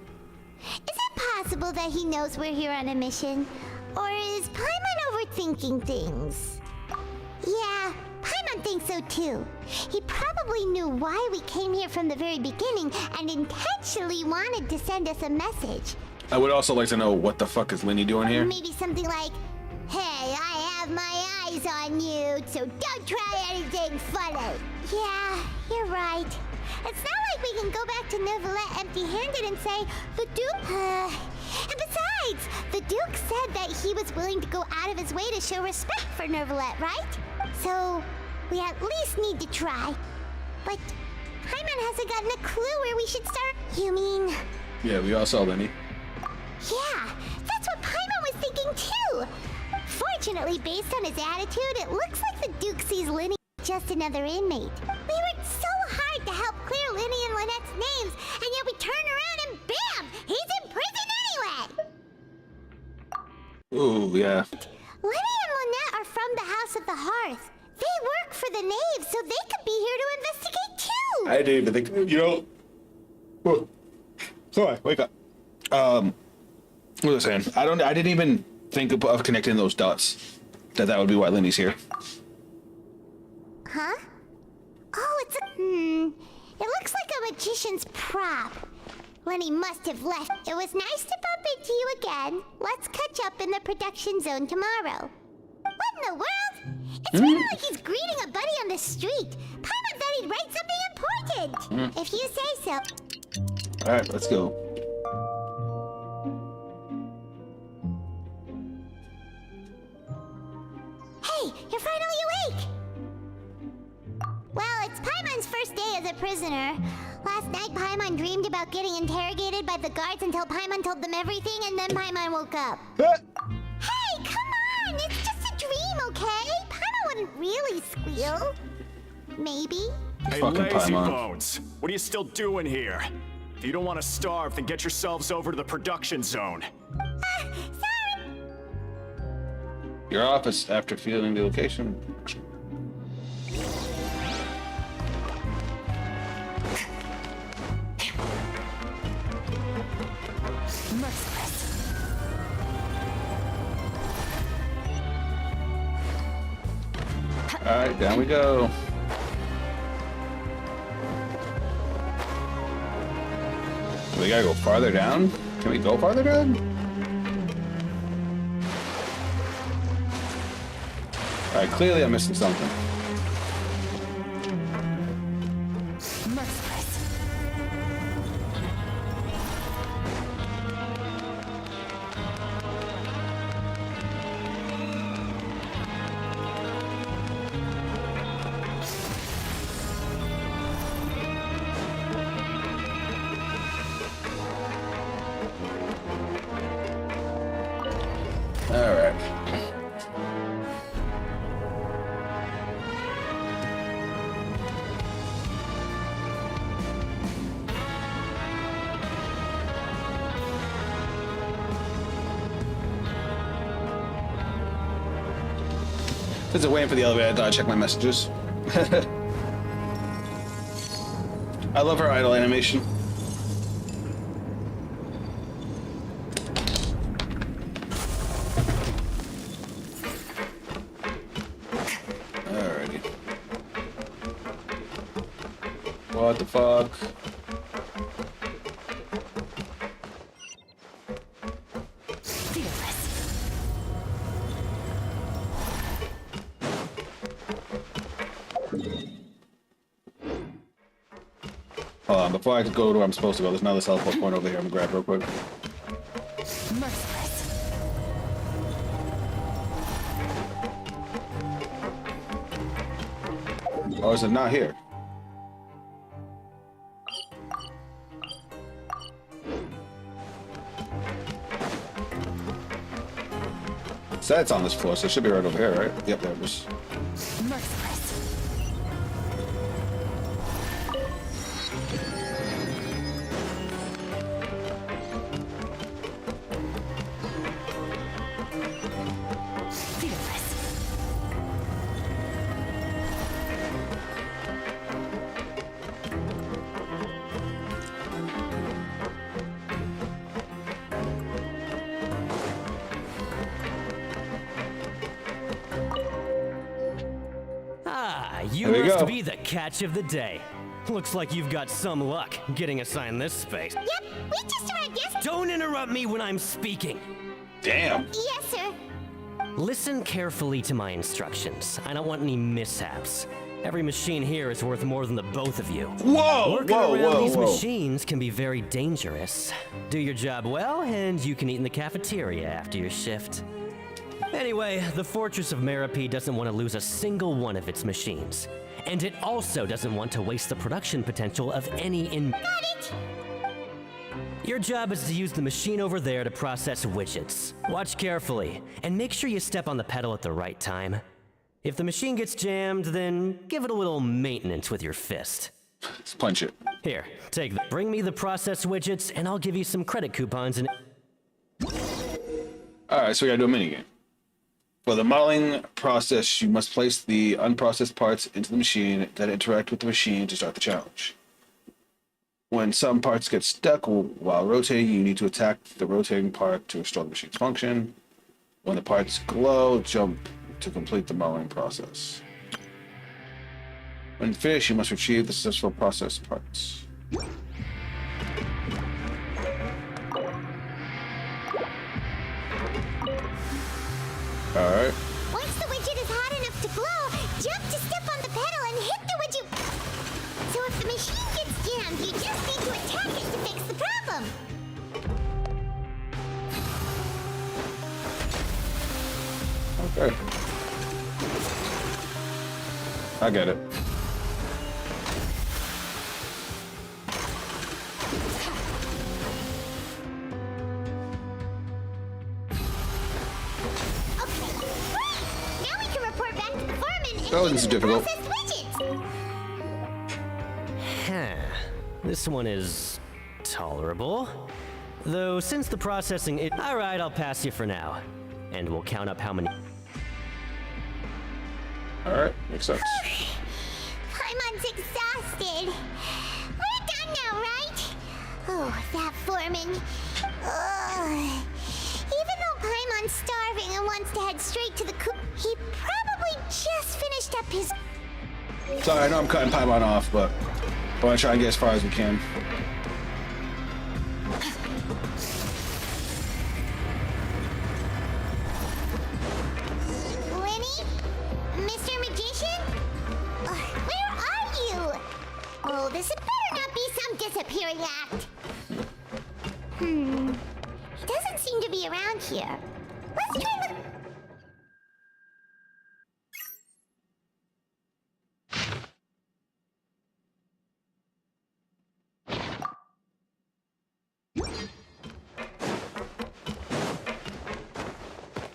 Speaker 3: it possible that he knows we're here on a mission? Or is Paimon overthinking things? Yeah, Paimon thinks so too. He probably knew why we came here from the very beginning and intentionally wanted to send us a message.
Speaker 1: I would also like to know what the fuck is Linny doing here?
Speaker 3: Maybe something like, hey, I have my eyes on you, so don't try anything funny. Yeah, you're right. It's not like we can go back to Nervulette empty-handed and say, the Duke... And besides, the Duke said that he was willing to go out of his way to show respect for Nervulette, right? So, we at least need to try. But Paimon hasn't gotten a clue where we should start. You mean...
Speaker 1: Yeah, we all saw Linny.
Speaker 3: Yeah, that's what Paimon was thinking too. Fortunately, based on his attitude, it looks like the Duke sees Linny as just another inmate. We worked so hard to help clear Linny and Lynette's names, and yet we turn around and bam! He's in prison anyway!
Speaker 1: Ooh, yeah.
Speaker 3: Linny and Lynette are from the House of the Hearth. They work for the Knave, so they could be here to investigate too.
Speaker 1: I didn't even think. You know. Whoa. Sorry, wake up. What was I saying? I didn't even think of connecting those dots. That would be why Lindy's here.
Speaker 3: Huh? Oh, it's a... It looks like a magician's prop. Lenny must have left. It was nice to bump into you again. Let's catch up in the production zone tomorrow. What in the world? It's kind of like he's greeting a buddy on the street. Paimon thought he'd write something important. If you say so.
Speaker 1: Alright, let's go.
Speaker 3: Hey, you're finally awake! Well, it's Paimon's first day as a prisoner. Last night, Paimon dreamed about getting interrogated by the guards until Paimon told them everything, and then Paimon woke up. Hey, come on! It's just a dream, okay? Paimon wouldn't really squeal. Maybe.
Speaker 17: Hey, lazy bones! What are you still doing here? If you don't want to starve, then get yourselves over to the production zone.
Speaker 3: Sorry!
Speaker 1: Your office after feeling the location. Alright, down we go. We gotta go farther down? Can we go farther down? Alright, clearly I'm missing something. Alright. Since I'm waiting for the elevator, I thought I'd check my messages. I love her idle animation. Alrighty. What the fuck? Hold on, before I can go to where I'm supposed to go, there's another teleport point over here I'm gonna grab real quick. Or is it not here? It said it's on this floor, so it should be right over here, right? Yep, there it is.
Speaker 18: You must be the catch of the day. Looks like you've got some luck getting assigned this space.
Speaker 3: Yep, we just arrived yesterday.
Speaker 18: Don't interrupt me when I'm speaking.
Speaker 1: Damn.
Speaker 3: Yes, sir.
Speaker 18: Listen carefully to my instructions. I don't want any mishaps. Every machine here is worth more than the both of you.
Speaker 1: Whoa!
Speaker 18: Working around these machines can be very dangerous. Do your job well, and you can eat in the cafeteria after your shift. Anyway, the Fortress of Meropee doesn't want to lose a single one of its machines. And it also doesn't want to waste the production potential of any
Speaker 3: Got it!
Speaker 18: Your job is to use the machine over there to process widgets. Watch carefully, and make sure you step on the pedal at the right time. If the machine gets jammed, then give it a little maintenance with your fist.
Speaker 1: Let's punch it.
Speaker 18: Here, take that. Bring me the process widgets, and I'll give you some credit coupons and...
Speaker 1: Alright, so we gotta do a minigame. For the modeling process, you must place the unprocessed parts into the machine, then interact with the machine to start the challenge. When some parts get stuck while rotating, you need to attack the rotating part to restore the machine's function. When the parts glow, jump to complete the modeling process. When finished, you must retrieve the successful process parts. Alright.
Speaker 3: Once the widget is hot enough to glow, jump to step on the pedal and hit the widget. So if the machine gets jammed, you just need to attack it to fix the problem.
Speaker 1: Okay. I get it. Oh, this is difficult.
Speaker 18: Huh. This one is tolerable. Though since the processing it... Alright, I'll pass you for now. And we'll count up how many...
Speaker 1: Alright, makes sense.
Speaker 3: Paimon's exhausted. We're done now, right? Oh, that foreman. Ugh. Even though Paimon's starving and wants to head straight to the coop, he probably just finished up his...
Speaker 1: Sorry, I know I'm cutting Paimon off, but I want to try and get as far as we can.
Speaker 3: Lenny? Mr. Magician? Where are you? Oh, this had better not be some disappearing act. He doesn't seem to be around here. Let's try and look...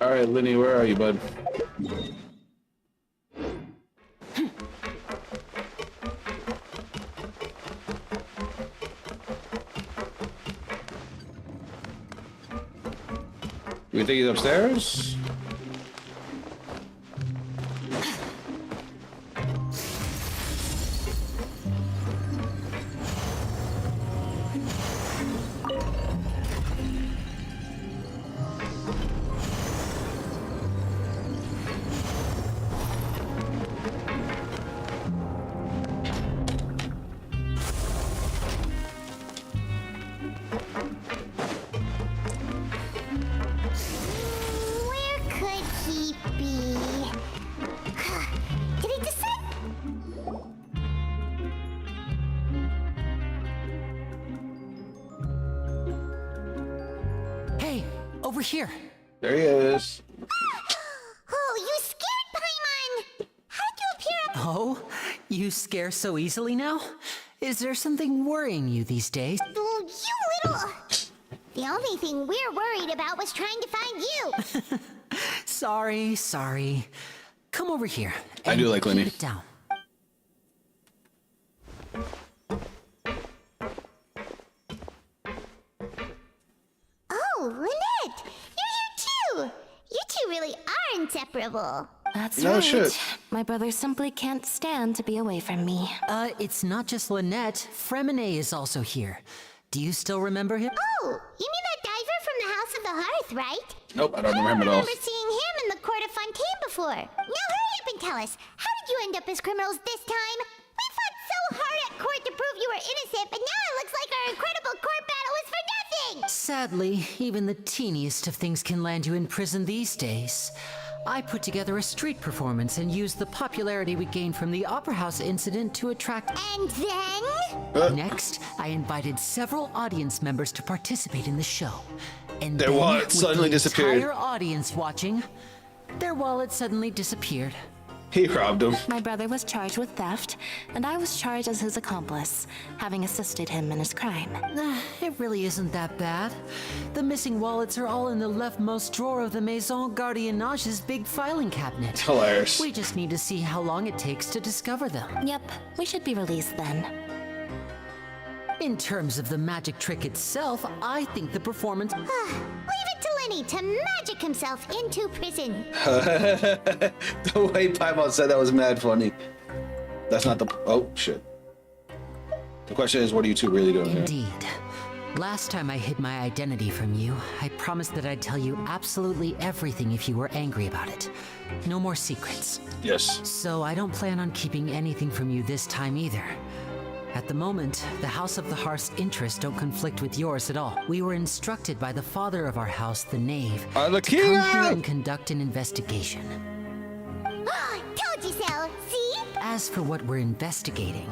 Speaker 1: Alright, Lenny, where are you, bud? You think he's upstairs?
Speaker 15: Over here.
Speaker 1: There he is.
Speaker 3: Oh, you scared Paimon! How'd you appear up?
Speaker 15: Oh, you scare so easily now? Is there something worrying you these days?
Speaker 3: Oh, you little... The only thing we're worried about was trying to find you.
Speaker 15: Sorry. Come over here.
Speaker 1: I do like Lenny.
Speaker 15: Keep it down.
Speaker 3: Oh, Lynette! You're here too! You two really are inseparable.
Speaker 5: That's
Speaker 1: No
Speaker 5: right.
Speaker 1: shit.
Speaker 5: My brother simply can't stand to be away from me.
Speaker 15: It's not just Lynette. Fremine is also here. Do you still remember him?
Speaker 3: Oh, you mean that diver from the House of the Hearth, right?
Speaker 1: Nope, I don't remember him at all.
Speaker 3: I remember seeing him in the Court of Fontaine before. Now hurry up and tell us, how did you end up as criminals this time? We fought so hard at court to prove you were innocent, but now it looks like our incredible court battle was for nothing!
Speaker 15: Sadly, even the teeniest of things can land you in prison these days. I put together a street performance and used the popularity we gained from the Opera House incident to attract...
Speaker 3: And then?
Speaker 15: Next, I invited several audience members to participate in the show. And
Speaker 1: Their
Speaker 15: then,
Speaker 1: wallet
Speaker 15: with
Speaker 1: suddenly
Speaker 15: the
Speaker 1: disappeared.
Speaker 15: entire audience watching, their wallet suddenly disappeared.
Speaker 1: He robbed him.
Speaker 5: My brother was charged with theft, and I was charged as his accomplice, having assisted him in his crime.
Speaker 15: It really isn't that bad. The missing wallets are all in the leftmost drawer of the Maison Gardiennage's big filing cabinet.
Speaker 1: Hilarious.
Speaker 15: We just need to see how long it takes to discover them.
Speaker 5: Yep, we should be released then.
Speaker 15: In terms of the magic trick itself, I think the performance...
Speaker 3: Leave it to Lenny to magic himself into prison.
Speaker 1: The way Paimon said that was mad funny. That's not the... Oh, shit. The question is, what are you two really doing here?
Speaker 15: Indeed. Last time I hid my identity from you, I promised that I'd tell you absolutely everything if you were angry about it. No more secrets.
Speaker 1: Yes.
Speaker 15: So I don't plan on keeping anything from you this time either. At the moment, the House of the Hearth's interests don't conflict with yours at all. We were instructed by the father of our house, the Knave, to come here and conduct an investigation.
Speaker 3: Told you so, see?
Speaker 15: As for what we're investigating,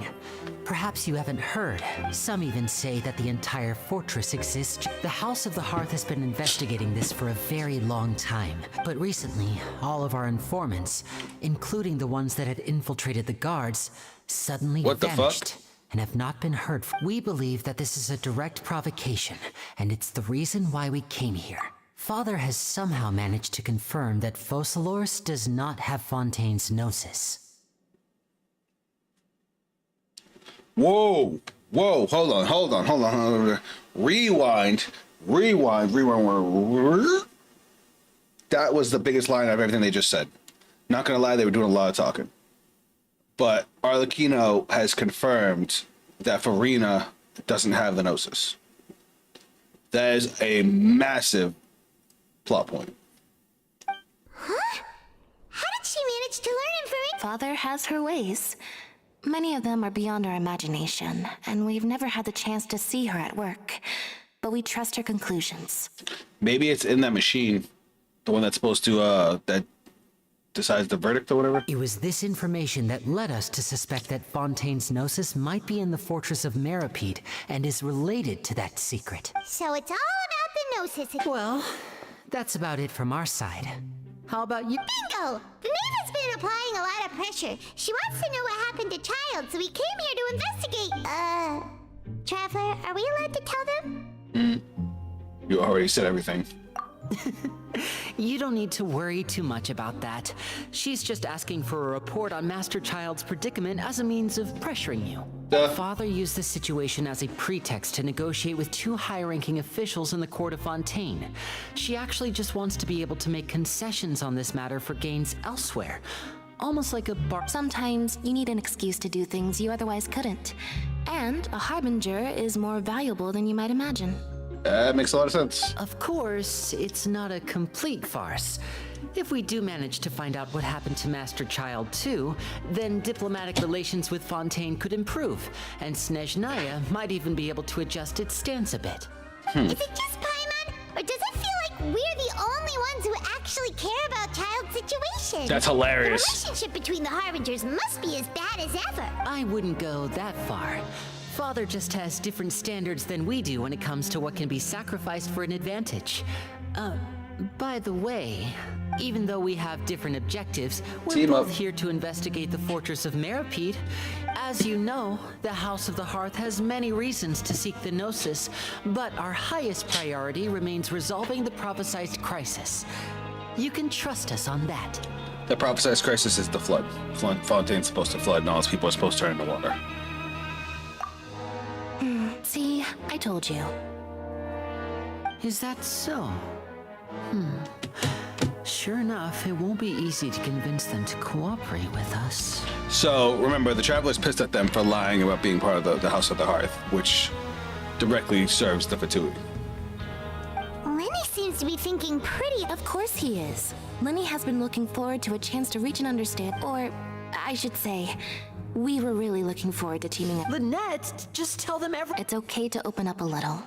Speaker 15: perhaps you haven't heard. Some even say that the entire fortress exists. The House of the Hearth has been investigating this for a very long time. But recently, all of our informants, including the ones that had infiltrated the guards, suddenly vanished and have not been heard from. We believe that this is a direct provocation, and it's the reason why we came here. Father has somehow managed to confirm that Focalors does not have Fontaine's Gnosis.
Speaker 1: Whoa, hold on. Rewind. That was the biggest line out of everything they just said. Not gonna lie, they were doing a lot of talking. But Arlecchino has confirmed that Farina doesn't have the Gnosis. That is a massive plot point.
Speaker 3: Huh? How did she manage to learn information?
Speaker 5: Father has her ways. Many of them are beyond our imagination, and we've never had the chance to see her at work. But we trust her conclusions.
Speaker 1: Maybe it's in that machine, the one that's supposed to that decides the verdict or whatever.
Speaker 15: It was this information that led us to suspect that Fontaine's Gnosis might be in the fortress of Meripede and is related to that secret.
Speaker 3: So it's all about the Gnosis.
Speaker 15: Well, that's about it from our side. How about you?
Speaker 3: Bingo! The Knave has been applying a lot of pressure. She wants to know what happened to Child, so we came here to investigate. Traveler, are we allowed to tell them?
Speaker 1: You already said everything.
Speaker 15: You don't need to worry too much about that. She's just asking for a report on Master Child's predicament as a means of pressuring you. Father used the situation as a pretext to negotiate with two high-ranking officials in the court of Fontaine. She actually just wants to be able to make concessions on this matter for gains elsewhere. Almost like a bar.
Speaker 5: Sometimes you need an excuse to do things you otherwise couldn't. And a harbinger is more valuable than you might imagine.
Speaker 1: That makes a lot of sense.
Speaker 15: Of course, it's not a complete farce. If we do manage to find out what happened to Master Child too, then diplomatic relations with Fontaine could improve, and Snezhnaya might even be able to adjust its stance a bit.
Speaker 3: Is it just Paimon, or does it feel like we're the only ones who actually care about Child's situation?
Speaker 1: That's hilarious.
Speaker 3: The relationship between the Harbingers must be as bad as ever.
Speaker 15: I wouldn't go that far. Father just has different standards than we do when it comes to what can be sacrificed for an advantage. By the way, even though we have different objectives, we're both here to investigate the fortress of Meripede. As you know, the House of the Hearth has many reasons to seek the Gnosis, but our highest priority remains resolving the prophesized crisis. You can trust us on that.
Speaker 1: The prophesized crisis is the flood. Fontaine's supposed to flood, and all its people are supposed to turn into water.
Speaker 5: See, I told you.
Speaker 15: Is that so? Sure enough, it won't be easy to convince them to cooperate with us.
Speaker 1: So, remember, the Traveler's pissed at them for lying about being part of the House of the Hearth, which directly serves the Fatui.
Speaker 3: Lenny seems to be thinking pretty.
Speaker 5: Of course he is. Lenny has been looking forward to a chance to reach an understanding, or I should say, we were really looking forward to teaming up.
Speaker 15: Lynette, just tell them
Speaker 5: It's okay to open up a little.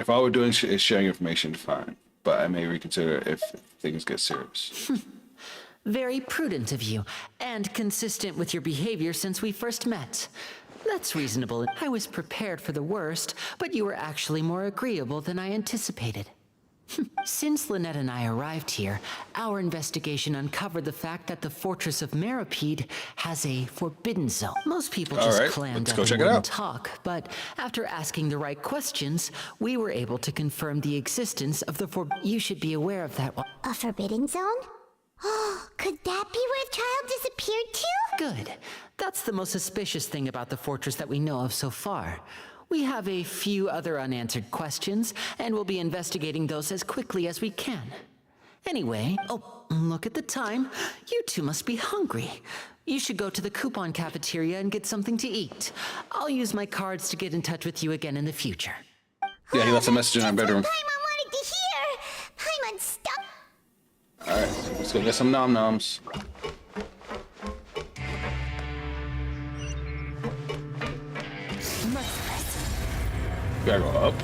Speaker 1: If all we're doing is sharing information, fine. But I may reconsider if things get serious.
Speaker 15: Very prudent of you, and consistent with your behavior since we first met. That's reasonable. I was prepared for the worst, but you were actually more agreeable than I anticipated. Since Lynette and I arrived here, our investigation uncovered the fact that the Fortress of Meripede has a forbidden zone. Most people just clammed up and wouldn't talk, but after asking the right questions, we were able to confirm the existence of the You should be aware of that one.
Speaker 3: A forbidden zone? Oh, could that be where Child disappeared to?
Speaker 15: Good. That's the most suspicious thing about the fortress that we know of so far. We have a few other unanswered questions, and we'll be investigating those as quickly as we can. Anyway, oh, look at the time. You two must be hungry. You should go to the coupon cafeteria and get something to eat. I'll use my cards to get in touch with you again in the future.
Speaker 1: Yeah, he left a message in our bedroom.
Speaker 3: Paimon wanted to hear. Paimon's stuck.
Speaker 1: Alright, let's go get some nom-noms. Gotta go up.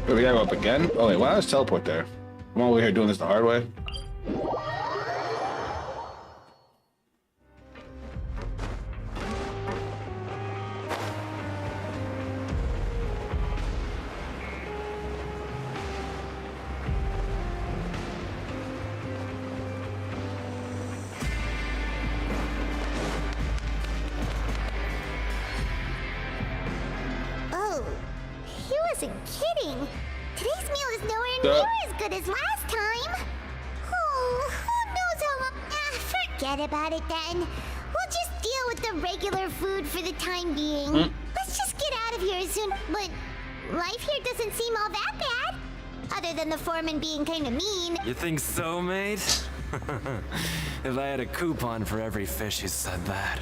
Speaker 1: Wait, we gotta go up again? Oh wait, why does teleport there? I'm over here doing this the hard way.
Speaker 3: Oh, he wasn't kidding. Today's meal is nowhere near as good as last time. Oh, who knows how long... forget about it then. We'll just deal with the regular food for the time being. Let's just get out of here soon. But life here doesn't seem all that bad. Other than the foreman being kind of mean.
Speaker 12: You think so, mate? If I had a coupon for every fish who said that.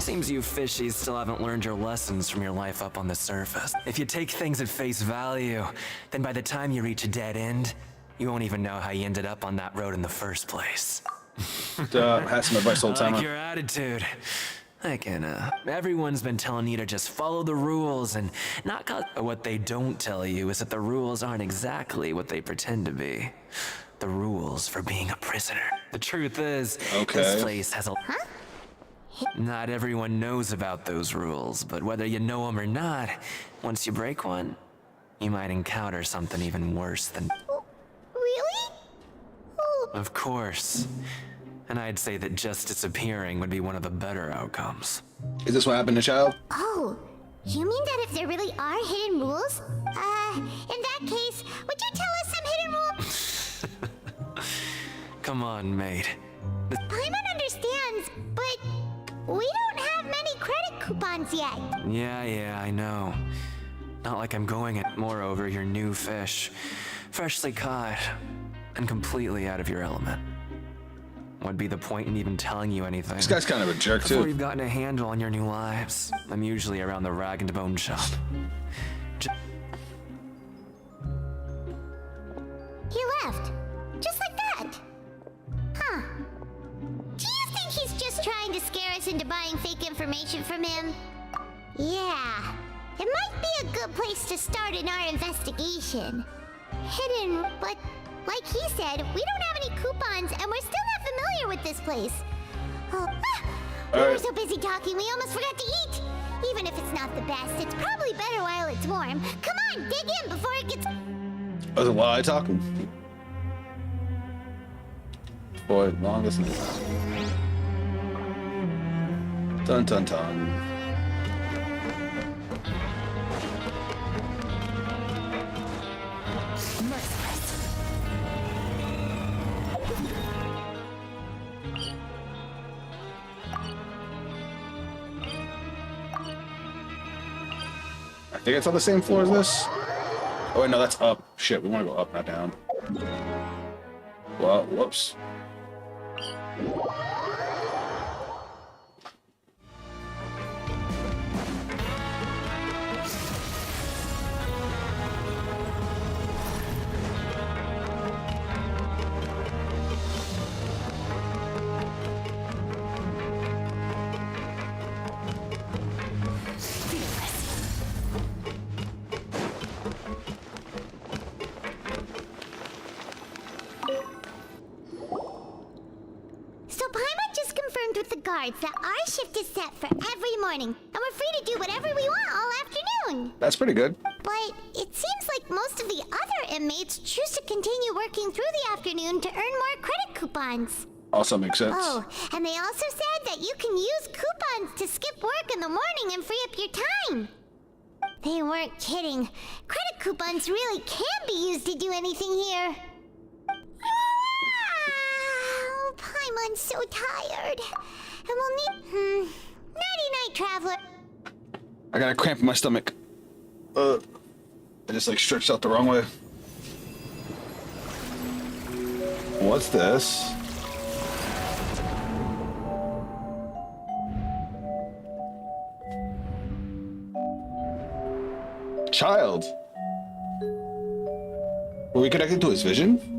Speaker 12: Seems you fishies still haven't learned your lessons from your life up on the surface. If you take things at face value, then by the time you reach a dead end, you won't even know how you ended up on that road in the first place.
Speaker 1: Had some advice all the time.
Speaker 12: I like your attitude. Everyone's been telling you to just follow the rules and not cause... What they don't tell you is that the rules aren't exactly what they pretend to be. The rules for being a prisoner. The truth is, this place has a... Not everyone knows about those rules, but whether you know them or not, once you break one, you might encounter something even worse than...
Speaker 3: Really?
Speaker 12: Of course. And I'd say that just disappearing would be one of the better outcomes.
Speaker 1: Is this what happened to Child?
Speaker 3: Oh, you mean that if there really are hidden rules? In that case, would you tell us some hidden rules?
Speaker 12: Come on, mate.
Speaker 3: Paimon understands, but we don't have many credit coupons yet.
Speaker 12: Yeah, I know. Not like I'm going it. Moreover, you're new fish. Freshly caught. And completely out of your element. What'd be the point in even telling you anything?
Speaker 1: This guy's kind of a jerk, too.
Speaker 12: Before you've gotten a handle on your new lives, I'm usually around the rag and bone shop.
Speaker 3: He left. Just like that. Huh. Do you think he's just trying to scare us into buying fake information from him? Yeah. It might be a good place to start in our investigation. Hidden, but like he said, we don't have any coupons and we're still not familiar with this place. Oh, we were so busy talking we almost forgot to eat. Even if it's not the best, it's probably better while it's warm. Come on, dig in before it gets...
Speaker 1: Was it while I talking? Boy, longest night. Dun dun dun. I think it's on the same floor as this. Oh wait, no, that's up. Shit, we want to go up, not down. Well, whoops.
Speaker 3: cards that our shift is set for every morning, and we're free to do whatever we want all afternoon.
Speaker 1: That's pretty good.
Speaker 3: But it seems like most of the other inmates choose to continue working through the afternoon to earn more credit coupons.
Speaker 1: Also makes sense.
Speaker 3: Oh, and they also said that you can use coupons to skip work in the morning and free up your time. They weren't kidding. Credit coupons really can be used to do anything here. Oh, Paimon's so tired. And we'll need... Nighty-night, Traveler.
Speaker 1: I got a cramp in my stomach. I just like stretched out the wrong way. What's this? Child. Were we connected to his vision?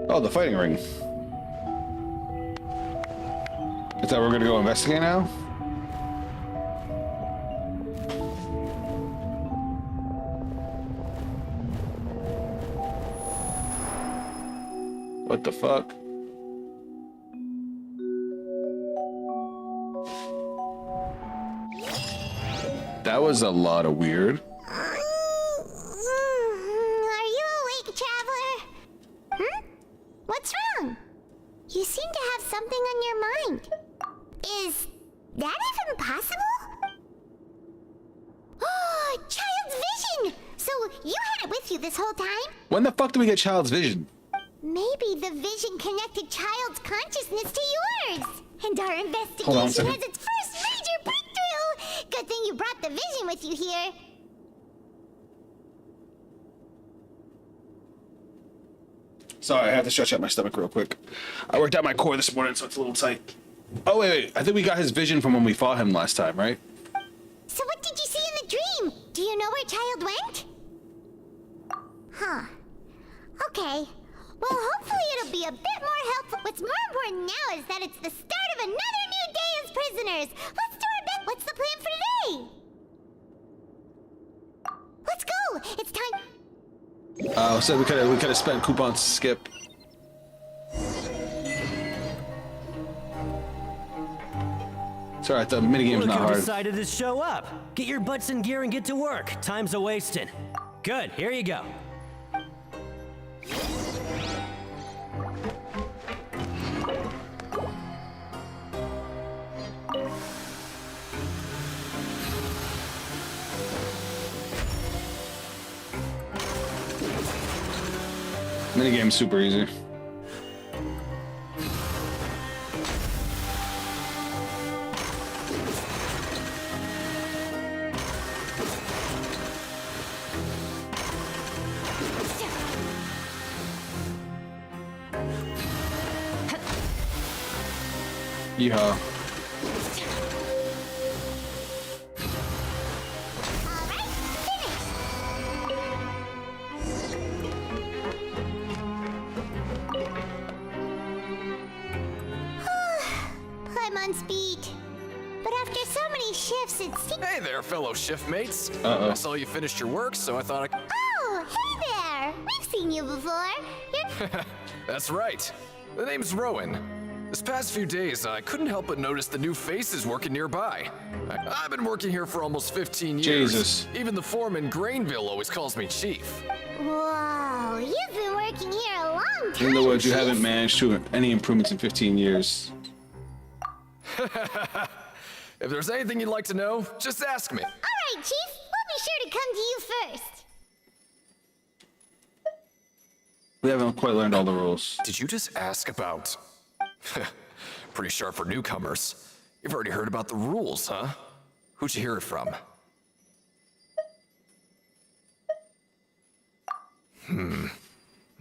Speaker 1: Oh, the fighting ring. Is that we're gonna go investigate now? What the fuck? That was a lot of weird.
Speaker 3: Are you awake, Traveler? Hmm? What's wrong? You seem to have something on your mind. Is that even possible? Oh, Child's vision! So you had it with you this whole time?
Speaker 1: When the fuck do we get Child's vision?
Speaker 3: Maybe the vision connected Child's consciousness to yours. And our
Speaker 1: Hold on a
Speaker 3: investigation
Speaker 1: second.
Speaker 3: has its first major breakthrough! Good thing you brought the vision with you here.
Speaker 1: Sorry, I have to stretch out my stomach real quick. I worked out my core this morning, so it's a little tight. Oh, wait. I think we got his vision from when we fought him last time, right?
Speaker 3: So what did you see in the dream? Do you know where Child went? Huh. Okay. Well, hopefully it'll be a bit more helpful. What's more important now is that it's the start of another new day as prisoners. Let's do our best. What's the plan for today? Let's go. It's time.
Speaker 1: Oh, so we could have spent coupons to skip. Sorry, the minigame's
Speaker 18: Look
Speaker 1: not
Speaker 18: who
Speaker 1: hard.
Speaker 18: decided to show up. Get your butts in gear and get to work. Time's a wasting. Good, here you go.
Speaker 1: Minigame's super easy. Yeehaw.
Speaker 3: Paimon's beat. But after so many shifts, it seems...
Speaker 7: Hey there, fellow shiftmates.
Speaker 1: Uh-oh.
Speaker 7: I saw you finished your work, so I thought I...
Speaker 3: Oh, hey there! We've seen you before. You're...
Speaker 7: That's right. The name's Rowan. This past few days, I couldn't help but notice the new faces working nearby. I've been working here for almost 15 years.
Speaker 1: Jesus.
Speaker 7: Even the foreman, Grainville, always calls me Chief.
Speaker 3: Whoa, you've been working here a long time.
Speaker 1: In other words, you
Speaker 3: Chief.
Speaker 1: haven't managed to any improvements in 15 years.
Speaker 7: If there's anything you'd like to know, just ask me.
Speaker 3: All right, Chief. We'll be sure to come to you first.
Speaker 1: We haven't quite learned all the rules.
Speaker 7: Did you just ask about... Pretty sharp for newcomers. You've already heard about the rules, huh? Who'd you hear it from?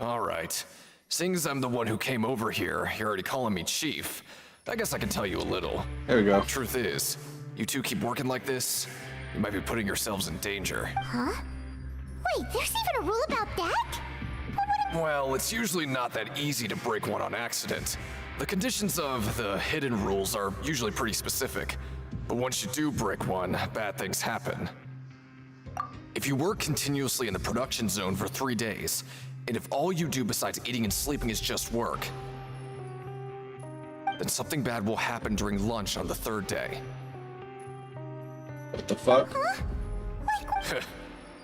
Speaker 7: All right. Seeing as I'm the one who came over here, you're already calling me Chief. I guess I can tell you a little.
Speaker 1: There we go.
Speaker 7: Truth is, you two keep working like this, you might be putting yourselves in danger.
Speaker 3: Huh? Wait, there's even a rule about that?
Speaker 7: Well, it's usually not that easy to break one on accident. The conditions of the hidden rules are usually pretty specific, but once you do break one, bad things happen. If you work continuously in the production zone for 3 days, and if all you do besides eating and sleeping is just work, then something bad will happen during lunch on the 3rd day.
Speaker 1: What the fuck?
Speaker 3: Huh?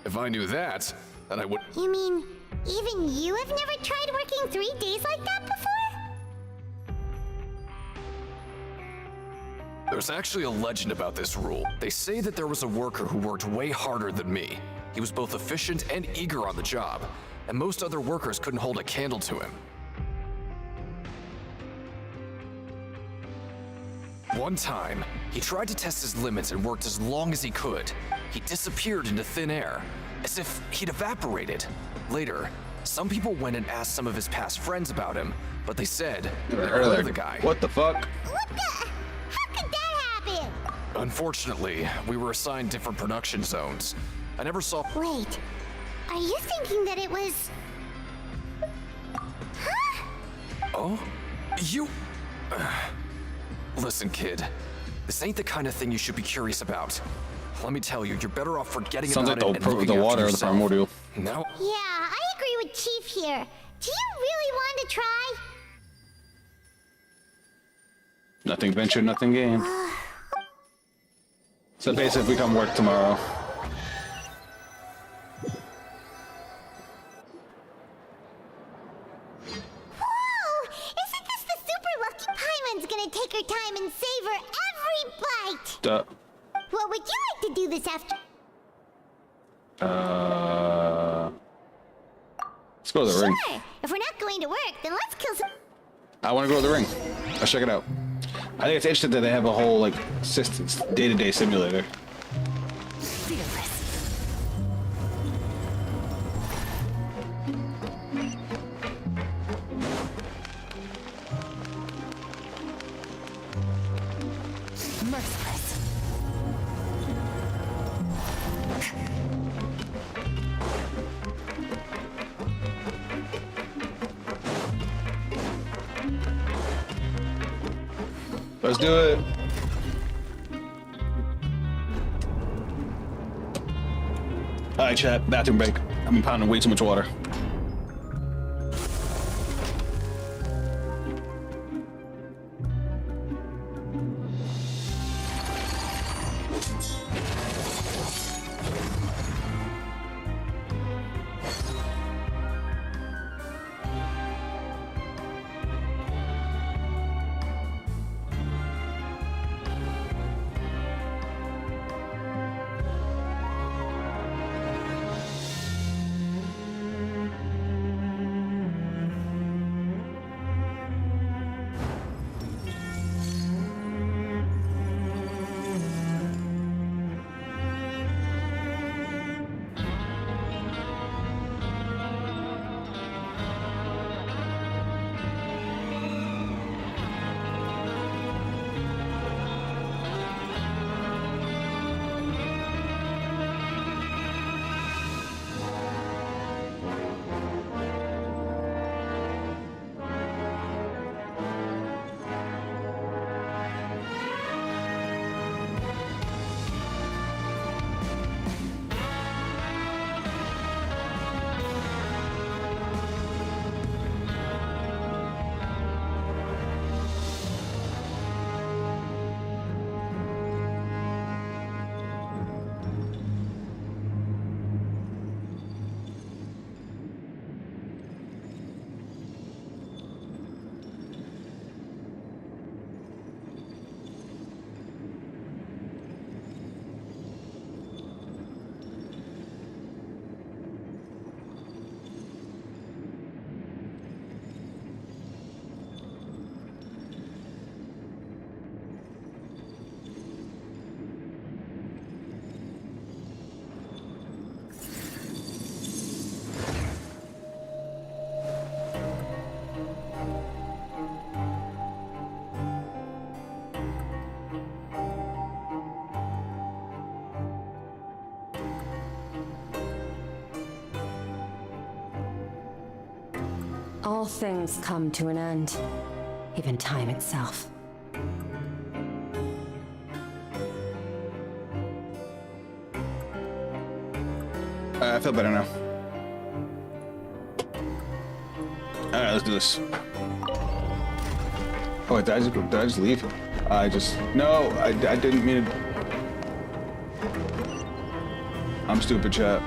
Speaker 7: If I knew that, then I would.
Speaker 3: You mean, even you have never tried working 3 days like that before?
Speaker 7: There's actually a legend about this rule. They say that there was a worker who worked way harder than me. He was both efficient and eager on the job, and most other workers couldn't hold a candle to him. One time, he tried to test his limits and worked as long as he could. He disappeared into thin air, as if he'd evaporated. Later, some people went and asked some of his past friends about him, but they said they never heard of the guy.
Speaker 1: What the fuck?
Speaker 3: What the? How could that happen?
Speaker 7: Unfortunately, we were assigned different production zones. I never saw.
Speaker 3: Wait, are you thinking that it was... Huh?
Speaker 7: Oh? You... Listen, kid. This ain't the kind of thing you should be curious about. Let me tell you, you're better off forgetting
Speaker 1: Sounds
Speaker 7: about
Speaker 1: like
Speaker 7: it and looking
Speaker 1: the
Speaker 7: after
Speaker 1: water or the
Speaker 7: yourself.
Speaker 1: primordial.
Speaker 7: No.
Speaker 3: Yeah, I agree with Chief here. Do you really want to try?
Speaker 1: Nothing ventured, nothing gained. So basically, if we come work tomorrow.
Speaker 3: Whoa! Isn't this the super lucky Paimon's gonna take her time and savor every bite?
Speaker 1: Duh.
Speaker 3: What would you like to do this after?
Speaker 1: Let's go to the ring.
Speaker 3: Sure! If we're not going to work, then let's kill some...
Speaker 1: I want to go to the ring. Let's check it out. I think it's interesting that they have a whole, like, day-to-day simulator.
Speaker 4: Merciless.
Speaker 1: Let's do it. Alright, chat. Bathroom break. I've been pounding way too much water.
Speaker 4: All things come to an end, even time itself.
Speaker 1: I feel better now. Alright, let's do this. Oh, wait, did I just leave? No, I didn't mean it. I'm stupid, chat.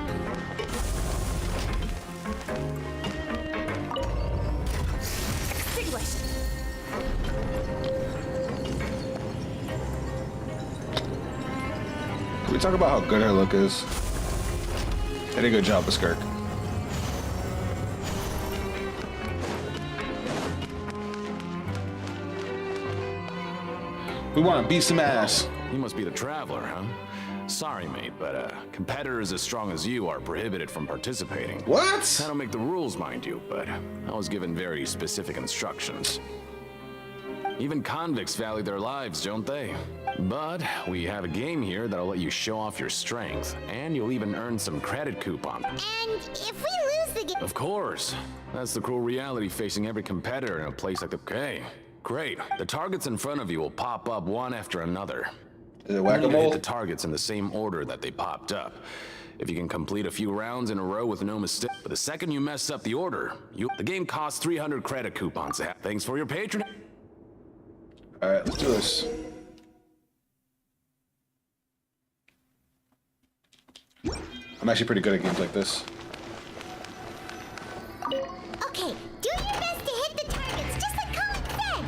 Speaker 1: Can we talk about how good her look is? Did a good job with Skirk. We want to beat some ass.
Speaker 16: You must be the Traveler, huh? Sorry, mate, but competitors as strong as you are prohibited from participating.
Speaker 1: What?
Speaker 16: I don't make the rules, mind you, but I was given very specific instructions. Even convicts value their lives, don't they? But we have a game here that'll let you show off your strength, and you'll even earn some credit coupon.
Speaker 3: And if we lose the game...
Speaker 16: Of course. That's the cruel reality facing every competitor in a place like the... Okay, great. The targets in front of you will pop up one after another.
Speaker 1: Is it
Speaker 16: You need to
Speaker 1: whack-a-mole?
Speaker 16: hit the targets in the same order that they popped up. If you can complete a few rounds in a row with no mistake, but the second you mess up the order, the game costs 300 credit coupons. Thanks for your patronage.
Speaker 1: All right, let's do this. I'm actually pretty good at games like this.
Speaker 3: Okay, do your best to hit the targets, just like Colin said.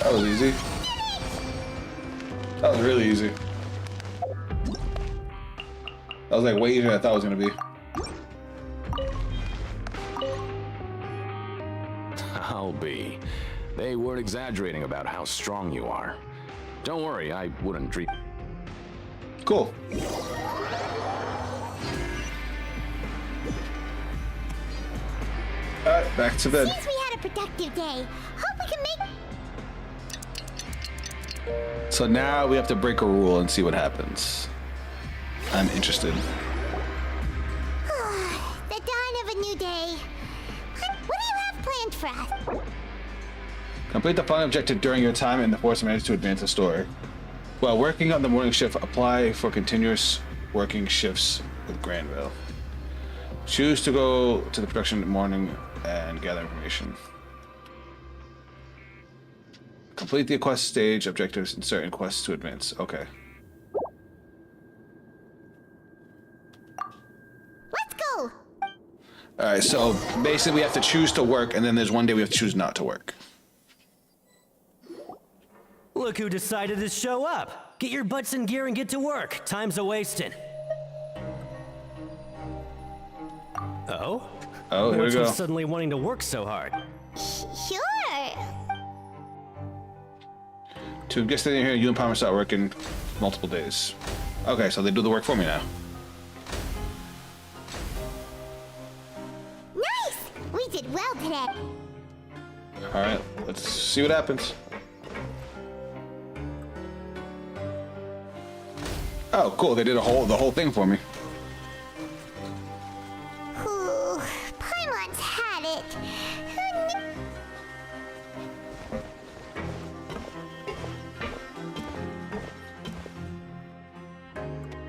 Speaker 1: That was easy. That was really easy. That was like way easier than I thought it was gonna be.
Speaker 16: I'll be. They weren't exaggerating about how strong you are. Don't worry, I wouldn't dream.
Speaker 1: Cool. Alright, back to bed.
Speaker 3: Seems we had a productive day. Hope we can make...
Speaker 1: So now we have to break a rule and see what happens. I'm interested.
Speaker 3: The dawn of a new day. What do you have planned for us?
Speaker 1: Complete the final objective during your time in the Force Managed to advance the story. While working on the morning shift, apply for continuous working shifts with Granville. Choose to go to the production morning and gather information. Complete the quest stage objectives in certain quests to advance. Okay.
Speaker 3: Let's go.
Speaker 1: Alright, so basically we have to choose to work, and then there's one day we have to choose not to work.
Speaker 18: Look who decided to show up. Get your butts in gear and get to work. Time's a-wasting. Oh?
Speaker 1: Oh, here we
Speaker 18: What's
Speaker 1: go.
Speaker 18: with suddenly wanting to work so hard?
Speaker 3: Sure.
Speaker 1: To get standing here, you and Palmer start working multiple days. Okay, so they do the work for me now.
Speaker 3: Nice. We did well today.
Speaker 1: Alright, let's see what happens. Oh, cool, they did the whole thing for me.
Speaker 3: Ooh, Paimon's had it.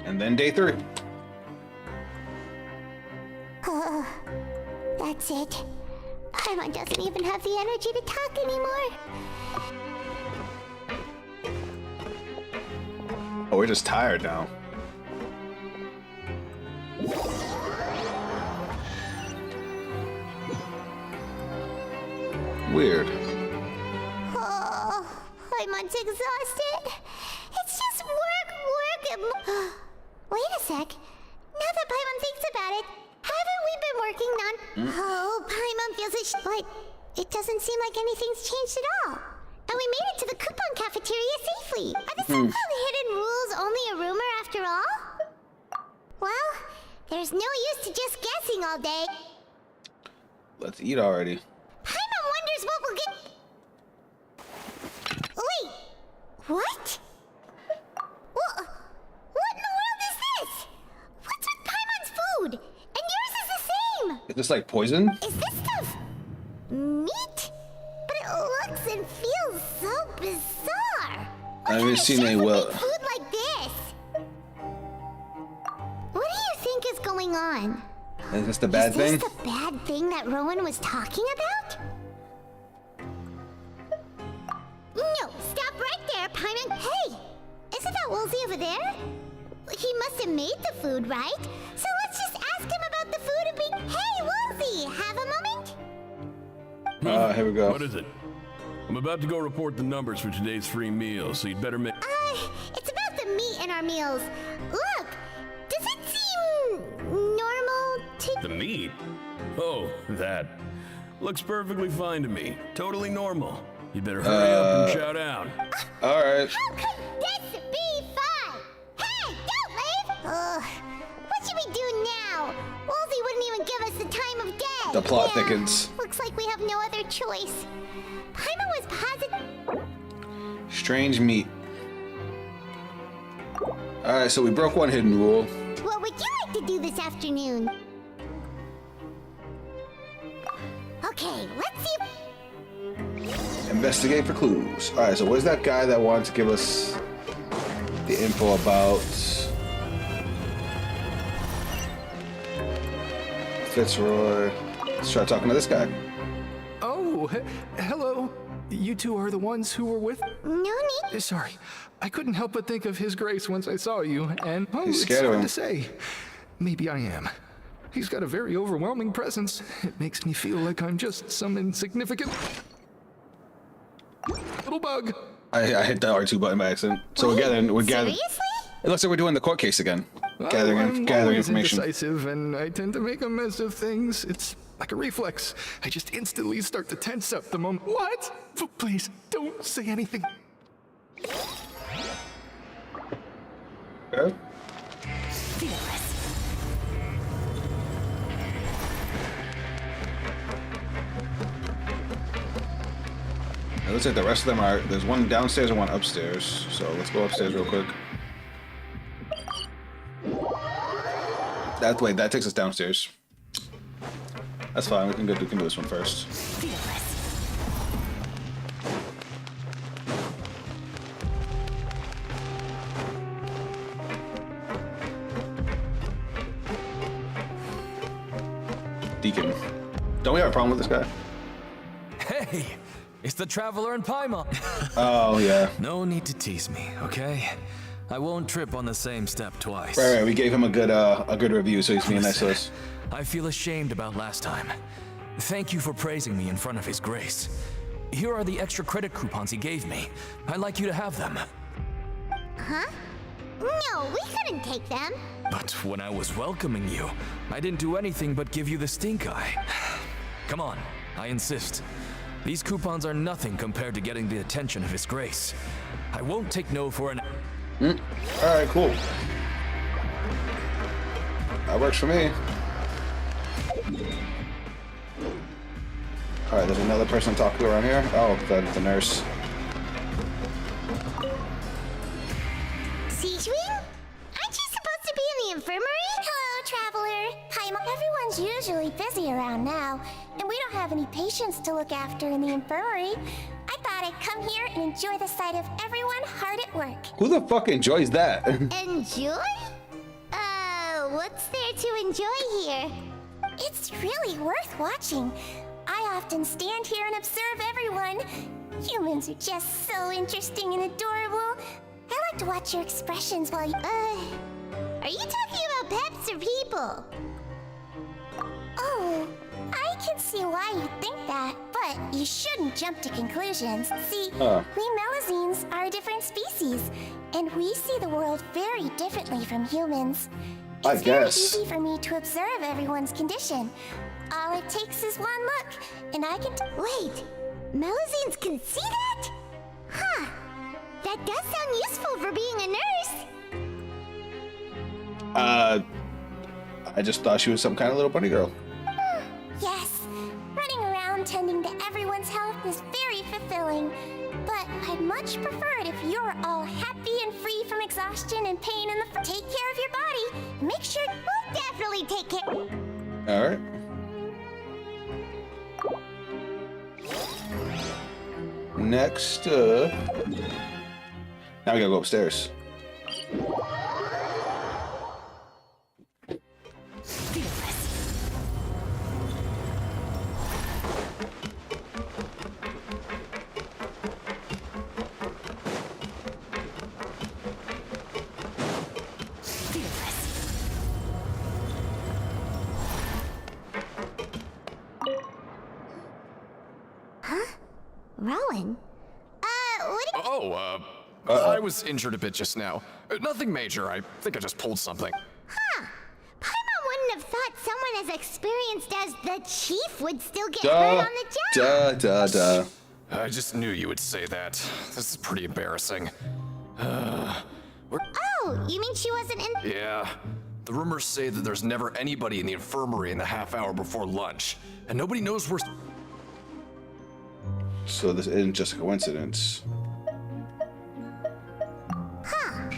Speaker 1: And then day 3.
Speaker 3: That's it. Paimon doesn't even have the energy to talk anymore.
Speaker 1: Oh, we're just tired now. Weird.
Speaker 3: Oh, Paimon's exhausted. It's just work, work, and... Wait a sec. Now that Paimon thinks about it, haven't we been working on... Oh, Paimon feels it, but it doesn't seem like anything's changed at all. And we made it to the coupon cafeteria safely. Are the so-called hidden rules only a rumor after all? Well, there's no use to just guessing all day.
Speaker 1: Let's eat already.
Speaker 3: Paimon wonders what we'll get... Wait, what? What in the world is this? What's with Paimon's food? And yours is the same!
Speaker 1: Is this like poison?
Speaker 3: Is this stuff meat? But it looks and feels so bizarre.
Speaker 1: I haven't seen any
Speaker 3: Food like this. What do you think is going on?
Speaker 1: Is this the bad thing?
Speaker 3: Is this the bad thing that Rowan was talking about? No, stop right there, Paimon. Hey, isn't that Woolsey over there? He must have made the food, right? So let's just ask him about the food and be... Hey, Woolsey, have a moment?
Speaker 1: Here we go.
Speaker 14: What is it? I'm about to go report the numbers for today's free meal, so you'd better make...
Speaker 3: It's about the meat in our meals. Look, does it seem normal to...
Speaker 14: The meat? Oh, that. Looks perfectly fine to me. Totally normal. You better hurry up and shout out.
Speaker 1: Alright.
Speaker 3: How could this be fun? Hey, don't leave! What should we do now? Woolsey wouldn't even give us the time of day.
Speaker 1: The plot thickens.
Speaker 3: Looks like we have no other choice. Paimon was positive.
Speaker 1: Strange meat. Alright, so we broke one hidden rule.
Speaker 3: What would you like to do this afternoon? Okay, let's see.
Speaker 1: Investigate for clues. Alright, so where's that guy that wanted to give us the info about Fitzroy? Let's try talking to this guy.
Speaker 2: Oh, hello. You two are the ones who were with...
Speaker 3: No need.
Speaker 2: Sorry. I couldn't help but think of His Grace once I saw you, and... Oh,
Speaker 1: He's
Speaker 2: it's
Speaker 1: scared of
Speaker 2: hard
Speaker 1: him.
Speaker 2: to say. Maybe I am. He's got a very overwhelming presence. It makes me feel like I'm just some insignificant... little bug.
Speaker 1: I hit the R2 button by accident. So we're gathering.
Speaker 3: Seriously?
Speaker 1: It looks like we're doing the court case again.
Speaker 2: I'm
Speaker 1: Gathering
Speaker 2: always
Speaker 1: information.
Speaker 2: indecisive, and I tend to make a mess of things. It's like a reflex. I just instantly start to tense up the moment. What? Please, don't say anything.
Speaker 1: Okay. It looks like the rest of them are. There's one downstairs and one upstairs. So let's go upstairs real quick. That takes us downstairs. That's fine. We can do this one first. Deacon. Don't we have a problem with this guy?
Speaker 12: Hey, it's the Traveler and Paimon.
Speaker 1: Oh, yeah.
Speaker 12: No need to tease me, okay? I won't trip on the same step twice.
Speaker 1: Right. We gave him a good review, so he's being nice to us.
Speaker 12: I feel ashamed about last time. Thank you for praising me in front of His Grace. Here are the extra credit coupons he gave me. I'd like you to have them.
Speaker 3: Huh? No, we couldn't take them.
Speaker 12: But when I was welcoming you, I didn't do anything but give you the stink eye. Come on, I insist. These coupons are nothing compared to getting the attention of His Grace. I won't take no for an...
Speaker 1: Alright, cool. That works for me. Alright, there's another person talking to around here. Oh, the nurse.
Speaker 3: Seachwing? Aren't you supposed to be in the infirmary? Hello, Traveler. Paimon. Everyone's usually busy around now, and we don't have any patients to look after in the infirmary. I thought I'd come here and enjoy the sight of everyone hard at work.
Speaker 1: Who the fuck enjoys that?
Speaker 3: Enjoy? What's there to enjoy here? It's really worth watching. I often stand here and observe everyone. Humans are just so interesting and adorable. I like to watch your expressions while you... Are you talking about pets or people? Oh, I can see why you think that, but But you shouldn't jump to conclusions. See, we Melazines are a different species, and we see the world very differently from humans. It's very easy for me to observe everyone's condition. All it takes is one look, and I can Wait, Melazines can see that? Huh. That does sound useful for being a nurse.
Speaker 1: I just thought she was some kind of little bunny girl.
Speaker 3: Yes, running around tending to everyone's health is very fulfilling. But I'd much prefer it if you're all happy and free from exhaustion and pain in the Take care of your body. Make sure we'll definitely take care.
Speaker 1: All right. Next, now we gotta go upstairs.
Speaker 3: Rowan?
Speaker 7: I was injured a bit just now. Nothing major. I think I just pulled something.
Speaker 3: Huh. Paimon wouldn't have thought someone as experienced as the Chief would still get hurt on the job.
Speaker 7: I just knew you would say that. This is pretty embarrassing.
Speaker 3: Oh, you mean she wasn't in?
Speaker 7: Yeah. The rumors say that there's never anybody in the infirmary in the half hour before lunch, and nobody knows where.
Speaker 1: So this isn't just a coincidence.
Speaker 3: Huh.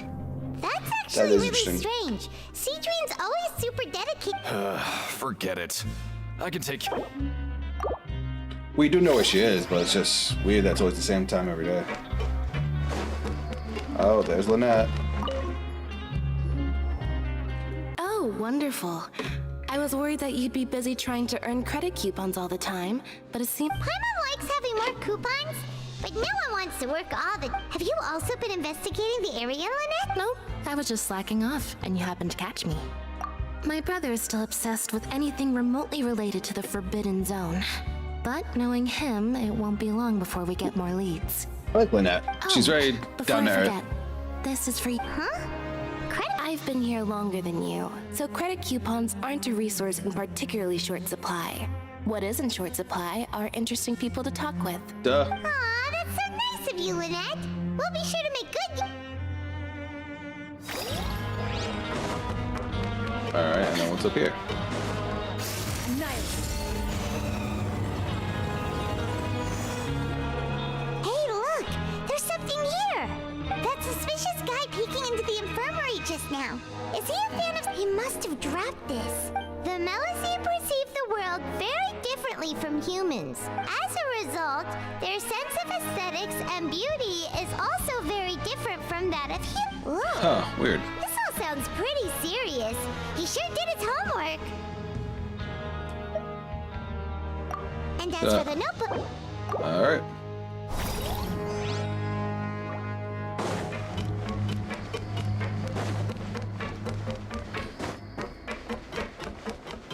Speaker 3: That's actually really strange. Cedrine's always super dedicated.
Speaker 7: Forget it. I can take.
Speaker 1: We do know where she is, but it's just weird that's always the same time every day. Oh, there's Lynette.
Speaker 19: Oh, wonderful. I was worried that you'd be busy trying to earn credit coupons all the time, but it seems
Speaker 3: Paimon likes having more coupons, but no one wants to work all the. Have you also been investigating the area, Lynette?
Speaker 19: No, I was just slacking off, and you happened to catch me. My brother is still obsessed with anything remotely related to the Forbidden Zone. But knowing him, it won't be long before we get more leads.
Speaker 1: I like Lynette. She's very down to earth.
Speaker 19: Forget, this is for you.
Speaker 3: Huh? Credit?
Speaker 19: I've been here longer than you, so credit coupons aren't a resource in particularly short supply. What is in short supply are interesting people to talk with.
Speaker 1: Duh.
Speaker 3: Aw, that's so nice of you, Lynette. We'll be sure to make good.
Speaker 1: Alright, and then what's up here?
Speaker 3: Hey, look! There's something here! That suspicious guy peeking into the infirmary just now. Is he a fan of... He must have dropped this. The Melazine perceive the world very differently from humans. As a result, their sense of aesthetics and beauty is also very different from that of humans.
Speaker 1: Huh, weird.
Speaker 3: This all sounds pretty serious. He sure did his homework. And as for the notebook...
Speaker 1: Alright.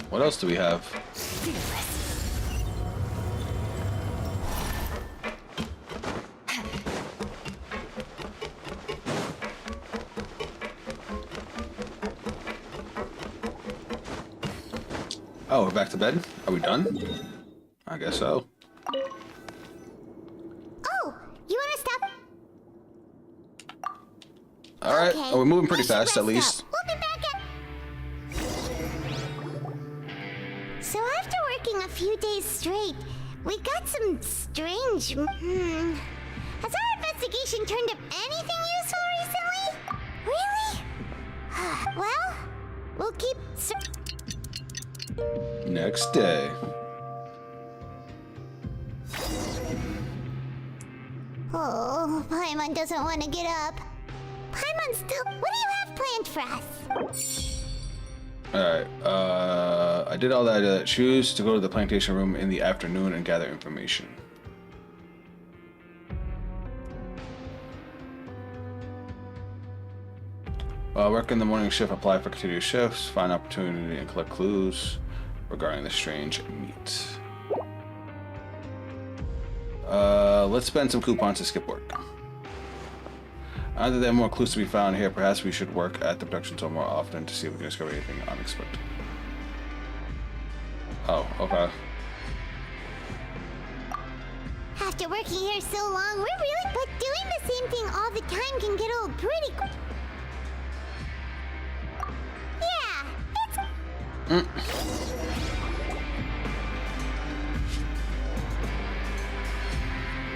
Speaker 1: What else do we have? Oh, we're back to bed? Are we done? I guess so.
Speaker 3: Oh, you want to stop?
Speaker 1: Alright,
Speaker 3: Okay,
Speaker 1: we're moving pretty
Speaker 3: we should
Speaker 1: fast at
Speaker 3: rest
Speaker 1: least.
Speaker 3: up. We'll be back at... So after working a few days straight, we got some strange... Has our investigation turned up anything useful recently? Really? Well, we'll keep...
Speaker 1: Next day.
Speaker 3: Oh, Paimon doesn't want to get up. Paimon still... What do you have planned for us?
Speaker 1: Alright, I did all that. Choose to go to the plantation room in the afternoon and gather information. Work in the morning shift, apply for continuous shifts, find opportunity and collect clues regarding the strange meat. Let's spend some coupons to skip work. Now that there are more clues to be found here, perhaps we should work at the production zone more often to see if we can discover anything unexpected. Oh, okay.
Speaker 3: After working here so long, we're really... But doing the same thing all the time can get old pretty quick. Yeah, it's...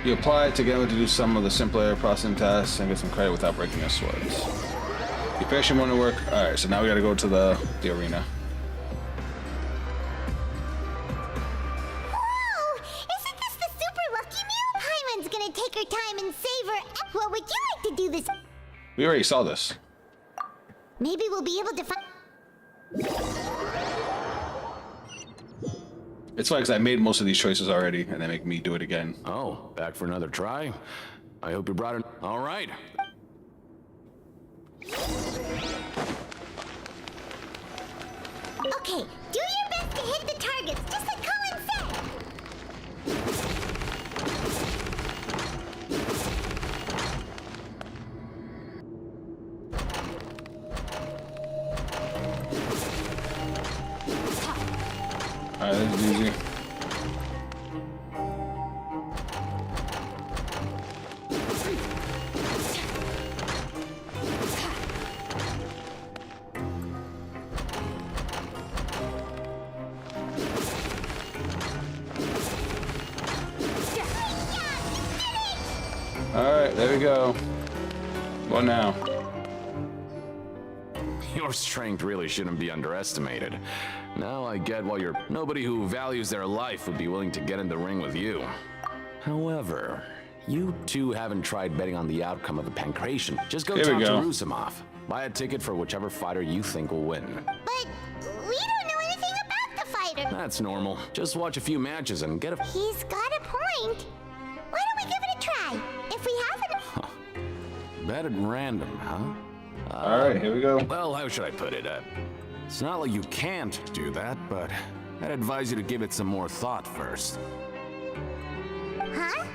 Speaker 1: You apply it together to do some of the simpler processing tasks and get some credit without breaking your swords. You finish your morning work. Alright, so now we gotta go to the arena.
Speaker 3: Whoa! Isn't this the super lucky meal? Paimon's gonna take her time and savor... What would you like to do this...
Speaker 1: We already saw this.
Speaker 3: Maybe we'll be able to find...
Speaker 1: It's funny because I made most of these choices already, and they make me do it again.
Speaker 16: Oh, back for another try? I hope you brought it. All right.
Speaker 3: Okay, do your best to hit the targets, just like Colin said!
Speaker 1: Alright, this is easy. Alright, there we go. What now?
Speaker 16: Your strength really shouldn't be underestimated. Now I get why nobody who values their life would be willing to get in the ring with you. However, you two haven't tried betting on the outcome of the pancration. Just go talk to Rusimov. Buy a ticket for whichever fighter you think will win.
Speaker 3: But we don't know anything about the fighter.
Speaker 16: That's normal. Just watch a few matches and get a...
Speaker 3: He's got a point. Why don't we give it a try? If we haven't...
Speaker 16: Bet at random, huh?
Speaker 1: Alright, here we go.
Speaker 16: Well, how should I put it? It's not like you can't do that, but I'd advise you to give it some more thought first.
Speaker 3: Huh?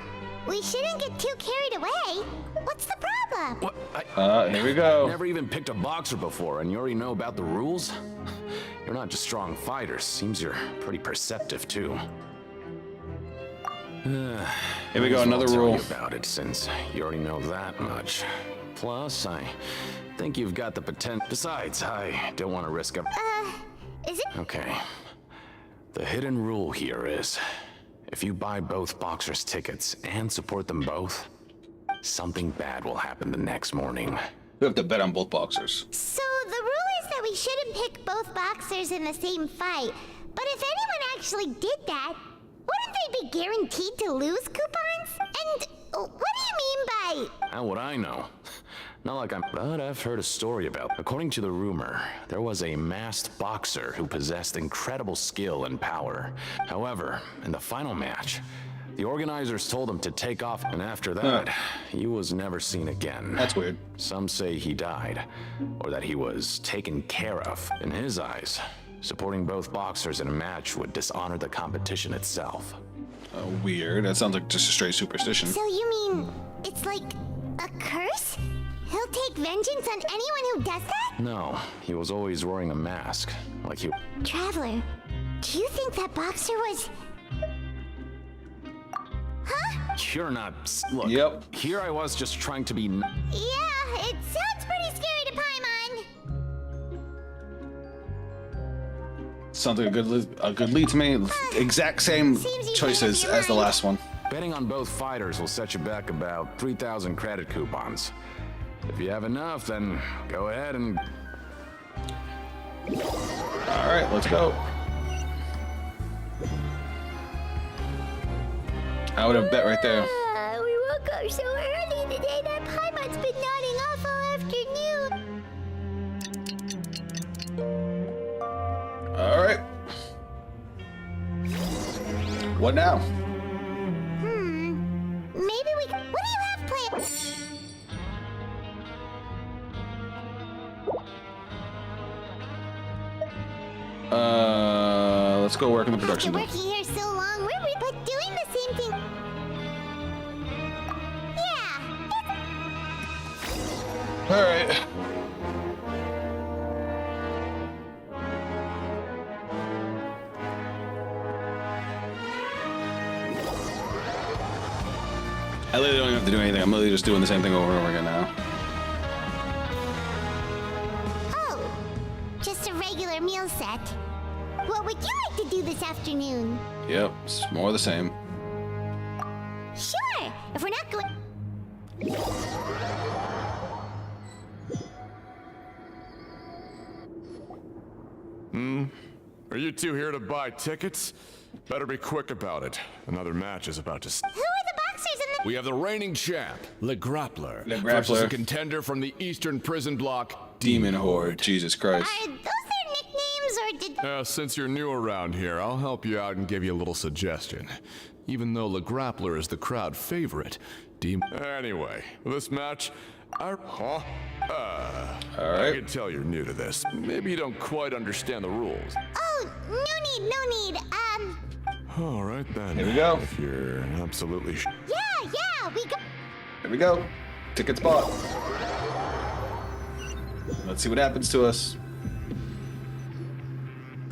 Speaker 3: We shouldn't get too carried away. What's the problem?
Speaker 16: What?
Speaker 1: Here we go.
Speaker 16: Never even picked a boxer before, and you already know about the rules? You're not just strong fighters. Seems you're pretty perceptive, too.
Speaker 1: Here we go, another rule.
Speaker 16: Tell you about it, since you already know that much. Plus, I think you've got the potential. Besides, I don't want to risk a...
Speaker 3: Is it?
Speaker 16: Okay. The hidden rule here is, if you buy both boxers' tickets and support them both, something bad will happen the next morning.
Speaker 1: We have to bet on both boxers.
Speaker 3: So the rule is that we shouldn't pick both boxers in the same fight. But if anyone actually did that, wouldn't they be guaranteed to lose coupons? And what do you mean by...
Speaker 16: How would I know? Not like I'm... But I've heard a story about... According to the rumor, there was a masked boxer who possessed incredible skill and power. However, in the final match, the organizers told him to take off, and after that, he was never seen again.
Speaker 1: That's weird.
Speaker 16: Some say he died, or that he was taken care of. In his eyes, supporting both boxers in a match would dishonor the competition itself.
Speaker 1: Weird. That sounds like just a straight superstition.
Speaker 3: So you mean it's like a curse? He'll take vengeance on anyone who does that?
Speaker 16: No, he was always wearing a mask, like he...
Speaker 3: Traveler, do you think that boxer was... Huh?
Speaker 16: You're not... Look, here I was just trying to be...
Speaker 3: Yeah, it sounds pretty scary to Paimon.
Speaker 1: Sounds like a good lead to me. Exact same choices as the last one.
Speaker 16: Betting on both fighters will set you back about 3,000 credit coupons. If you have enough, then go ahead and...
Speaker 1: Alright, let's go. I would have bet right there.
Speaker 3: We woke up so early today that Paimon's been nodding off all afternoon.
Speaker 1: Alright. What now?
Speaker 3: Maybe we... What do you have planned?
Speaker 1: Let's go work in the production.
Speaker 3: After working here so long, but doing the same thing...
Speaker 1: All right. I literally don't even have to do anything. I'm literally just doing the same thing over and over again now.
Speaker 3: Oh, just a regular meal set. What would you like to do this afternoon?
Speaker 1: Yep, it's more of the same.
Speaker 3: Sure, if we're not going...
Speaker 17: Are you two here to buy tickets? Better be quick about it. Another match is about to
Speaker 3: Who are the boxers in the...
Speaker 14: We have the reigning champ, Le Grappler,
Speaker 1: Le
Speaker 14: versus
Speaker 1: Grappler.
Speaker 14: a contender from the Eastern Prison Block,
Speaker 1: Demon Horde. Jesus Christ.
Speaker 3: Are those their nicknames, or did...
Speaker 14: Since you're new around here, I'll help you out and give you a little suggestion. Even though Le Grappler is the crowd favorite, Anyway, this match,
Speaker 1: All
Speaker 14: I
Speaker 1: right.
Speaker 14: can tell you're new to this. Maybe you don't quite understand the rules.
Speaker 3: Oh, no need.
Speaker 14: All right then.
Speaker 1: Here we go.
Speaker 14: If you're absolutely
Speaker 3: Yeah, we go...
Speaker 1: Here we go. Tickets bought. Let's see what happens to us.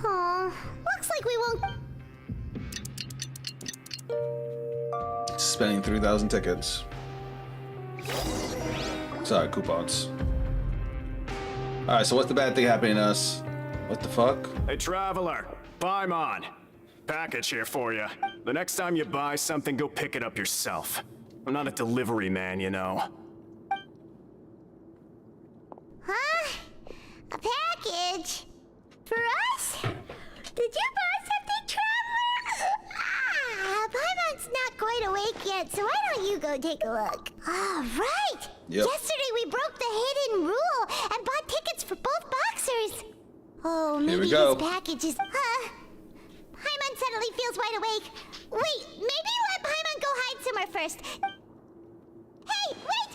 Speaker 3: Oh, looks like we won't...
Speaker 1: Spending 3,000 tickets. Sorry, coupons. Alright, so what's the bad thing happening to us? What the fuck?
Speaker 17: Hey, Traveler. Paimon. Package here for you. The next time you buy something, go pick it up yourself. I'm not a delivery man, you know.
Speaker 3: Huh? A package? For us? Did you buy something, Traveler? Paimon's not quite awake yet, so why don't you go take a look? All right.
Speaker 1: Yep.
Speaker 3: Yesterday we broke the hidden rule and bought tickets for both boxers. Oh, maybe
Speaker 1: Here we go.
Speaker 3: this package is... Paimon suddenly feels wide awake. Wait, maybe let Paimon go hide somewhere first. Hey, wait!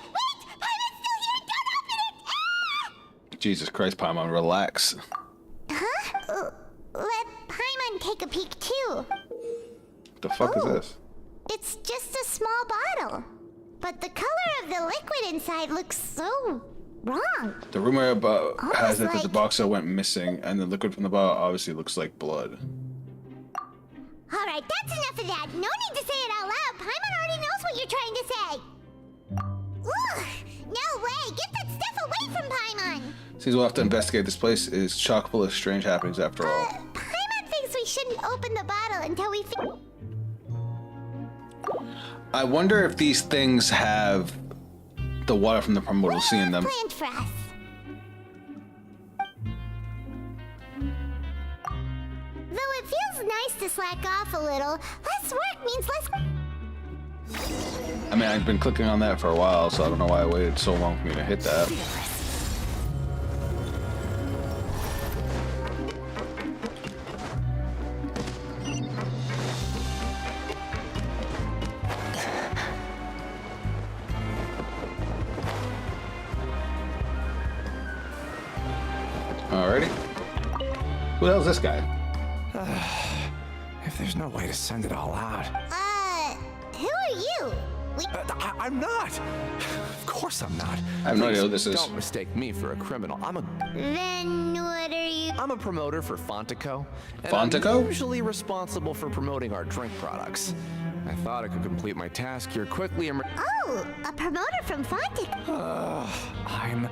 Speaker 3: Paimon's still here! Don't open it! Ah!
Speaker 1: Jesus Christ, Paimon, relax.
Speaker 3: Huh? Let Paimon take a peek too.
Speaker 1: The fuck is this?
Speaker 3: It's just a small bottle. But the color of the liquid inside looks so wrong.
Speaker 1: The rumor about has it that the
Speaker 3: like-
Speaker 1: boxer went missing, and the liquid from the bottle obviously looks like blood.
Speaker 3: All right, that's enough of that. No need to say it out loud. Paimon already knows what you're trying to say. Ugh, no way. Get that stuff away from Paimon.
Speaker 1: Seems we'll have to investigate. This place is chock full of strange happenings after all.
Speaker 3: Paimon thinks we shouldn't open the bottle until we
Speaker 1: I wonder if these things have the water from the promoter sea in them.
Speaker 3: planned for us. Though it feels nice to slack off a little, less work means less...
Speaker 1: I mean, I've been clicking on that for a while, so I don't know why I waited so long for me to hit that. Alrighty. Who the hell's this guy?
Speaker 12: If there's no way to send it all out.
Speaker 3: Who are you?
Speaker 12: I'm not. Of course I'm not.
Speaker 1: I have no idea who this is.
Speaker 12: Don't mistake me for a criminal.
Speaker 3: Then what are you?
Speaker 12: I'm a promoter for Fontico. And
Speaker 1: Fontico?
Speaker 12: I'm usually responsible for promoting our drink products. I thought I could complete my task here quickly and...
Speaker 3: Oh, a promoter from Fontic.
Speaker 12: I'm...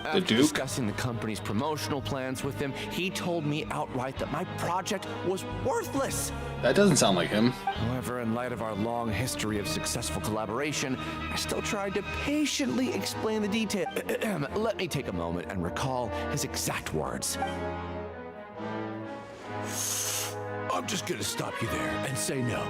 Speaker 12: After
Speaker 1: Duke?
Speaker 12: discussing the company's promotional plans with him, he told me outright that my project was worthless.
Speaker 1: That doesn't sound like him.
Speaker 12: However, in light of our long history of successful collaboration, I still tried to patiently explain the detail. Let me take a moment and recall his exact words.
Speaker 14: I'm just gonna stop you there and say no.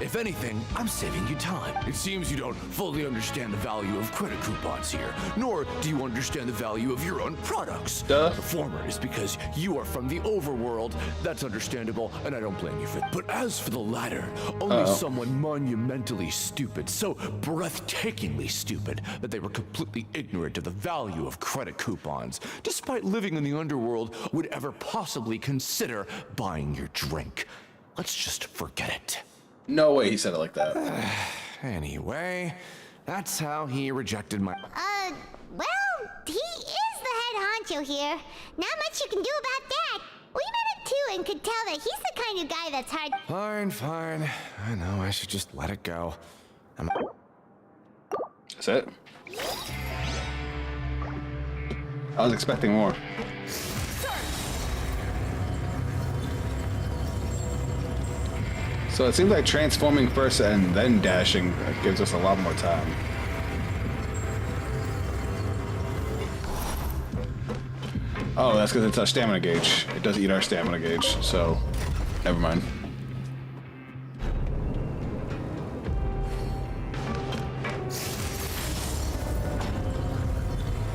Speaker 14: If anything, I'm saving you time. It seems you don't fully understand the value of credit coupons here, nor do you understand the value of your own products.
Speaker 1: Duh.
Speaker 14: The former is because you are from the overworld. That's understandable, and I don't blame you for that. But as for the latter, only someone monumentally stupid, so breathtakingly stupid, that they were completely ignorant of the value of credit coupons, despite living in the underworld, would ever possibly consider buying your drink. Let's just forget it.
Speaker 1: No way he said it like that.
Speaker 12: Anyway, that's how he rejected my...
Speaker 3: Well, honcho here. Not much you can do about that. We met him too and could tell that he's the kind of guy that's hard.
Speaker 7: Fine. I know, I should just let it go.
Speaker 1: That's it? I was expecting more. So it seems like transforming first and then dashing gives us a lot more time. Oh, that's because it's our stamina gauge. It does eat our stamina gauge, so never mind.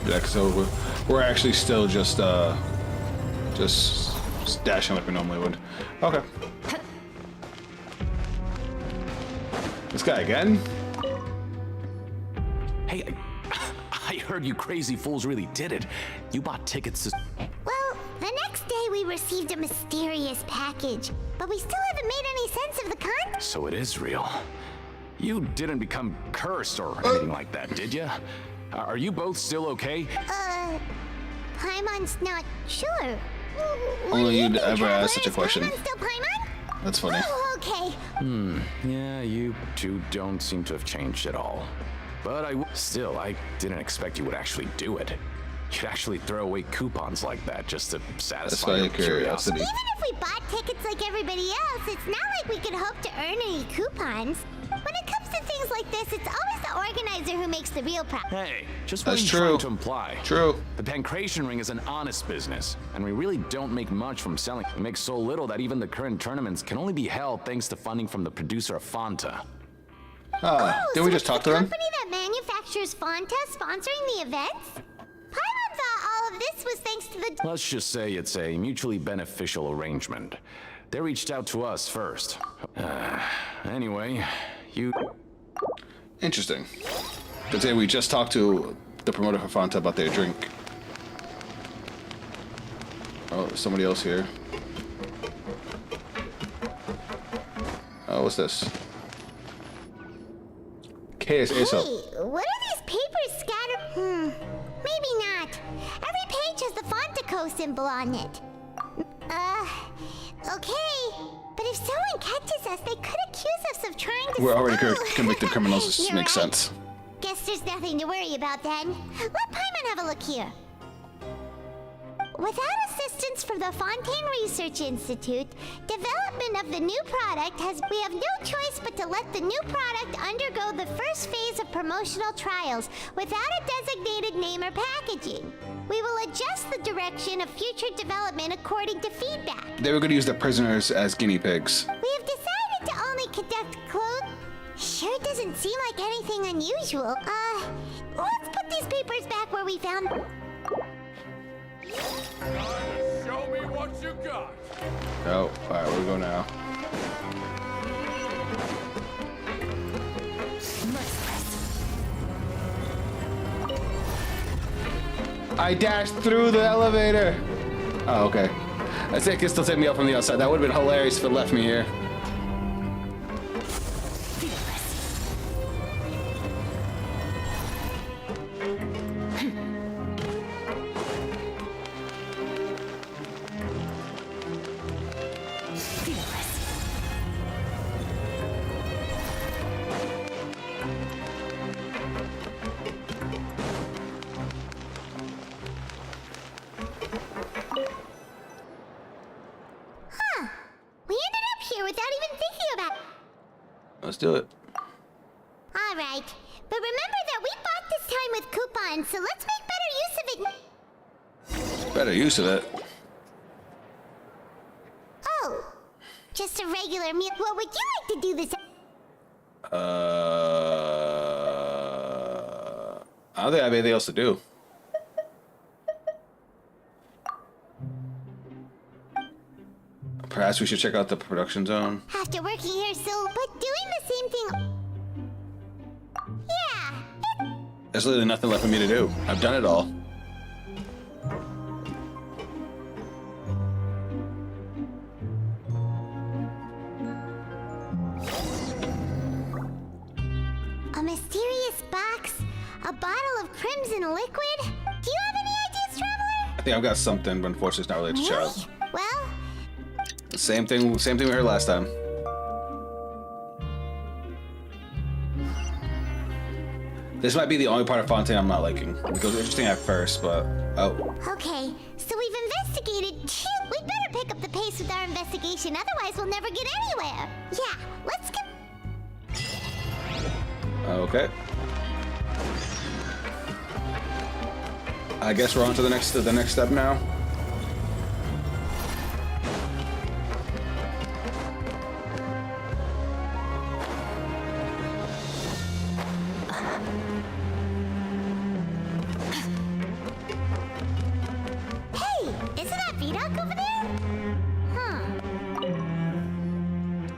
Speaker 1: Yeah, so we're actually still just dashing like we normally would. Okay. This guy again?
Speaker 16: Hey, I heard you crazy fools really did it. You bought tickets to...
Speaker 3: Well, the next day we received a mysterious package, but we still haven't made any sense of the con.
Speaker 16: So it is real. You didn't become cursed or anything like that, did you? Are you both still okay?
Speaker 3: Paimon's not sure.
Speaker 1: Only you'd ever ask such a question.
Speaker 3: Paimon still Paimon?
Speaker 1: That's funny.
Speaker 3: Oh, okay.
Speaker 16: Yeah, you two don't seem to have changed at all. But I didn't expect you would actually do it. You'd actually throw away coupons like that just to satisfy your curiosity.
Speaker 3: Even if we bought tickets like everybody else, it's not like we could hope to earn any coupons. When it comes to things like this, it's always the organizer who makes the real profit.
Speaker 16: Hey, just what are you trying to imply?
Speaker 1: True.
Speaker 16: The Pancration Ring is an honest business, and we really don't make much from selling. We make so little that even the current tournaments can only be held thanks to funding from the producer of Fanta.
Speaker 1: Did we just talk to them?
Speaker 3: The company that manufactures Fanta sponsoring the events? Paimon thought all of this was thanks to the...
Speaker 16: Let's just say it's a mutually beneficial arrangement. They reached out to us first. Anyway, you...
Speaker 1: Interesting. Today we just talked to the promoter for Fanta about their drink. Oh, there's somebody else here. Oh, what's this?
Speaker 3: Hey, what are these papers scattered? Maybe not. Every page has the Fontaco symbol on it. Okay. But if someone catches us, they could accuse us of trying to...
Speaker 1: We're already convicted criminals. This makes sense.
Speaker 3: Guess there's nothing to worry about then. Let Paimon have a look here. Without assistance from the Fontaine Research Institute, development of the new product we have no choice but to let the new product undergo the first phase of promotional trials without a designated name or packaging. We will adjust the direction of future development according to feedback.
Speaker 1: They were going to use the prisoners as guinea pigs.
Speaker 3: We have decided to only conduct Sure doesn't seem like anything unusual. Let's put these papers back where we found them.
Speaker 20: Show me what you got.
Speaker 1: Oh, alright, where we go now? I dashed through the elevator. Oh, okay. I think it can still take me up from the outside. That would have been hilarious if it left me here. Let's do it.
Speaker 3: All right, but remember that we bought this time with coupons, so let's make better use of it.
Speaker 1: Better use of it.
Speaker 3: Oh, just a regular meal. What would you like to do this?
Speaker 1: I don't think I have anything else to do. Perhaps we should check out the production zone.
Speaker 3: After working here but doing the same thing. Yeah.
Speaker 1: There's literally nothing left for me to do. I've done it all.
Speaker 3: A mysterious box, a bottle of crimson liquid. Do you have any ideas, Traveler?
Speaker 1: think I've got something, but unfortunately it's not related to child.
Speaker 3: Well,
Speaker 1: Same thing we heard last time. This might be the only part of Fontaine I'm not liking. It goes interesting at first, but
Speaker 3: okay, so we've investigated. Shoot, we better pick up the pace with our investigation, otherwise we'll never get anywhere. Yeah, let's get.
Speaker 1: Okay. I guess we're on to the next step now.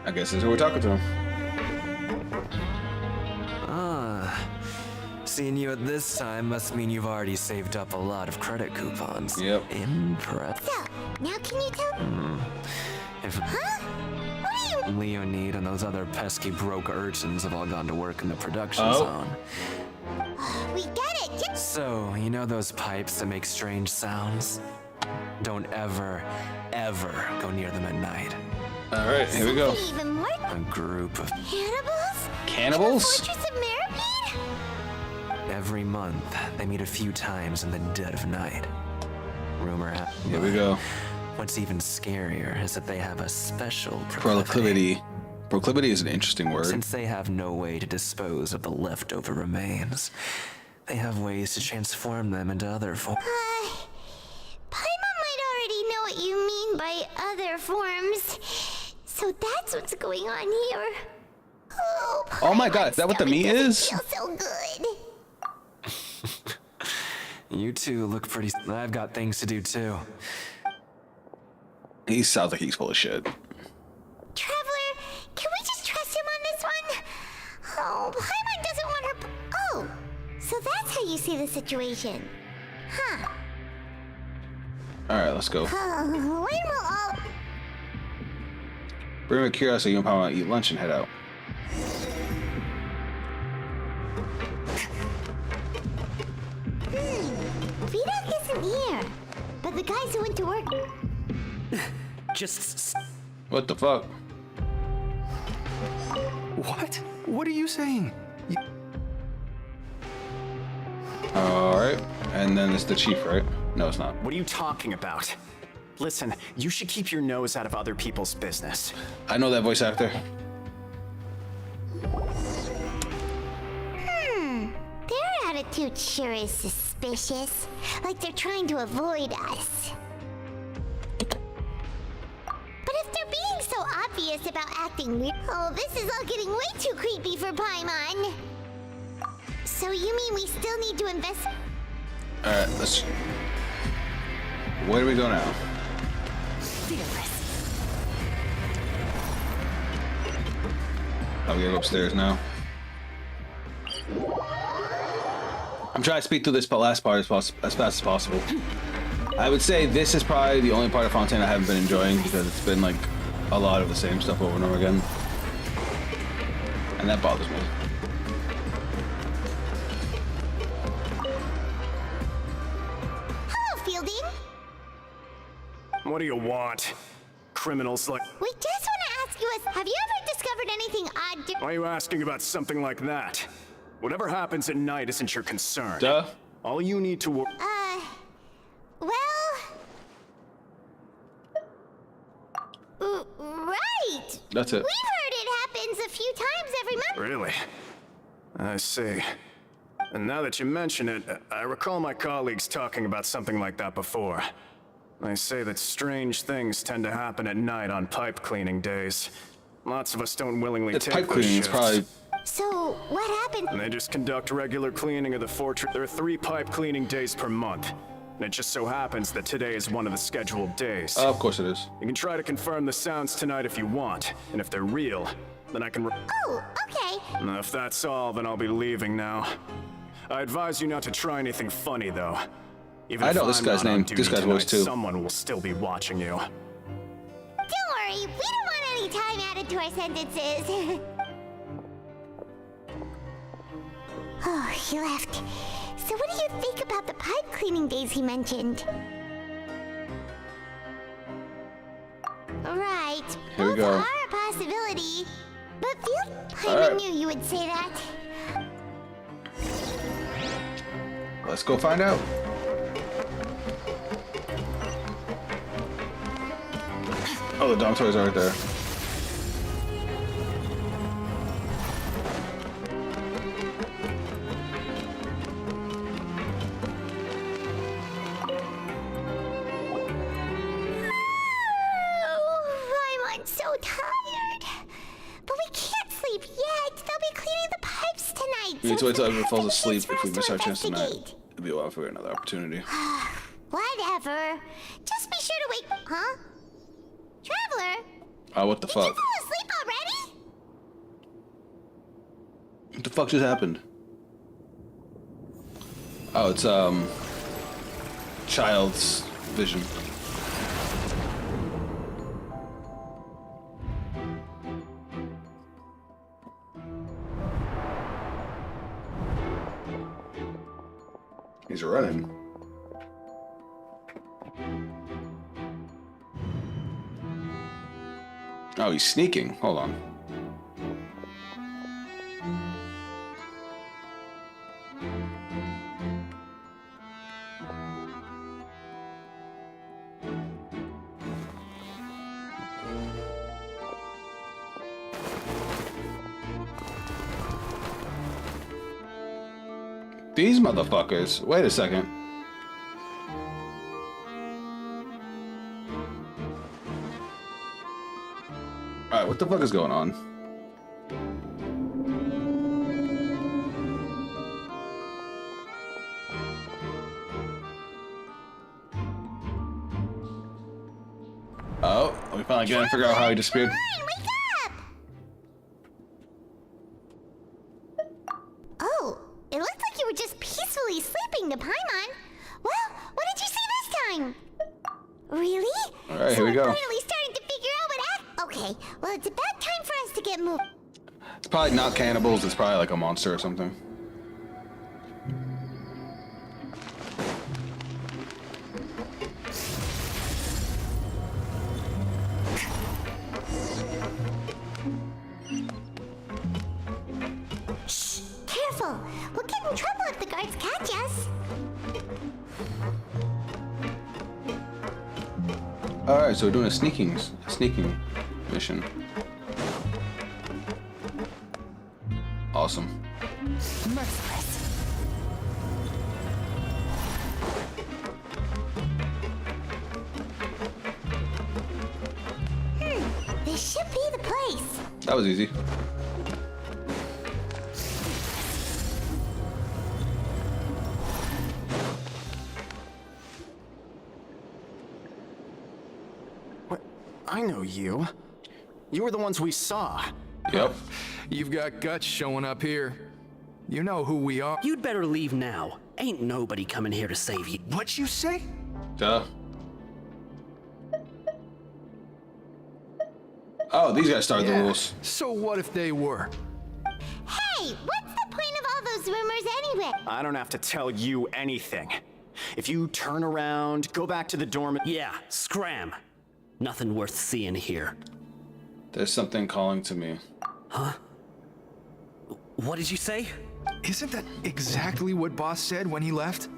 Speaker 1: I guess this is who we're talking to.
Speaker 12: Seeing you at this time must mean you've already saved up a lot of credit coupons.
Speaker 1: Yep.
Speaker 12: Impressive.
Speaker 3: So, now can you tell? Huh? What are you?
Speaker 12: Leonid and those other pesky broke urchins have all gone to work in the production zone.
Speaker 3: We get it.
Speaker 12: So, you know those pipes that make strange sounds? Don't ever go near them at night.
Speaker 1: All right, here we go.
Speaker 3: Even more?
Speaker 12: A group of
Speaker 3: Cannibals?
Speaker 1: Cannibals?
Speaker 3: In the Fortress of Meripede?
Speaker 12: Every month, they meet a few times in the dead of night. Rumor has it.
Speaker 1: Here we go.
Speaker 12: What's even scarier is that they have a special
Speaker 1: Proclivity. Proclivity is an interesting word.
Speaker 12: Since they have no way to dispose of the leftover remains, they have ways to transform them into other forms.
Speaker 3: Paimon might already know what you mean by other forms. So that's what's going on here.
Speaker 1: Oh my god, is that what the meat is?
Speaker 3: Feels so good.
Speaker 12: You two look pretty. I've got things to do too.
Speaker 1: He sounds like he's full of shit.
Speaker 3: Traveler, can we just trust him on this one? Oh, Paimon doesn't want her. Oh, so that's how you see the situation. Huh.
Speaker 1: Alright, let's go.
Speaker 3: When will all.
Speaker 1: Bring me curiosity, you probably want to eat lunch and head out.
Speaker 3: Vidoc isn't here, but the guys who went to work.
Speaker 18: Just.
Speaker 1: What the fuck?
Speaker 2: What? What are you saying?
Speaker 1: Alright, and then it's the chief, right? No, it's not.
Speaker 17: What are you talking about? Listen, you should keep your nose out of other people's business.
Speaker 1: I know that voice actor.
Speaker 3: Their attitude sure is suspicious. Like they're trying to avoid us. But if they're being so obvious about acting weird. Oh, this is all getting way too creepy for Paimon. So you mean we still need to invest?
Speaker 1: Alright, let's. Where do we go now? I'm gonna go upstairs now. I'm trying to speed through this last part as fast as possible. I would say this is probably the only part of Fontaine I haven't been enjoying because it's been like a lot of the same stuff over and over again. And that bothers me.
Speaker 3: Hello, Fielding.
Speaker 17: What do you want? Criminals like.
Speaker 3: We just want to ask you have you ever discovered anything odd?
Speaker 17: Why are you asking about something like that? Whatever happens at night isn't your concern.
Speaker 1: Duh.
Speaker 17: All you need to
Speaker 3: Well. Right.
Speaker 1: That's it.
Speaker 3: We've heard it happens a few times every month.
Speaker 17: Really? I see. And now that you mention it, I recall my colleagues talking about something like that before. They say that strange things tend to happen at night on pipe cleaning days. Lots of us don't willingly
Speaker 1: It's
Speaker 17: take
Speaker 1: pipe
Speaker 17: those
Speaker 1: cleaning, it's
Speaker 17: shifts.
Speaker 1: probably.
Speaker 3: So, what happened?
Speaker 17: And they just conduct regular cleaning of the fortress. There are 3 pipe cleaning days per month. And it just so happens that today is one of the scheduled days.
Speaker 1: Of course it is.
Speaker 17: You can try to confirm the sounds tonight if you want. And if they're real, then I can
Speaker 3: Oh, okay.
Speaker 17: And if that's all, then I'll be leaving now. I advise you not to try anything funny, though. Even
Speaker 1: I
Speaker 17: if
Speaker 1: know this
Speaker 17: I'm
Speaker 1: guy's
Speaker 17: not on
Speaker 1: name.
Speaker 17: duty
Speaker 1: This guy's voice
Speaker 17: tonight,
Speaker 1: too.
Speaker 17: Someone will still be watching you.
Speaker 3: Don't worry, we don't want any time added to our sentences. Oh, he left. So what do you think about the pipe cleaning days he mentioned?
Speaker 1: here we go.
Speaker 3: Are a possibility, but Paimon knew you would say that.
Speaker 1: Let's go find out. Oh, the dormitories are right there.
Speaker 3: I'm so tired. But we can't sleep yet. They'll be cleaning the pipes tonight.
Speaker 1: We need to wait till everyone falls asleep if we
Speaker 3: us
Speaker 1: miss
Speaker 3: to
Speaker 1: our chance tonight.
Speaker 3: investigate.
Speaker 1: It'll be a while for another opportunity.
Speaker 3: Whatever. Just be sure to wake. Huh? Traveler?
Speaker 1: Oh, what the fuck?
Speaker 3: Did you fall asleep already?
Speaker 1: What the fuck just happened? Oh, it's child's vision. He's running. Oh, he's sneaking. Hold on. These motherfuckers. Wait a second. Alright, what the fuck is going on? Oh, we finally gotta figure out how he disappeared.
Speaker 3: Oh, it looks like you were just peacefully sleeping to Paimon. Well, what did you see this time? Really?
Speaker 1: Alright, here we go.
Speaker 3: We're finally starting to figure out what Okay, well, it's about time for us to get moving.
Speaker 1: It's probably not cannibals, it's probably like a monster or something.
Speaker 3: Shh! Careful! We'll get in trouble if the guards catch us.
Speaker 1: Alright, so we're doing a sneaking mission. Awesome.
Speaker 3: Merciless. This should be the place.
Speaker 1: That was easy.
Speaker 17: What? I know you. You were the ones we saw.
Speaker 1: Yep.
Speaker 2: You've got guts showing up here. You know who we are.
Speaker 21: You'd better leave now. Ain't nobody coming here to save you.
Speaker 17: What'd you say?
Speaker 1: Duh. Oh, these guys started the rules.
Speaker 2: So what if they were?
Speaker 3: Hey, what's the point of all those rumors anyway?
Speaker 17: I don't have to tell you anything. If you turn around, go back to the dorm.
Speaker 21: Yeah, scram. Nothing worth seeing here.
Speaker 1: There's something calling to me.
Speaker 21: Huh? What did you say?
Speaker 2: Isn't that exactly what Boss said when he left?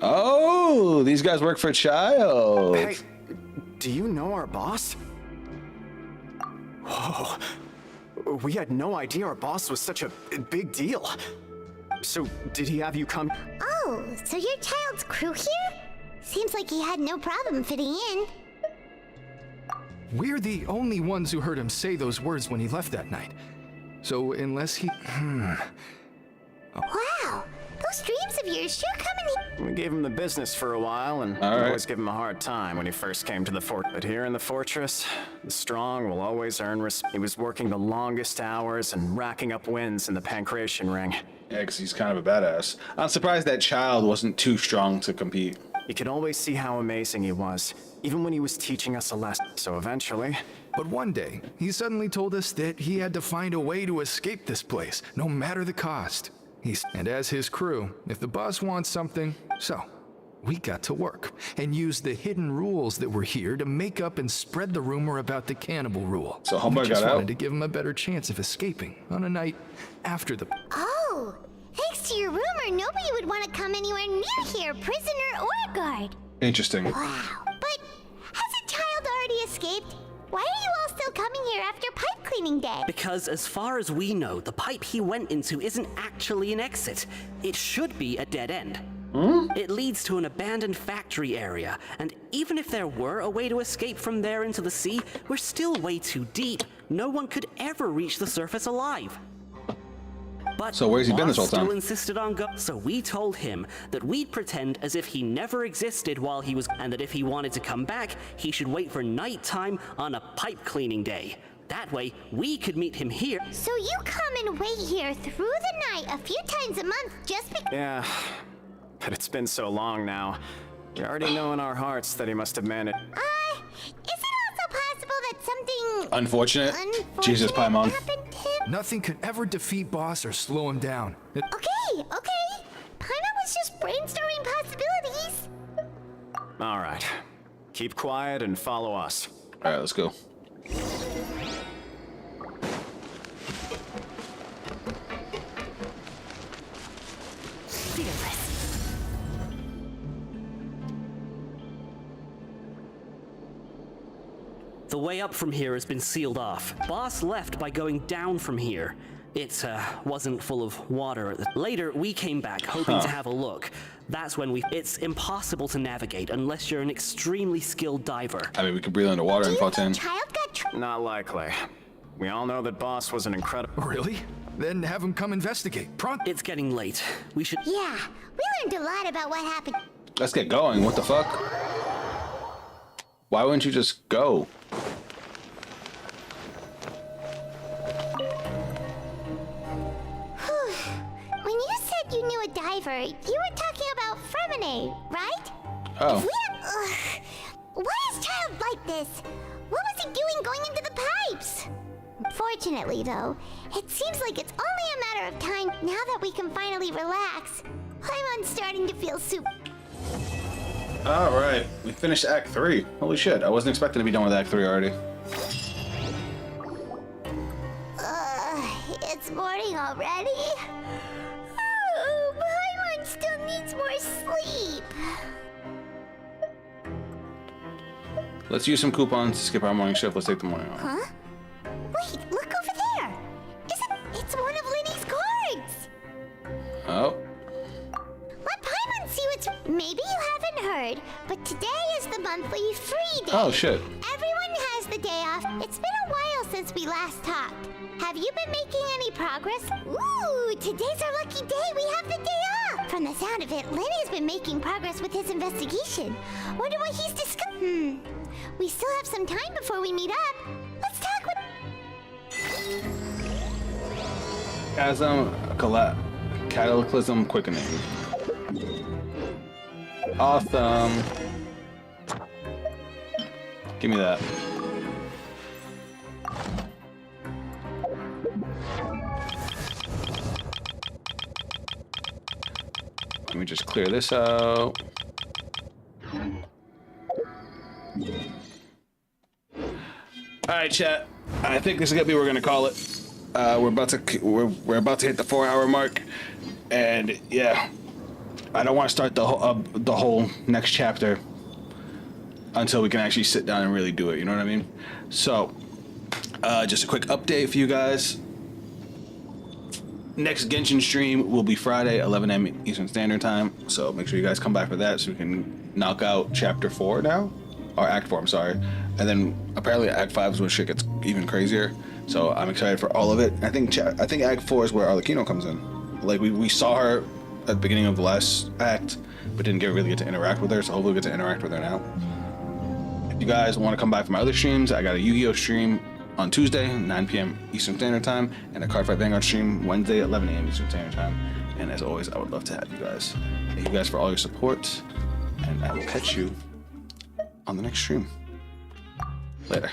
Speaker 1: Oh, these guys work for Child.
Speaker 17: Hey, do you know our boss? Whoa. We had no idea our boss was such a big deal. So, did he have you come?
Speaker 3: Oh, so you're Child's crew here? Seems like he had no problem fitting in.
Speaker 2: We're the only ones who heard him say those words when he left that night. So unless he...
Speaker 3: Wow, those dreams of yours sure come in.
Speaker 17: We gave him the business for a while, and we always give him a hard time when he first came to the fort. But here in the fortress, the strong will always earn respect. He was working the longest hours and racking up wins in the Pancration ring.
Speaker 1: Yeah, because he's kind of a badass. I'm surprised that Child wasn't too strong to compete.
Speaker 17: You could always see how amazing he was, even when he was teaching us a lesson. So eventually...
Speaker 2: But one day, he suddenly told us that he had to find a way to escape this place, no matter the cost. And as his crew, if the boss wants something, so we got to work and used the hidden rules that were here to make up and spread the rumor about the cannibal rule.
Speaker 1: So Homeboy
Speaker 2: just
Speaker 1: got out?
Speaker 2: wanted to give him a better chance of escaping on a night after the...
Speaker 3: Oh, thanks to your rumor, nobody would want to come anywhere near here, prisoner or guard.
Speaker 1: Interesting.
Speaker 3: Wow, but has a child already escaped? Why are you all still coming here after pipe cleaning day?
Speaker 21: Because as far as we know, the pipe he went into isn't actually an exit. It should be a dead end. It leads to an abandoned factory area, and even if there were a way to escape from there into the sea, we're still way too deep. No one could ever reach the surface alive. But
Speaker 1: so where's he been this whole time?
Speaker 21: Still insisted on so we told him that we'd pretend as if he never existed while he was, and that if he wanted to come back, he should wait for nighttime on a pipe cleaning day. That way, we could meet him here.
Speaker 3: So you come and wait here through the night a few times a month just because...
Speaker 17: Yeah, but it's been so long now. You already know in our hearts that he must have managed.
Speaker 3: Is it also possible that something...
Speaker 1: Unfortunate? Jesus, Paimon.
Speaker 3: happened to him?
Speaker 2: Nothing could ever defeat Boss or slow him down.
Speaker 3: Okay. Paimon was just brainstorming possibilities.
Speaker 17: All right. Keep quiet and follow us.
Speaker 1: All right, let's go.
Speaker 21: The way up from here has been sealed off. Boss left by going down from here. It wasn't full of water. Later, we came back, hoping to have a look. That's when it's impossible to navigate unless you're an extremely skilled diver.
Speaker 1: I mean, we could breathe underwater and fall in.
Speaker 17: Not likely. We all know that Boss was an incredible...
Speaker 2: Really? Then have him come investigate.
Speaker 21: It's getting late. We should...
Speaker 3: Yeah, we learned a lot about what happened.
Speaker 1: Let's get going. What the fuck? Why wouldn't you just go?
Speaker 3: When you said you knew a diver, you were talking about Fremine, right?
Speaker 1: Oh.
Speaker 3: Why is Child like this? What was he doing going into the pipes? Fortunately, though, it seems like it's only a matter of time now that we can finally relax. I'm starting to feel super...
Speaker 1: All right, we finished Act 3. Holy shit, I wasn't expecting to be done with Act 3 already.
Speaker 3: It's morning already? Oh, Paimon still needs more sleep.
Speaker 1: Let's use some coupons to skip our morning shift. Let's take the morning off.
Speaker 3: Huh? Wait, look over there. It's one of Linny's cards.
Speaker 1: Oh.
Speaker 3: Let Paimon see what's... Maybe you haven't heard, but today is the monthly free day.
Speaker 1: Oh, shit.
Speaker 3: Everyone has the day off. It's been a while since we last talked. Have you been making any progress? Ooh, today's our lucky day. We have the day off. From the sound of it, Lenny's been making progress with his investigation. Wonder what he's discussing. We still have some time before we meet up. Let's talk with...
Speaker 1: Cataclysm quickening. Awesome. Give me that. Let me just clear this out. All right, chat. I think this is gonna be what we're gonna call it. We're about to hit the 4-hour mark, and yeah, I don't want to start the whole next chapter until we can actually sit down and really do it. You know what I mean? So, just a quick update for you guys. Next Genshin stream will be Friday, 11 a.m. Eastern Standard Time. So make sure you guys come back for that so we can knock out Chapter 4 now, or Act 4. I'm sorry, and then apparently Act 5 is when shit gets even crazier. So I'm excited for all of it. I think Act 4 is where Arlecchino comes in. Like we saw her at the beginning of the last act, but didn't really get to interact with her. So hopefully we get to interact with her now. If you guys want to come back for my other streams, I got a Yu-Gi-Oh stream on Tuesday, 9 p.m. Eastern Standard Time, and a Cardfight Vanguard stream Wednesday at 11 a.m. Eastern Standard Time. And as always, I would love to have you guys. Thank you guys for all your support, and I will catch you on the next stream. Later.